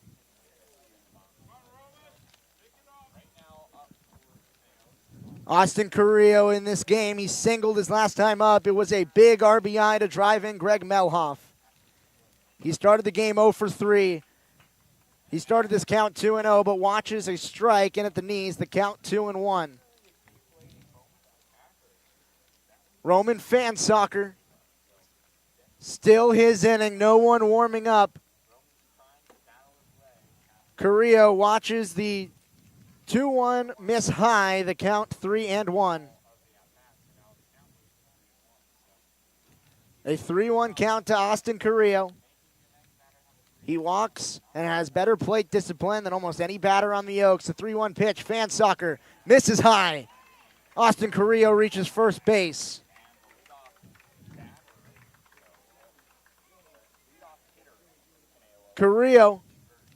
Austin Carrillo in this game, he singled his last time up. It was a big RBI to drive in Greg Melhoff. He started the game 0 for 3. He started this count 2-0, but watches a strike in at the knees, the count 2-1. Roman Fansoccer, still his inning, no one warming up. Carrillo watches the 2-1 miss high, the count 3-1. A 3-1 count to Austin Carrillo. He walks and has better plate discipline than almost any batter on the Oaks. A 3-1 pitch, Fansoccer misses high. Austin Carrillo reaches first base. Carrillo,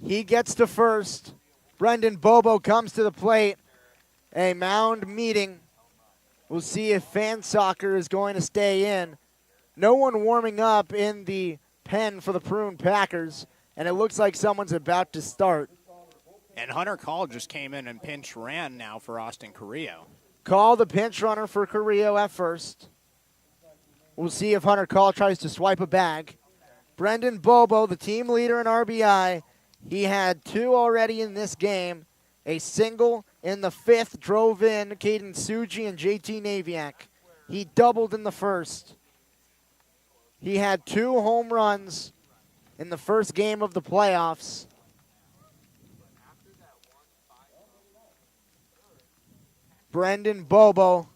he gets to first. Brendan Bobo comes to the plate. A mound meeting. We'll see if Fansoccer is going to stay in. No one warming up in the pen for the Prune Packers, and it looks like someone's about to start. And Hunter Call just came in and pinch ran now for Austin Carrillo. Call the pinch runner for Carrillo at first. We'll see if Hunter Call tries to swipe a bag. Brendan Bobo, the team leader in RBI, he had 2 already in this game. A single in the fifth drove in Caden Suji and JT Naviac. He doubled in the first. He had 2 home runs in the first game of the playoffs. Brendan Bobo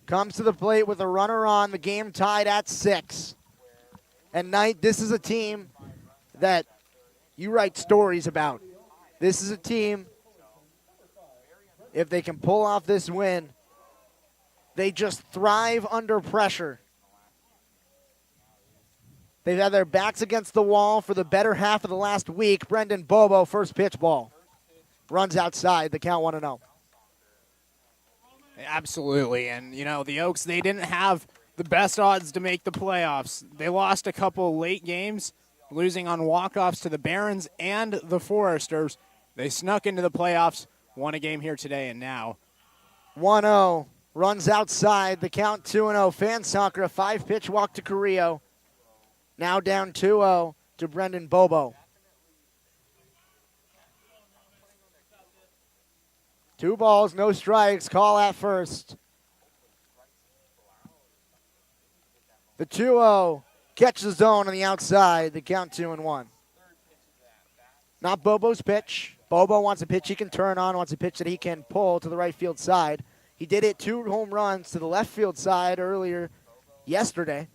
comes to the plate with a runner on, the game tied at 6. And Knight, this is a team that you write stories about. This is a team, if they can pull off this win, they just thrive under pressure. They've had their backs against the wall for the better half of the last week. Brendan Bobo, first pitch ball. Runs outside, the count 1-0. Absolutely, and you know, the Oaks, they didn't have the best odds to make the playoffs. They lost a couple late games, losing on walk-offs to the Barons and the Foresters. They snuck into the playoffs, won a game here today, and now 1-0, runs outside, the count 2-0. Fansoccer, a 5-pitch walk to Carrillo. Now down 2-0 to Brendan Bobo. 2 balls, no strikes, call at first. The 2-0 catches the zone on the outside, the count 2-1. Not Bobo's pitch. Bobo wants a pitch he can turn on, wants a pitch that he can pull to the right field side. He did hit 2 home runs to the left field side earlier yesterday.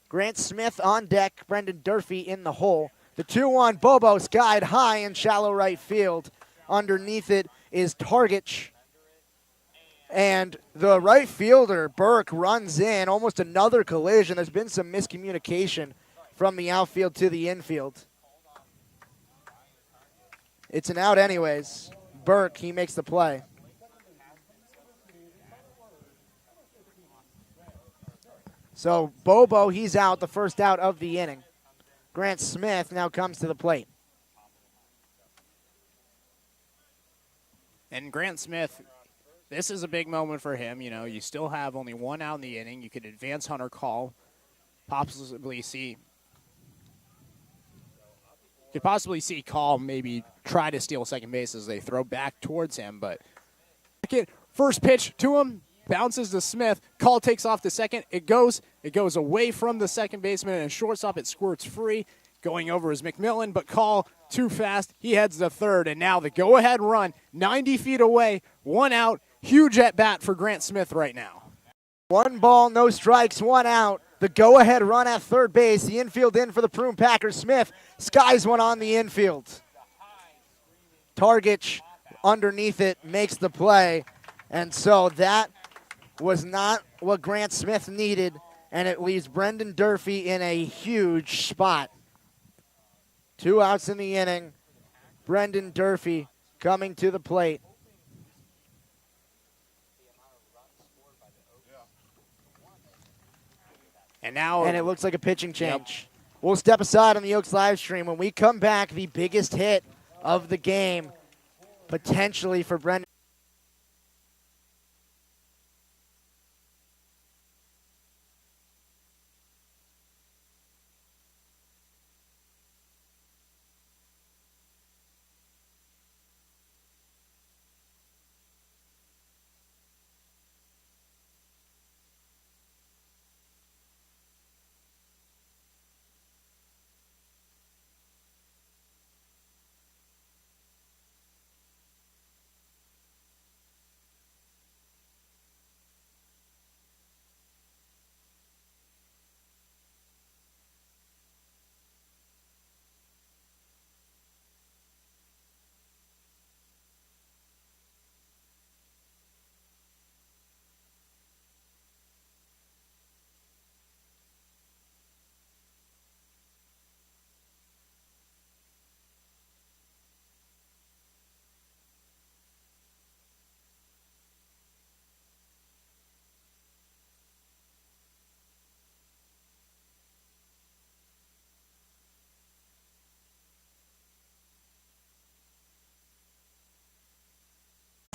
Grant Smith on deck, Brendan Durfee in the hole. The 2-1, Bobo skied high in shallow right field. Underneath it is Targich. And the right fielder, Burke, runs in. Almost another collision. There's been some miscommunication from the outfield to the infield. It's an out anyways. Burke, he makes the play. So Bobo, he's out, the first out of the inning. Grant Smith now comes to the plate. And Grant Smith, this is a big moment for him. You know, you still have only 1 out in the inning. You could advance Hunter Call, possibly see Call maybe try to steal second base as they throw back towards him. But first pitch to him, bounces to Smith. Call takes off to second. It goes away from the second baseman and shortstop. It squirts free. Going over is Mcmillan, but Call too fast. He heads to third, and now the go-ahead run, 90 feet away, 1 out. Huge at bat for Grant Smith right now. 1 ball, no strikes, 1 out. The go-ahead run at third base. The infield in for the Prune Packers. Smith skies one on the infield. Targich underneath it makes the play. And so that was not what Grant Smith needed, and it leaves Brendan Durfee in a huge spot. 2 outs in the inning. Brendan Durfee coming to the plate. And it looks like a pitching change. Yep. We'll step aside on the Oaks live stream. When we come back, the biggest hit of the game, potentially for Brendan.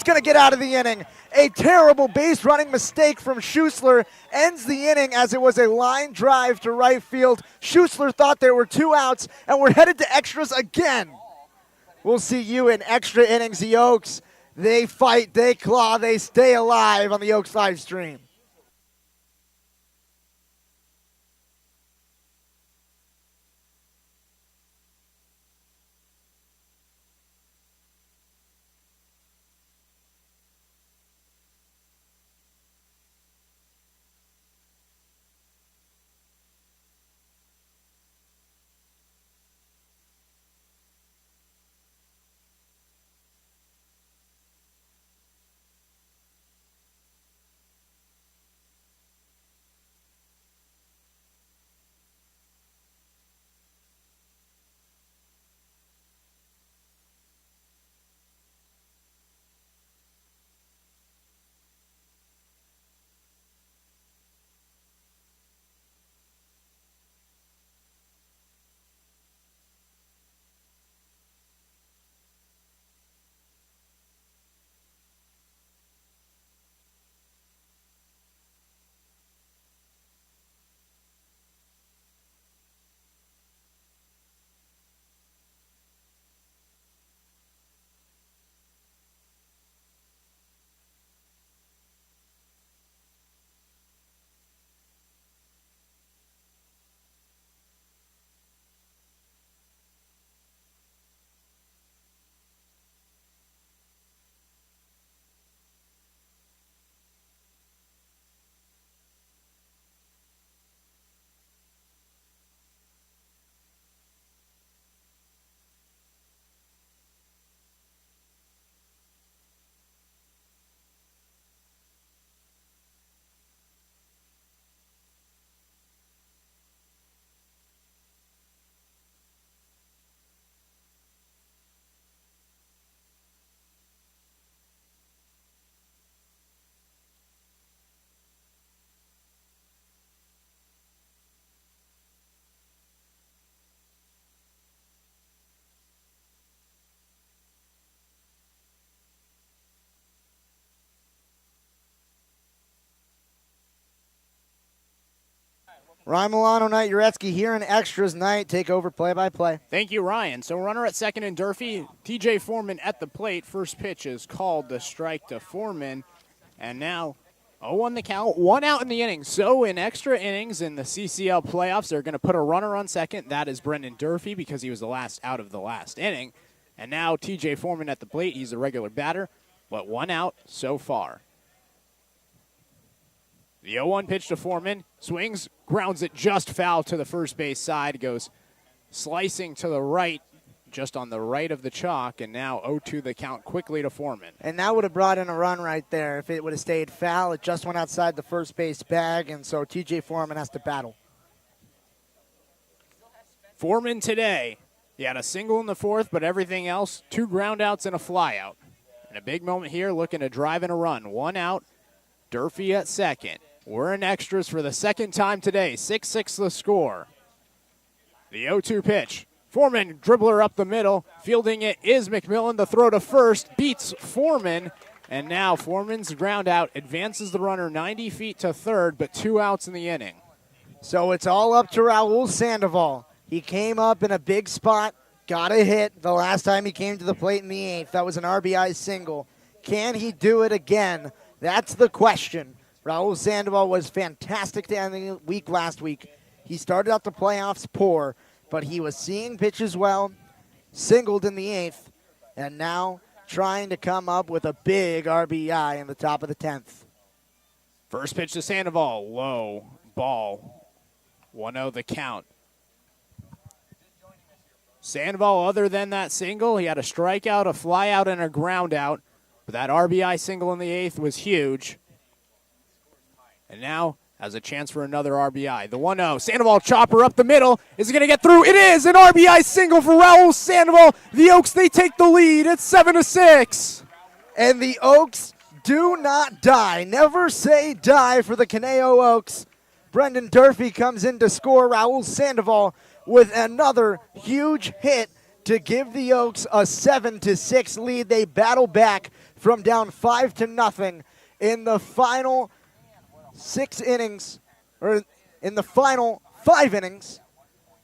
Going to get out of the inning. A terrible base running mistake from Schussler ends the inning as it was a line drive to right field. Schussler thought there were 2 outs, and we're headed to extras again. We'll see you in extra innings. The Oaks, they fight, they claw, they stay alive on the Oaks live stream. Ryan Milano, Knight Uretsky here in extras. Night, take over play-by-play. Thank you, Ryan. So runner at second in Durfee, TJ Foreman at the plate. First pitch is called, the strike to Foreman. And now 0-1 the count, 1 out in the inning. So in extra innings in the CCL playoffs, they're going to put a runner on second. That is Brendan Durfee because he was the last out of the last inning. And now TJ Foreman at the plate. He's a regular batter, but 1 out so far. The 0-1 pitch to Foreman. Swings, grounds it just foul to the first base side. Goes slicing to the right, just on the right of the chalk. And now 0-2 the count quickly to Foreman. And that would have brought in a run right there. If it would have stayed foul, it just went outside the first base bag. And so TJ Foreman has to battle. Foreman today, he had a single in the fourth, but everything else, 2 groundouts and a flyout. And a big moment here, looking to drive in a run. 1 out, Durfee at second. We're in extras for the second time today. 6-6 the score. The 0-2 pitch. Foreman, dribbler up the middle. Fielding it is Mcmillan. The throw to first beats Foreman. And now Foreman's ground out advances the runner 90 feet to third, but 2 outs in the inning. So it's all up to Raul Sandoval. He came up in a big spot, got a hit the last time he came to the plate in the 8th. That was an RBI single. Can he do it again? That's the question. Raul Sandoval was fantastic to end the week last week. He started out the playoffs poor, but he was seeing pitches well, singled in the 8th, and now trying to come up with a big RBI in the top of the 10th. First pitch to Sandoval, low ball. 1-0 the count. Sandoval, other than that single, he had a strikeout, a flyout, and a groundout. But that RBI single in the 8th was huge. And now has a chance for another RBI. The 1-0, Sandoval chopper up the middle. Is it going to get through? It is an RBI single for Raul Sandoval. The Oaks, they take the lead. It's 7-6. And the Oaks do not die. Never say die for the Conejo Oaks. Brendan Durfee comes in to score. Raul Sandoval with another huge hit to give the Oaks a 7-6 lead. They battle back from down 5-0 in the final 6 innings, or in the final 5 innings.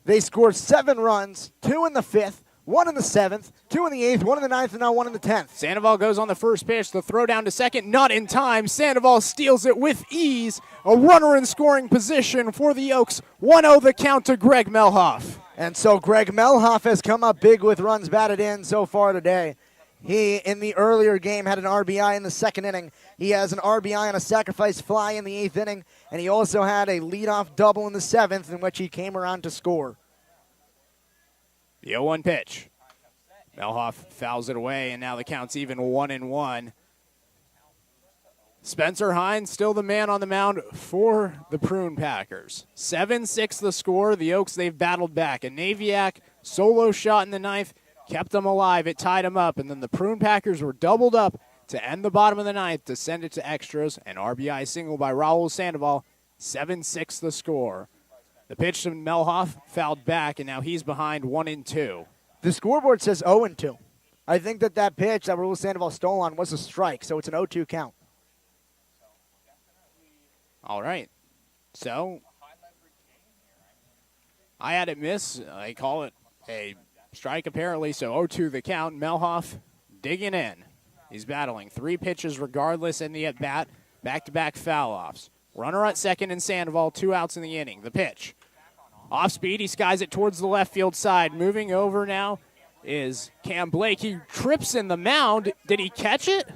They scored 7 runs, 2 in the 5th, 1 in the 7th, 2 in the 8th, 1 in the 9th, and now 1 in the 10th. Sandoval goes on the first pitch. The throw down to second, not in time. Sandoval steals it with ease. A runner in scoring position for the Oaks. 1-0 the count to Greg Melhoff. And so Greg Melhoff has come up big with runs batted in so far today. He, in the earlier game, had an RBI in the 2nd inning. He has an RBI on a sacrifice fly in the 8th inning, and he also had a leadoff double in the 7th in which he came around to score. The 0-1 pitch. Melhoff fouls it away, and now the count's even 1-1. Spencer Hines still the man on the mound for the Prune Packers. 7-6 the score. The Oaks, they've battled back. A Naviak solo shot in the 9th kept them alive. It tied them up, and then the Prune Packers were doubled up to end the bottom of the 9th to send it to extras. An RBI single by Raul Sandoval. 7-6 the score. The pitch to Melhoff fouled back, and now he's behind 1-2. The scoreboard says 0-2. I think that pitch that Raul Sandoval stole on was a strike, so it's an 0-2 count. All right. So I had it miss. I call it a strike apparently, so 0-2 the count. Melhoff digging in. He's battling 3 pitches regardless in the at-bat. Back-to-back foul-offs. Runner at second and Sandoval, 2 outs in the inning. The pitch. Off speed, he skies it towards the left field side. Moving over now is Cam Blake. He trips in the mound. Did he catch it?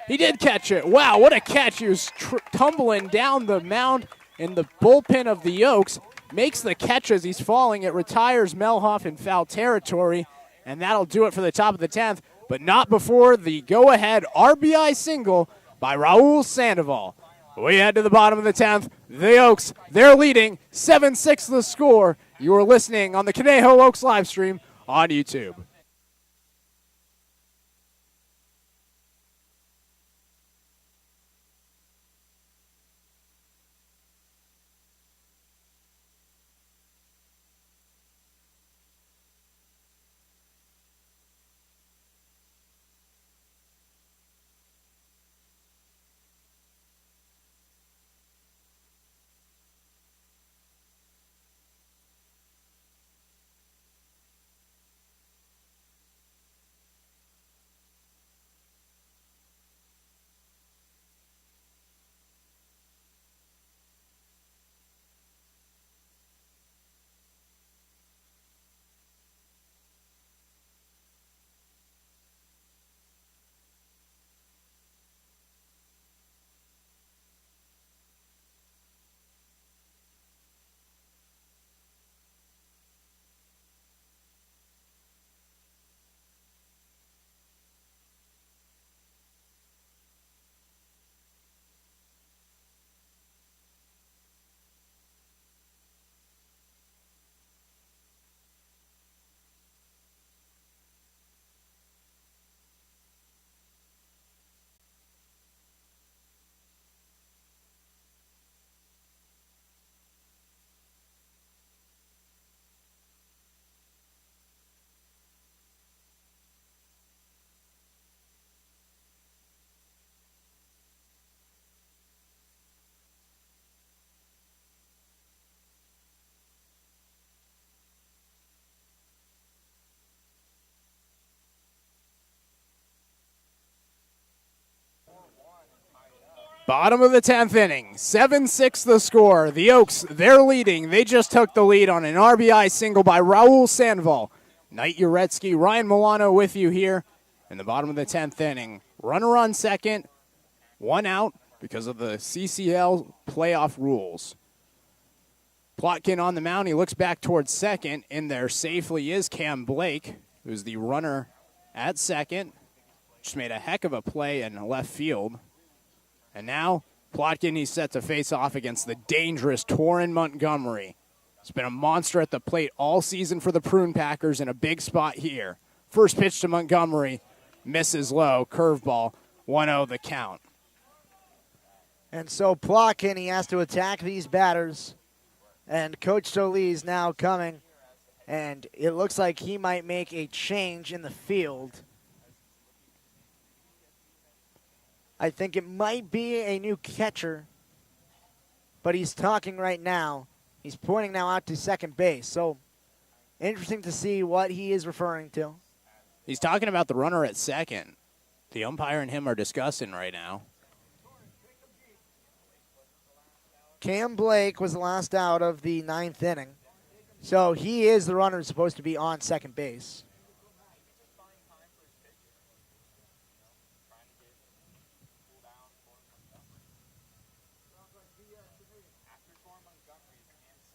He did catch it. Wow, what a catch. He was tumbling down the mound in the bullpen of the Oaks. Makes the catch as he's falling. It retires Melhoff in foul territory, and that'll do it for the top of the 10th, but not before the go-ahead RBI single by Raul Sandoval. We head to the bottom of the 10th. The Oaks, they're leading 7-6 the score. You are listening on the Conejo Oaks live stream on YouTube. Bottom of the 10th inning, 7-6 the score. The Oaks, they're leading. They just took the lead on an RBI single by Raul Sandoval. Knight Uretsky, Ryan Milano with you here in the bottom of the 10th inning. Runner on second, one out because of the CCL playoff rules. Plotkin on the mound. He looks back towards second. In there safely is Cam Blake, who's the runner at second. Just made a heck of a play in left field. And now Plotkin, he's set to face off against the dangerous Torren Montgomery. He's been a monster at the plate all season for the Prune Packers in a big spot here. First pitch to Montgomery, misses low, curveball, 1-0 the count. And so Plotkin, he has to attack these batters. And Coach Solis now coming. And it looks like he might make a change in the field. I think it might be a new catcher, but he's talking right now. He's pointing now out to second base. So interesting to see what he is referring to. He's talking about the runner at second. The umpire and him are discussing right now. Cam Blake was the last out of the 9th inning. So he is the runner who's supposed to be on second base.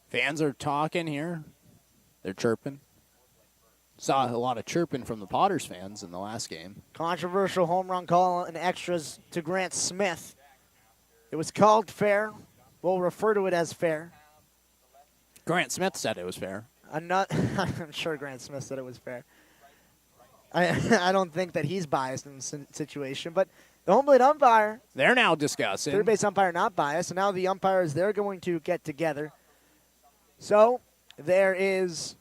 Fans are talking here. They're chirping. Saw a lot of chirping from the Potters fans in the last game. Controversial home run call and extras to Grant Smith. It was called fair. We'll refer to it as fair. Grant Smith said it was fair. I'm sure Grant Smith said it was fair. I don't think that he's biased in this situation, but the home plate umpire, they're now discussing. Third base umpire not biased, and now the umpires, they're going to get together. So there is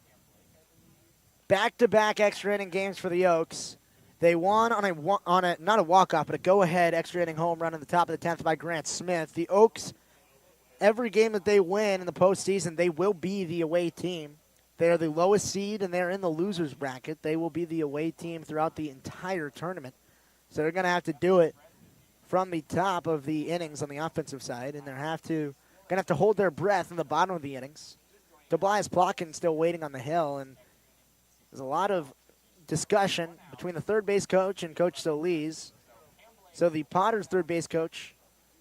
back-to-back extra inning games for the Oaks. They won on a not a walk-off, but a go-ahead extra inning home run in the top of the 10th by Grant Smith. The Oaks, every game that they win in the postseason, they will be the away team. They are the lowest seed, and they're in the losers bracket. They will be the away team throughout the entire tournament. So they're going to have to do it from the top of the innings on the offensive side, and they're going to have to hold their breath in the bottom of the innings. Tobias Plotkin still waiting on the hill, and there's a lot of discussion between the third base coach and Coach Solis. So the Potters third base coach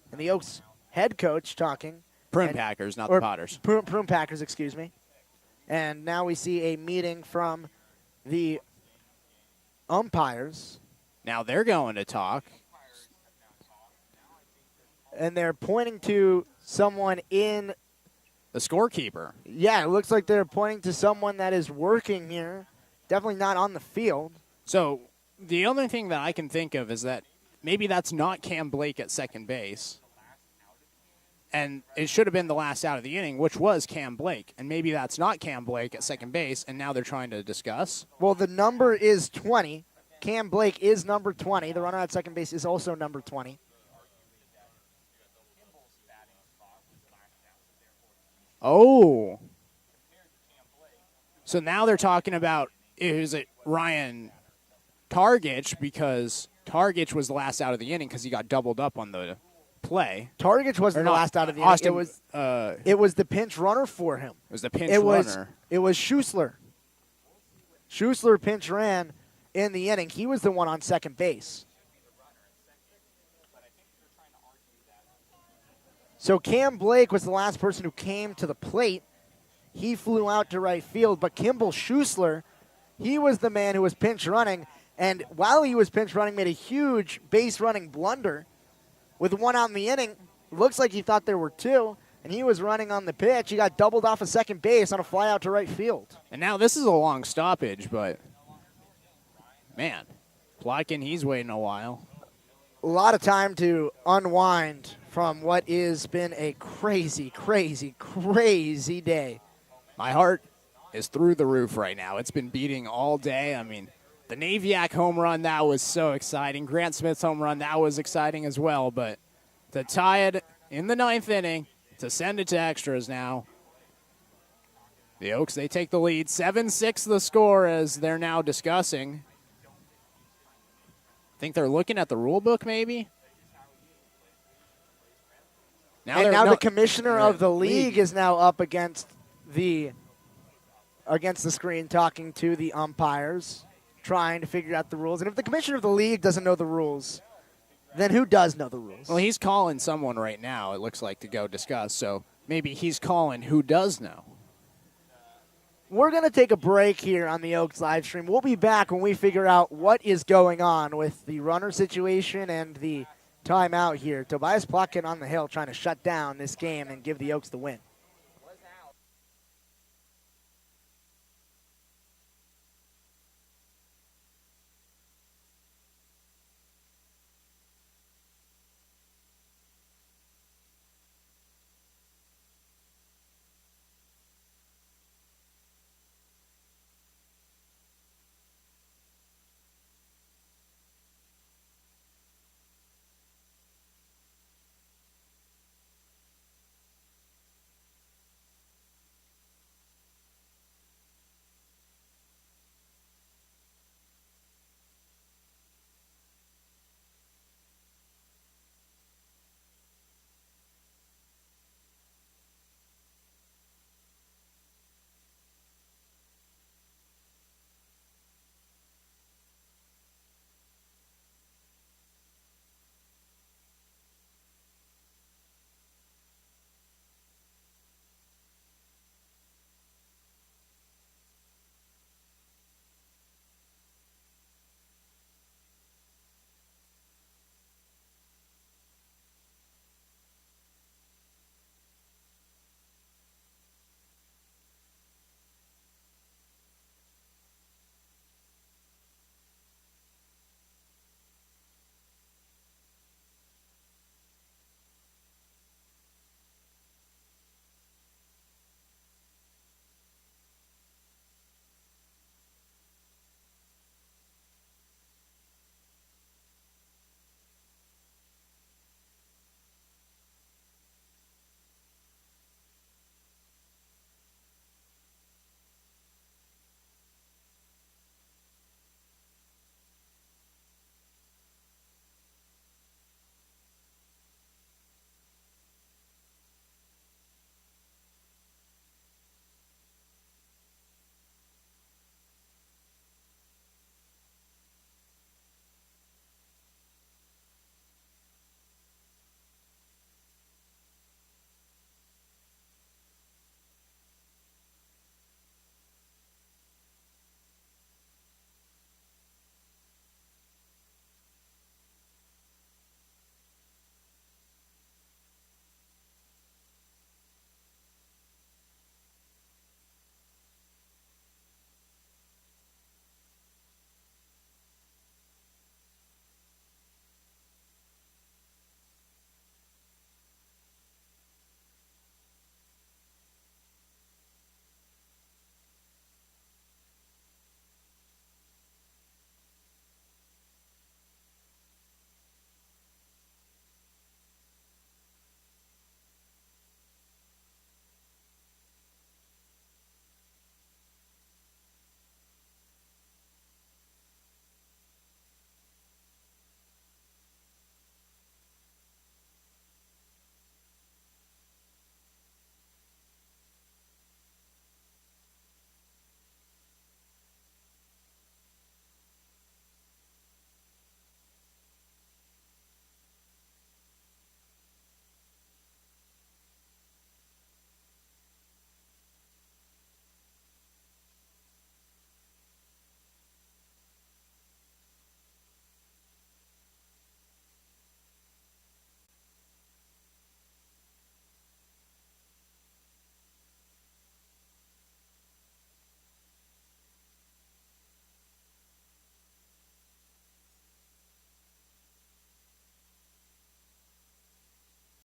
and the Oaks head coach talking. Prune Packers, not the Potters. Prune Packers, excuse me. And now we see a meeting from the umpires. Now they're going to talk. And they're pointing to someone in the scorekeeper. Yeah, it looks like they're pointing to someone that is working here. Definitely not on the field. So the only thing that I can think of is that maybe that's not Cam Blake at second base. And it should have been the last out of the inning, which was Cam Blake. And maybe that's not Cam Blake at second base, and now they're trying to discuss. Well, the number is 20. Cam Blake is number 20. The runner at second base is also number 20. Oh. So now they're talking about, is it Ryan Targich, because Targich was the last out of the inning because he got doubled up on the play. Targich wasn't the last out of the inning. It was the pinch runner for him. It was the pinch runner. It was Schuessler. Schuessler pinch ran in the inning. He was the one on second base. So Cam Blake was the last person who came to the plate. He flew out to right field, but Kimball Schuessler, he was the man who was pinch running, and while he was pinch running, made a huge base running blunder. With one out in the inning, looks like he thought there were two, and he was running on the pitch. He got doubled off of second base on a fly out to right field. And now this is a long stoppage, but, man, Plotkin, he's waiting a while. A lot of time to unwind from what has been a crazy, crazy, crazy day. My heart is through the roof right now. It's been beating all day. I mean, the Naviak home run, that was so exciting. Grant Smith's home run, that was exciting as well. But to tie it in the 9th inning, to send it to extras now, the Oaks, they take the lead. 7-6 the score as they're now discussing. I think they're looking at the rule book maybe. Now the commissioner of the league is now up against the screen talking to the umpires, trying to figure out the rules. And if the commissioner of the league doesn't know the rules, then who does know the rules? Well, he's calling someone right now, it looks like, to go discuss. So maybe he's calling who does know. We're going to take a break here on the Oaks live stream. We'll be back when we figure out what is going on with the runner situation and the timeout here. Tobias Plotkin on the hill trying to shut down this game and give the Oaks the win.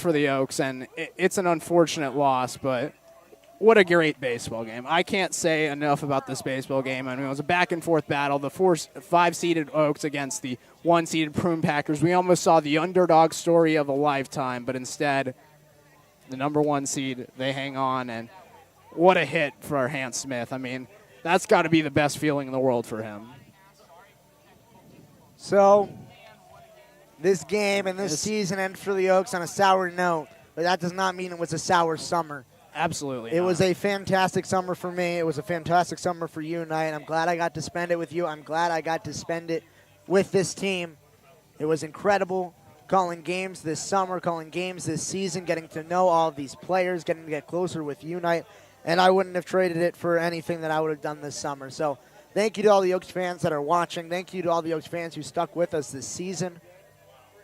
For the Oaks, and it's an unfortunate loss, but what a great baseball game. I can't say enough about this baseball game. I mean, it was a back-and-forth battle. The 5-seeded Oaks against the 1-seeded Prune Packers. We almost saw the underdog story of a lifetime, but instead, the number 1 seed, they hang on, and what a hit for our Hans Smith. I mean, that's got to be the best feeling in the world for him. So this game and this season ends for the Oaks on a sour note. but that does not mean it was a sour summer. Absolutely. It not. was a fantastic summer for me. It was a fantastic summer for you, Knight. I'm glad I got to spend it with you. I'm glad I got to spend it with this team. It was incredible calling games this summer, calling games this season, getting to know all of these players, getting to get closer with you, Knight. And I wouldn't have traded it for anything that I would have done this summer. So thank you to all the Oaks fans that are watching. Thank you to all the Oaks fans who stuck with us this season.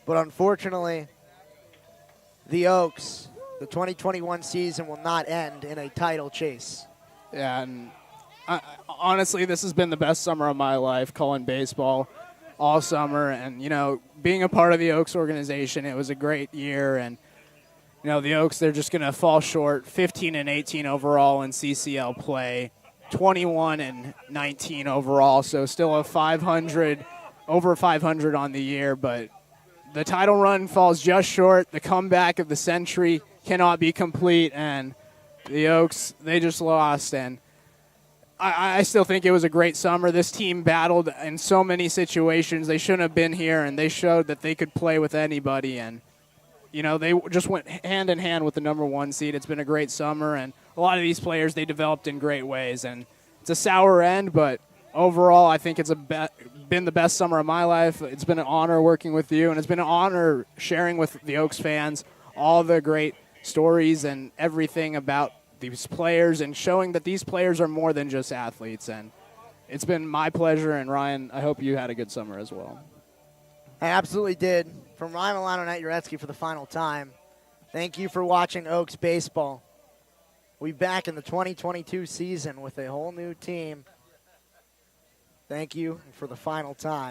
But unfortunately, the Oaks, the 2021 season will not end in a title chase. Yeah, and honestly, this has been the best summer of my life, calling baseball all summer. And, being a part of the Oaks organization, it was a great year. And, the Oaks, they're just going to fall short, 15-18 overall in CCL play, 21-19 overall. So still a 500, over 500 on the year. But the title run falls just short. The comeback of the century cannot be complete, and the Oaks, they just lost. And I still think it was a great summer. This team battled in so many situations. They shouldn't have been here, and they showed that they could play with anybody. And, they just went hand in hand with the number 1 seed. It's been a great summer, and a lot of these players, they developed in great ways. And it's a sour end, but overall, I think it's been the best summer of my life. It's been an honor working with you, and it's been an honor sharing with the Oaks fans all the great stories and everything about these players and showing that these players are more than just athletes. And it's been my pleasure, and Ryan, I hope you had a good summer as well. I absolutely did. From Ryan Milano and Knight Uretsky for the final time, thank you for watching Oaks baseball. We'll be back in the 2022 season with a whole new team. Thank you for the final time.